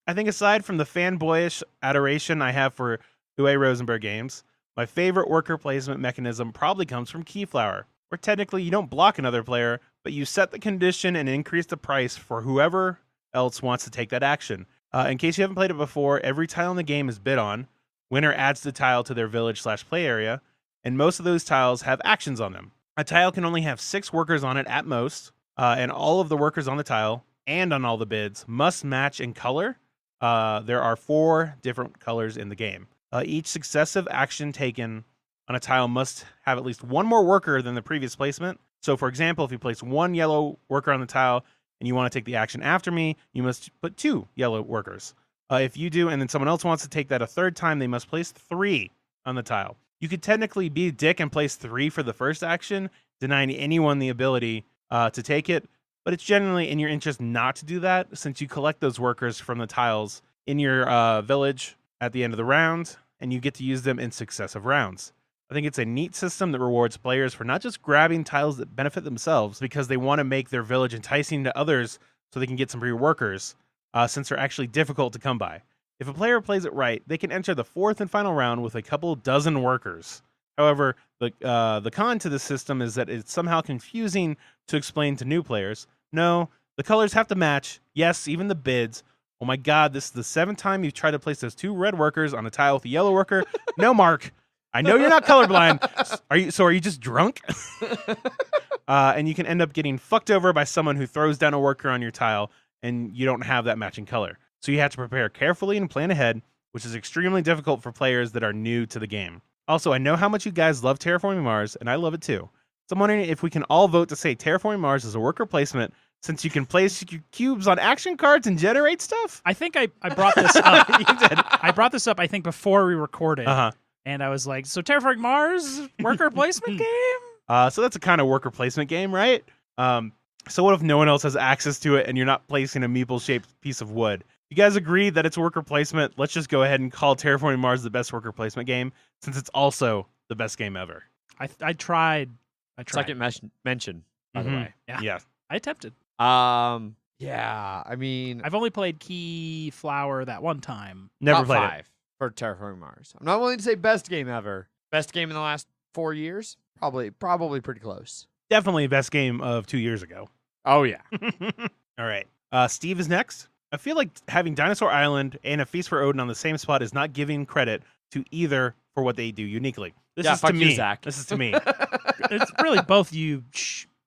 S2: I think aside from the fanboyish adoration I have for Uwe Rosenberg games, my favorite worker placement mechanism probably comes from Keyflower, where technically you don't block another player, but you set the condition and increase the price for whoever else wants to take that action. In case you haven't played it before, every tile in the game is bid on. Winner adds the tile to their village / play area, and most of those tiles have actions on them. A tile can only have 6 workers on it at most, and all of the workers on the tile and on all the bids must match in color. There are 4 different colors in the game. Each successive action taken on a tile must have at least 1 more worker than the previous placement. So, for example, if you place 1 yellow worker on the tile and you want to take the action after me, you must put 2 yellow workers. If you do, and then someone else wants to take that a 3rd time, they must place 3 on the tile. You could technically be a dick and place 3 for the first action, denying anyone the ability to take it, but it's generally in your interest not to do that, since you collect those workers from the tiles in your village at the end of the round, and you get to use them in successive rounds. I think it's a neat system that rewards players for not just grabbing tiles that benefit themselves because they want to make their village enticing to others so they can get some free workers, since they're actually difficult to come by. If a player plays it right, they can enter the 4th and final round with a couple dozen workers. However, the con to this system is that it's somehow confusing to explain to new players. No, the colors have to match. Yes, even the bids. Oh my god, this is the 7th time you've tried to place those 2 red workers on a tile with a yellow worker. No, Mark. I know you're not colorblind. Are you just drunk? And you can end up getting fucked over by someone who throws down a worker on your tile, and you don't have that matching color. So you have to prepare carefully and plan ahead, which is extremely difficult for players that are new to the game. Also, I know how much you guys love Terraforming Mars, and I love it too. So I'm wondering if we can all vote to say Terraforming Mars is a worker placement, since you can place cubes on action cards and generate stuff.
S3: I think I brought this up.
S2: You did.
S3: I brought this up, I think, before we recorded.
S2: Uh-huh.
S3: And I was like, so Terraforming Mars, worker placement game?
S2: So that's a kind of worker placement game, right? So what if no one else has access to it and you're not placing a meeple-shaped piece of wood? You guys agree that it's worker placement? Let's just go ahead and call Terraforming Mars the best worker placement game, since it's also the best game ever.
S3: I tried.
S1: Second mention, by the way.
S2: Yeah.
S3: I attempted.
S1: Yeah, I mean,
S3: I've only played Keyflower that one time.
S2: Never
S1: top
S2: played
S1: 5 for Terraforming Mars. I'm not willing to say best game ever. Best game in the last 4 years? Probably pretty close.
S2: Definitely best game of 2 years ago.
S1: Oh, yeah.
S2: All right. Steve is next. I feel like having Dinosaur Island and A Feast for Odin on the same spot is not giving credit to either for what they do uniquely. This is
S1: fuck
S2: to
S1: you,
S2: me.
S1: Zach.
S2: This is to me.
S3: It's really both you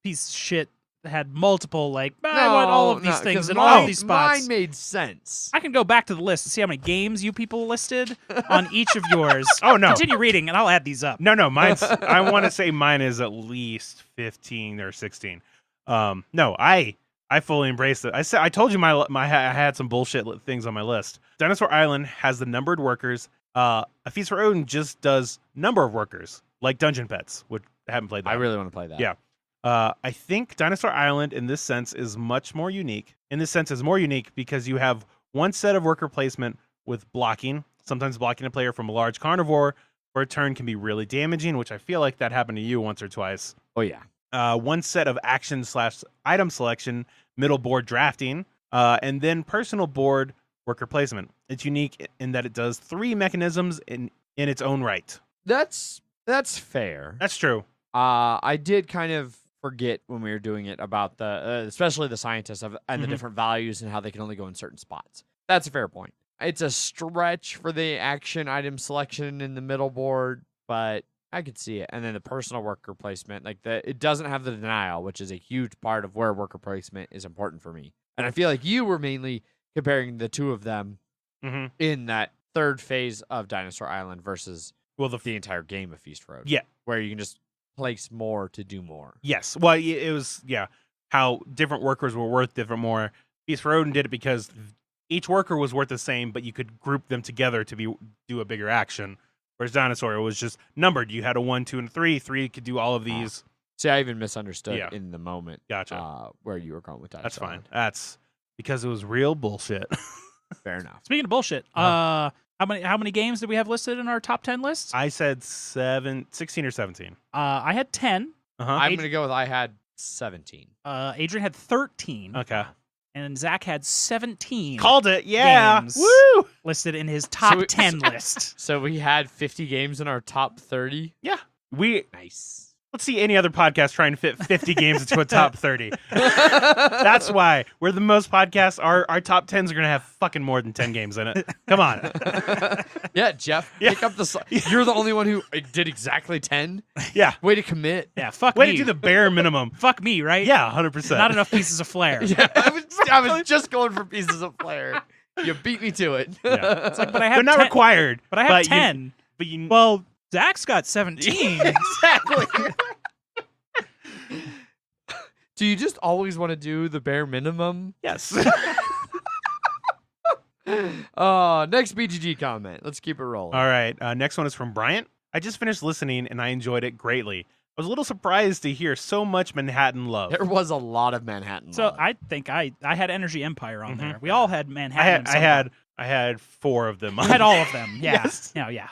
S3: piece of shit had multiple, like, I want all of these things in all of these spots.
S1: Mine made sense.
S3: I can go back to the list and see how many games you people listed on each of yours.
S2: Oh, no.
S3: Continue reading, and I'll add these up.
S2: No, mine's. I want to say mine is at least 15 or 16. No, I fully embrace it. I told you I had some bullshit things on my list. Dinosaur Island has the numbered workers. A Feast for Odin just does number of workers, like Dungeon Pets, which I haven't played that.
S1: I really want to play that.
S2: Yeah. I think Dinosaur Island in this sense is much more unique. In this sense is more unique because you have one set of worker placement with blocking. Sometimes blocking a player from a large carnivore for a turn can be really damaging, which I feel like that happened to you once or twice.
S1: Oh, yeah.
S2: One set of action/item selection, middle board drafting, and then personal board worker placement. It's unique in that it does 3 mechanisms in its own right.
S1: That's fair.
S2: That's true.
S1: I did kind of forget when we were doing it about the, especially the scientists and the different values and how they can only go in certain spots. That's a fair point. It's a stretch for the action item selection in the middle board, but I could see it. And then the personal worker placement, it doesn't have the denial, which is a huge part of where worker placement is important for me. And I feel like you were mainly comparing the two of them in that third phase of Dinosaur Island versus the entire game of Feast Road.
S2: Yeah.
S1: Where you can just place more to do more.
S2: Yes. Well, it was, how different workers were worth different more. Feast for Odin did it because each worker was worth the same, but you could group them together to do a bigger action. Whereas Dinosaur, it was just numbered. You had a 1, 2, and 3. 3 could do all of these.
S1: See, I even misunderstood in the moment.
S2: Gotcha.
S1: Where you were going with that.
S2: That's fine. That's because it was real bullshit.
S1: Fair enough.
S3: Speaking of bullshit, how many games did we have listed in our top 10 list?
S2: I said 16 or 17.
S3: I had 10.
S1: I'm going to go with I had 17.
S3: Adrian had 13.
S2: Okay.
S3: And Zach had 17.
S2: Called it, yeah.
S3: Games
S2: Woo!
S3: listed in his top 10 list.
S1: So we had 50 games in our top 30?
S2: Yeah.
S1: Nice.
S2: Let's see any other podcast try and fit 50 games into a top 30. That's why we're the most podcasts. Our top 10s are going to have fucking more than 10 games in it. Come on.
S1: Yeah, Jeff, pick up the... You're the only one who did exactly 10?
S2: Yeah.
S1: Way to commit.
S3: Yeah, fuck
S2: Way
S3: me.
S2: to do the bare minimum.
S3: Fuck me, right?
S2: Yeah, 100%.
S3: Not enough pieces of flair.
S1: Yeah, I was just going for pieces of flair. You beat me to it.
S2: Yeah.
S3: It's like, but I have
S2: They're not
S3: 10,
S2: required.
S3: But I have 10.
S2: You,
S3: well, Zach's got 17.
S2: Exactly.
S1: Do you just always want to do the bare minimum?
S2: Yes.
S1: Next BGG comment. Let's keep it rolling.
S2: All right. Next one is from Bryant. I just finished listening and I enjoyed it greatly. I was a little surprised to hear so much Manhattan love.
S1: There was a lot of Manhattan
S3: So
S1: love.
S3: I think I had Energy Empire on there. We all had Manhattan.
S2: I had 4 of them.
S3: I had all of them. Yeah.
S2: Yes.
S3: No, yeah.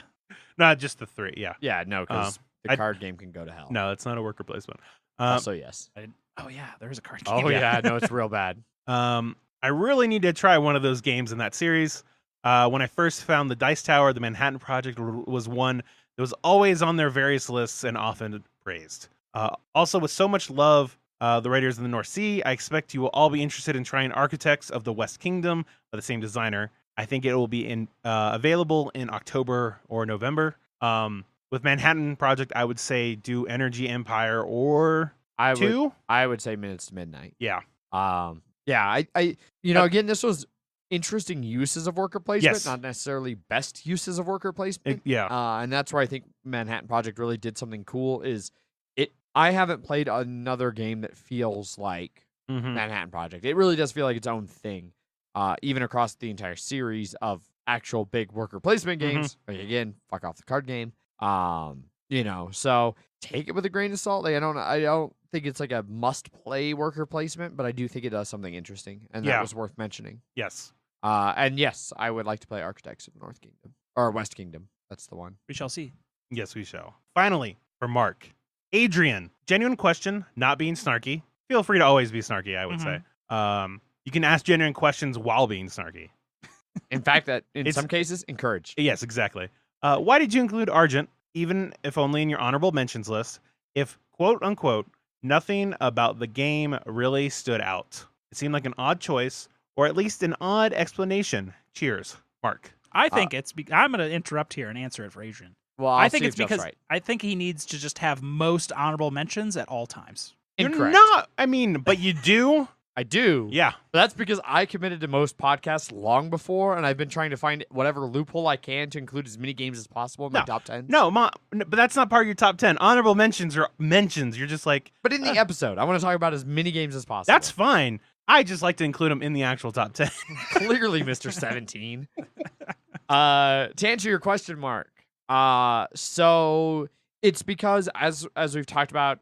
S2: Not just the 3. Yeah.
S1: Yeah, no, because the card game can go to hell.
S2: No, it's not a worker placement.
S1: Also, yes.
S3: Oh yeah, there is a card game.
S1: Oh yeah, no, it's real bad.
S2: I really need to try one of those games in that series. When I first found the Dice Tower, the Manhattan Project was one that was always on their various lists and often praised. Also, with so much love, the Raiders in the North Sea, I expect you will all be interested in trying Architects of the West Kingdom by the same designer. I think it will be available in October or November. With Manhattan Project, I would say do Energy Empire or 2.
S1: I would say Minutes to Midnight.
S2: Yeah.
S1: Yeah, again, this was interesting uses of worker placement,
S2: Yes.
S1: not necessarily best uses of worker placement. And that's where I think Manhattan Project really did something cool. I haven't played another game that feels like Manhattan Project. It really does feel like its own thing, even across the entire series of actual big worker placement games. Like, again, fuck off the card game. So take it with a grain of salt. Like, I don't think it's like a must-play worker placement, but I do think it does something interesting, and that was worth mentioning.
S2: Yes.
S1: And yes, I would like to play Architects of the North Kingdom or West Kingdom. That's the one.
S3: We shall see.
S2: Yes, we shall. Finally, for Mark. Adrian, genuine question, not being snarky. Feel free to always be snarky, I would say. You can ask genuine questions while being snarky.
S1: In fact, that in some cases, encouraged.
S2: Yes, exactly. Why did you include Argent, even if only in your honorable mentions list, if, quote unquote, nothing about the game really stood out? It seemed like an odd choice, or at least an odd explanation. Cheers, Mark.
S3: I think I'm going to interrupt here and answer it for Adrian.
S1: Well,
S3: I think it's because I think he needs to just have most honorable mentions at all times.
S1: Incorrect.
S2: You're not. I mean, but you do.
S1: I do.
S2: Yeah.
S1: But that's because I committed to most podcasts long before, and I've been trying to find whatever loophole I can to include as many games as possible in my top 10.
S2: No, but that's not part of your top 10. Honorable mentions are mentions. You're just like...
S1: But in the episode, I want to talk about as many games as possible.
S2: That's fine. I just like to include them in the actual top 10.
S1: Clearly, Mr. 17. To answer your question, Mark, so it's because as we've talked about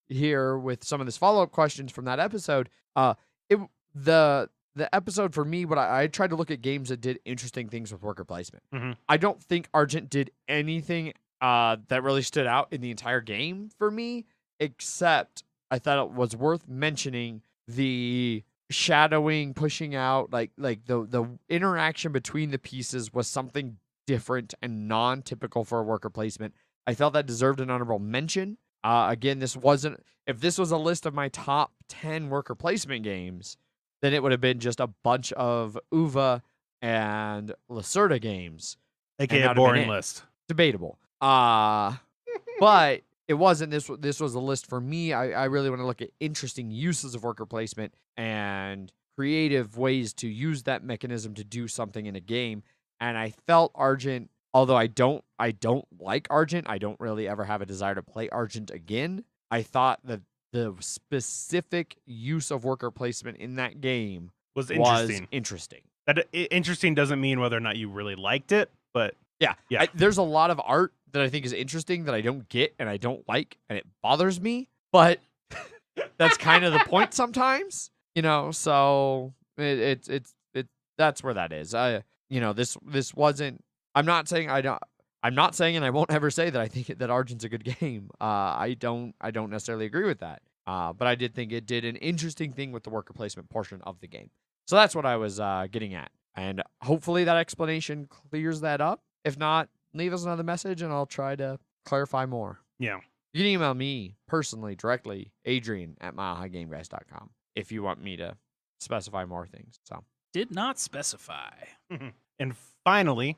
S1: here with some of this follow-up questions from that episode, the episode for me, what I tried to look at games that did interesting things with worker placement. I don't think Argent did anything that really stood out in the entire game for me, except I thought it was worth mentioning the shadowing, pushing out, like the interaction between the pieces was something different and non-typical for a worker placement. I felt that deserved an honorable mention. Again, if this was a list of my top 10 worker placement games, then it would have been just a bunch of UVA and Lacerda games.
S2: AKA a boring list.
S1: Debatable. But it wasn't. This was a list for me. I really want to look at interesting uses of worker placement and creative ways to use that mechanism to do something in a game. And I felt Argent, although I don't like Argent, I don't really ever have a desire to play Argent again. I thought that the specific use of worker placement in that game
S2: was interesting. That interesting doesn't mean whether or not you really liked it, but
S1: yeah. There's a lot of art that I think is interesting that I don't get and I don't like, and it bothers me. But that's kind of the point sometimes, So it's that's where that is. This wasn't. I'm not saying and I won't ever say that I think that Argent's a good game. I don't necessarily agree with that. But I did think it did an interesting thing with the worker placement portion of the game. So that's what I was getting at. And hopefully that explanation clears that up. If not, leave us another message and I'll try to clarify more.
S2: Yeah.
S1: You can email me personally, directly, Adrian@milehighgameguys.com, if you want me to specify more things. So
S3: did not specify.
S2: And finally,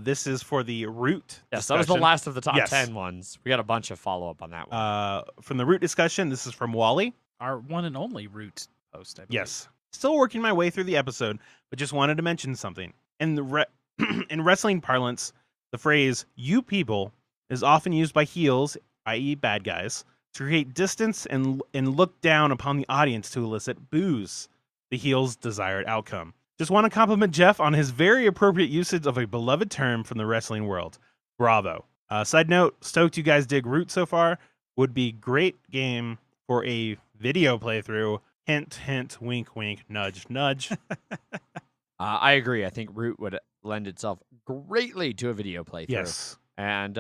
S2: this is for the root.
S1: Yes, that was the last of the top 10 ones. We got a bunch of follow-up on that one.
S2: From the root discussion, this is from Wally.
S3: Our one and only root host, I believe.
S2: Yes. Still working my way through the episode, but just wanted to mention something. In wrestling parlance, the phrase, "you people," is often used by heels, i.e. bad guys, to create distance and look down upon the audience to elicit boos, the heel's desired outcome. Just want to compliment Jeff on his very appropriate usage of a beloved term from the wrestling world. Bravo. Side note, stoked you guys dig Root so far. Would be great game for a video playthrough. Hint, hint, wink, wink, nudge, nudge.
S1: I agree. I think Root would lend itself greatly to a video playthrough.
S2: Yes.
S1: And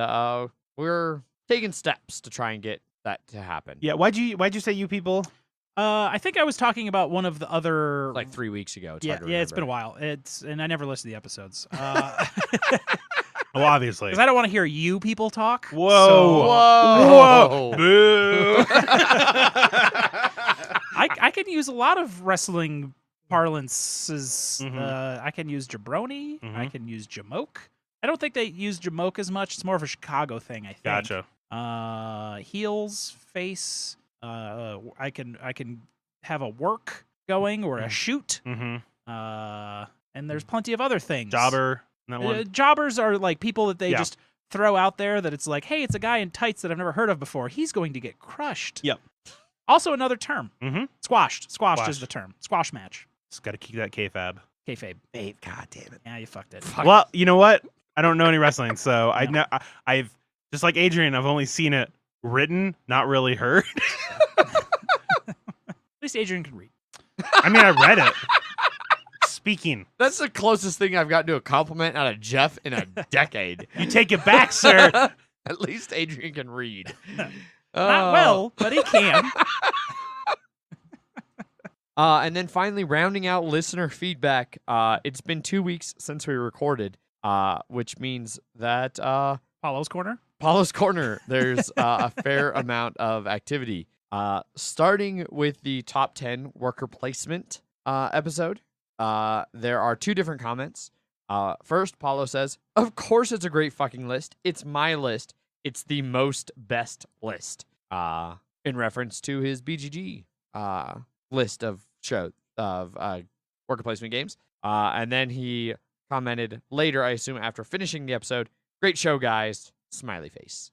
S1: we're taking steps to try and get that to happen.
S2: Yeah, why'd you say you people?
S3: I think I was talking about one of the other
S1: like 3 weeks ago.
S3: Yeah, it's been a while. And I never listened to the episodes.
S2: Well, obviously,
S3: because I don't want to hear you people talk.
S2: Whoa!
S1: Boo!
S3: I can use a lot of wrestling parlances.
S2: Mm-hmm.
S3: I can use jabroni.
S2: Mm-hmm.
S3: I can use jamoke. I don't think they use jamoke as much. It's more of a Chicago thing, I think.
S2: Gotcha.
S3: Heels, face. I can have a work going or a shoot.
S2: Mm-hmm.
S3: And there's plenty of other things.
S2: Jobber. That one.
S3: Jobbers are like people that they just throw out there that it's like, hey, it's a guy in tights that I've never heard of before. He's going to get crushed.
S2: Yep.
S3: Also another term.
S2: Mm-hmm.
S3: Squashed is the term. Squash match.
S2: Just got to keep that kayfabe.
S3: Kayfabe.
S1: God damn it.
S3: Yeah, you fucked it.
S2: Well, you know what? I don't know any wrestling, so I've just like Adrian, I've only seen it written, not really heard.
S3: At least Adrian can read.
S2: I mean, I read it. Speaking.
S1: That's the closest thing I've gotten to a compliment out of Jeff in a decade.
S2: You take it back, sir.
S1: At least Adrian can read.
S3: Not well, but he can.
S1: And then finally, rounding out listener feedback. It's been 2 weeks since we recorded, which means that
S3: Paulo's Corner?
S1: Paulo's Corner, there's a fair amount of activity. Starting with the top 10 worker placement episode, there are 2 different comments. First, Paulo says, "Of course it's a great fucking list. It's my list. It's the most best list." In reference to his BGG list of worker placement games. And then he commented later, I assume after finishing the episode, "Great show, guys. Smiley face."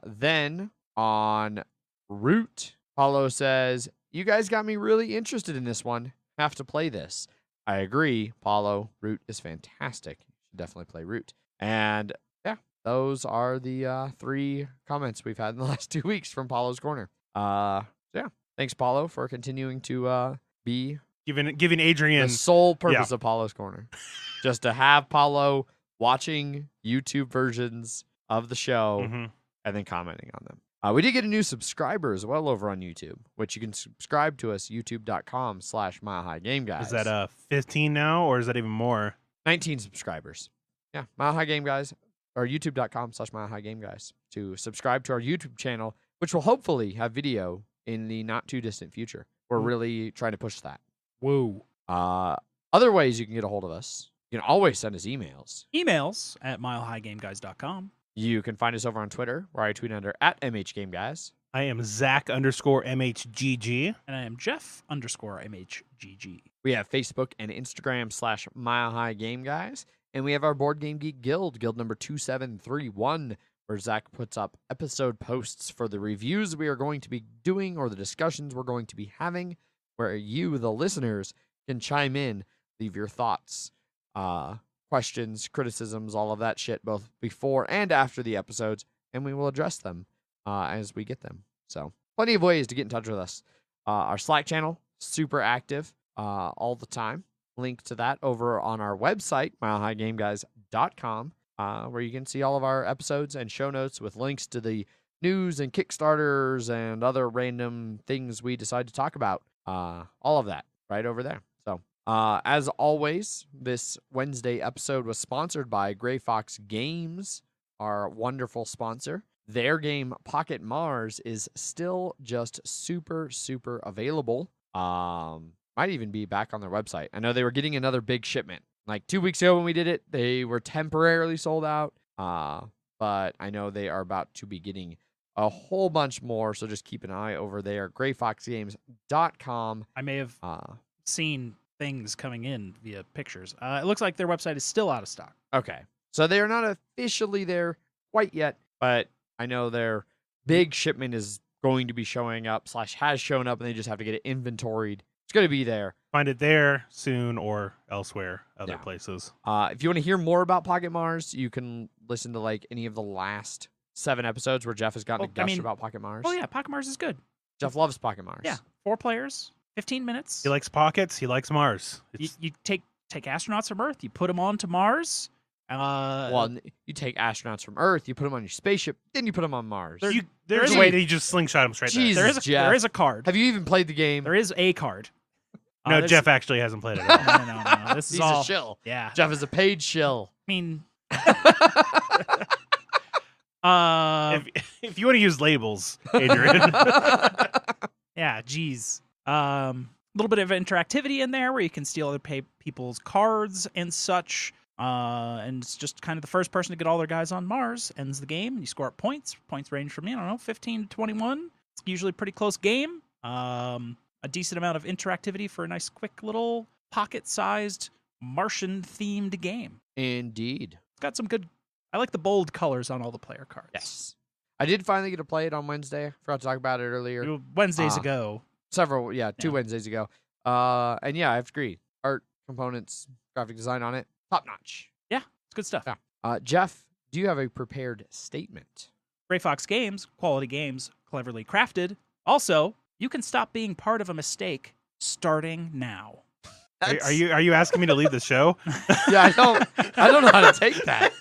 S1: Then on Root, Paulo says, "You guys got me really interested in this one. Have to play this." I agree, Paulo. Root is fantastic. You should definitely play Root. And yeah, those are the 3 comments we've had in the last 2 weeks from Paulo's Corner. So yeah, thanks, Paulo, for continuing to be
S2: giving Adrian
S1: the sole purpose of Paulo's Corner, just to have Paulo watching YouTube versions of the show and then commenting on them. We did get a new subscriber as well over on YouTube, which you can subscribe to us, youtube.com/milehighgameguys.
S2: Is that 15 now, or is that even more?
S1: 19 subscribers. Yeah, Mile High Game Guys, or youtube.com/milehighgameguys to subscribe to our YouTube channel, which will hopefully have video in the not too distant future. We're really trying to push that.
S3: Whoa.
S1: Other ways you can get a hold of us. You can always send us emails.
S3: Emails at milehighgameguys.com.
S1: You can find us over on Twitter, where I tweet under @MHGameGuys.
S2: I am Zach_MHGG.
S3: And I am Jeff_MHGG.
S1: We have Facebook and Instagram / Mile High Game Guys. And we have our Board Game Geek Guild number 2731, where Zach puts up episode posts for the reviews we are going to be doing or the discussions we're going to be having, where you, the listeners, can chime in, leave your thoughts, questions, criticisms, all of that shit, both before and after the episodes, and we will address them as we get them. So plenty of ways to get in touch with us. Our Slack channel, super active all the time. Link to that over on our website, milehighgameguys.com, where you can see all of our episodes and show notes with links to the news and Kickstarters and other random things we decide to talk about. All of that right over there. So, as always, this Wednesday episode was sponsored by Gray Fox Games, our wonderful sponsor. Their game, Pocket Mars, is still just super, super available. Might even be back on their website. I know they were getting another big shipment. Like 2 weeks ago when we did it, they were temporarily sold out. But I know they are about to be getting a whole bunch more, so just keep an eye over there. GrayFoxGames.com.
S3: I may have seen things coming in via pictures. It looks like their website is still out of stock.
S1: Okay. So they are not officially there quite yet, but I know their big shipment is going to be showing up / has shown up, and they just have to get it inventoried. It's going to be there.
S2: Find it there soon or elsewhere, other places.
S1: If you want to hear more about Pocket Mars, you can listen to like any of the last 7 episodes where Jeff has gotten to gush about Pocket Mars.
S3: Oh, yeah. Pocket Mars is good.
S1: Jeff loves Pocket Mars.
S3: Yeah. 4 players, 15 minutes.
S2: He likes pockets. He likes Mars.
S3: You take astronauts from Earth, you put them onto Mars.
S1: Well, you take astronauts from Earth, you put them on your spaceship, then you put them on Mars.
S2: There's a way that you just slingshot them straight
S1: Jesus,
S2: there.
S3: There is a card.
S1: Have you even played the game?
S3: There is a card.
S2: No, Jeff actually hasn't played it at all.
S3: No. This is
S1: He's
S3: all
S1: a shill.
S3: Yeah.
S1: Jeff is a paid shill.
S3: I mean,
S2: if you want to use labels, Adrian.
S3: yeah, geez. A little bit of interactivity in there where you can steal other people's cards and such. And it's just kind of the first person to get all their guys on Mars ends the game. You score up points. Points range from, 15 to 21. It's usually a pretty close game. A decent amount of interactivity for a nice, quick little pocket-sized Martian-themed game.
S1: Indeed.
S3: It's got some good... I like the bold colors on all the player cards.
S1: Yes. I did finally get to play it on Wednesday. I forgot to talk about it earlier.
S3: Wednesdays ago.
S1: 2 Wednesdays ago. And yeah, I have to agree. Art, components, graphic design on it, top-notch.
S3: Yeah, it's good stuff.
S1: Yeah. Jeff, do you have a prepared statement?
S3: Gray Fox Games, quality games, cleverly crafted. Also, you can stop being part of a mistake starting now.
S2: Are you asking me to leave the show?
S1: Yeah, I don't know how to take that.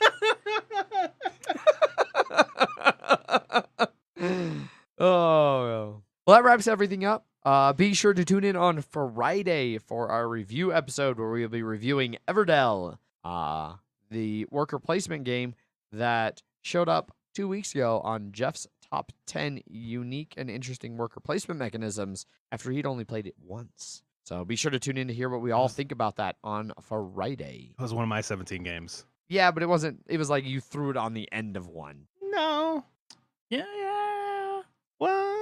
S1: Oh, well, that wraps everything up. Be sure to tune in on Friday for our review episode where we'll be reviewing Everdell, the worker placement game that showed up 2 weeks ago on Jeff's top 10 unique and interesting worker placement mechanisms after he'd only played it once. So be sure to tune in to hear what we all think about that on Friday.
S2: It was one of my 17 games.
S1: Yeah, but it wasn't. It was like you threw it on the end of one.
S2: No.
S3: Yeah.
S2: Well,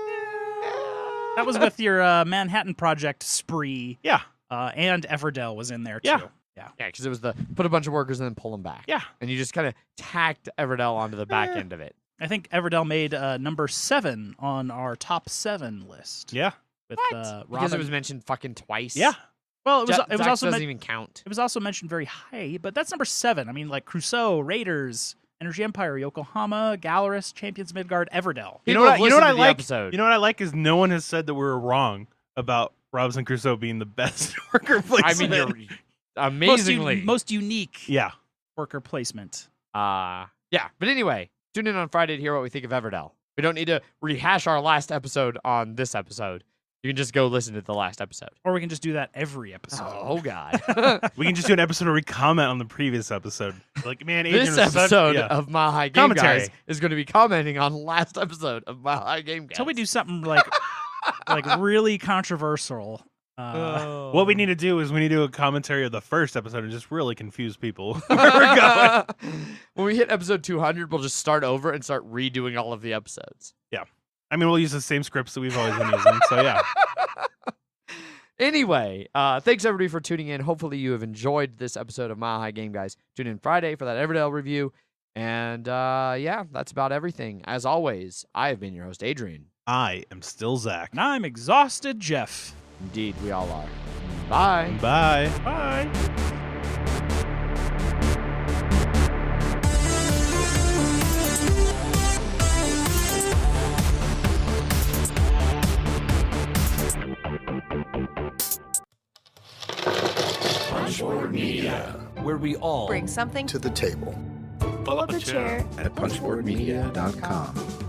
S3: that was with your Manhattan Project spree.
S2: Yeah.
S3: And Everdell was in there, too.
S2: Yeah.
S3: Yeah,
S1: because it was put a bunch of workers and then pull them back.
S2: Yeah.
S1: And you just kind of tacked Everdell onto the back end of it.
S3: I think Everdell made number 7 on our top 7 list.
S2: Yeah.
S3: With
S1: because it was mentioned fucking twice.
S2: Yeah.
S3: Well, it was also
S1: doesn't even count.
S3: It was also mentioned very high, but that's number 7. I mean, like Crusoe, Raiders, Energy Empire, Yokohama, Gallerist, Champions Midgard, Everdell.
S2: You know what I like? You know what I like is no one has said that we were wrong about Robinson Crusoe being the best worker placement.
S1: I mean, you're amazingly
S3: most unique.
S2: Yeah.
S3: Worker placement.
S1: Yeah. But anyway, tune in on Friday to hear what we think of Everdell. We don't need to rehash our last episode on this episode. You can just go listen to the last episode.
S3: Or we can just do that every episode.
S1: Oh, God.
S2: We can just do an episode where we comment on the previous episode. Like, man, Adrian
S1: this episode of Mile High Game Guys is going to be commenting on the last episode of Mile High Game Guys.
S3: Until we do something like really controversial.
S2: What we need to do is we need to do a commentary of the first episode and just really confuse people where we're going.
S1: When we hit episode 200, we'll just start over and start redoing all of the episodes.
S2: Yeah. I mean, we'll use the same scripts that we've always been using. So yeah.
S1: Anyway, thanks everybody for tuning in. Hopefully you have enjoyed this episode of Mile High Game Guys. Tune in Friday for that Everdell review. And yeah, that's about everything. As always, I have been your host, Adrian.
S2: I am still Zach.
S3: And I'm exhausted, Jeff.
S1: Indeed, we all are. Bye.
S2: Bye.
S3: Bye.
S4: Punchboard Media, where we all
S5: bring something
S6: to the table.
S5: Pull up a chair
S6: at punchboardmedia.com.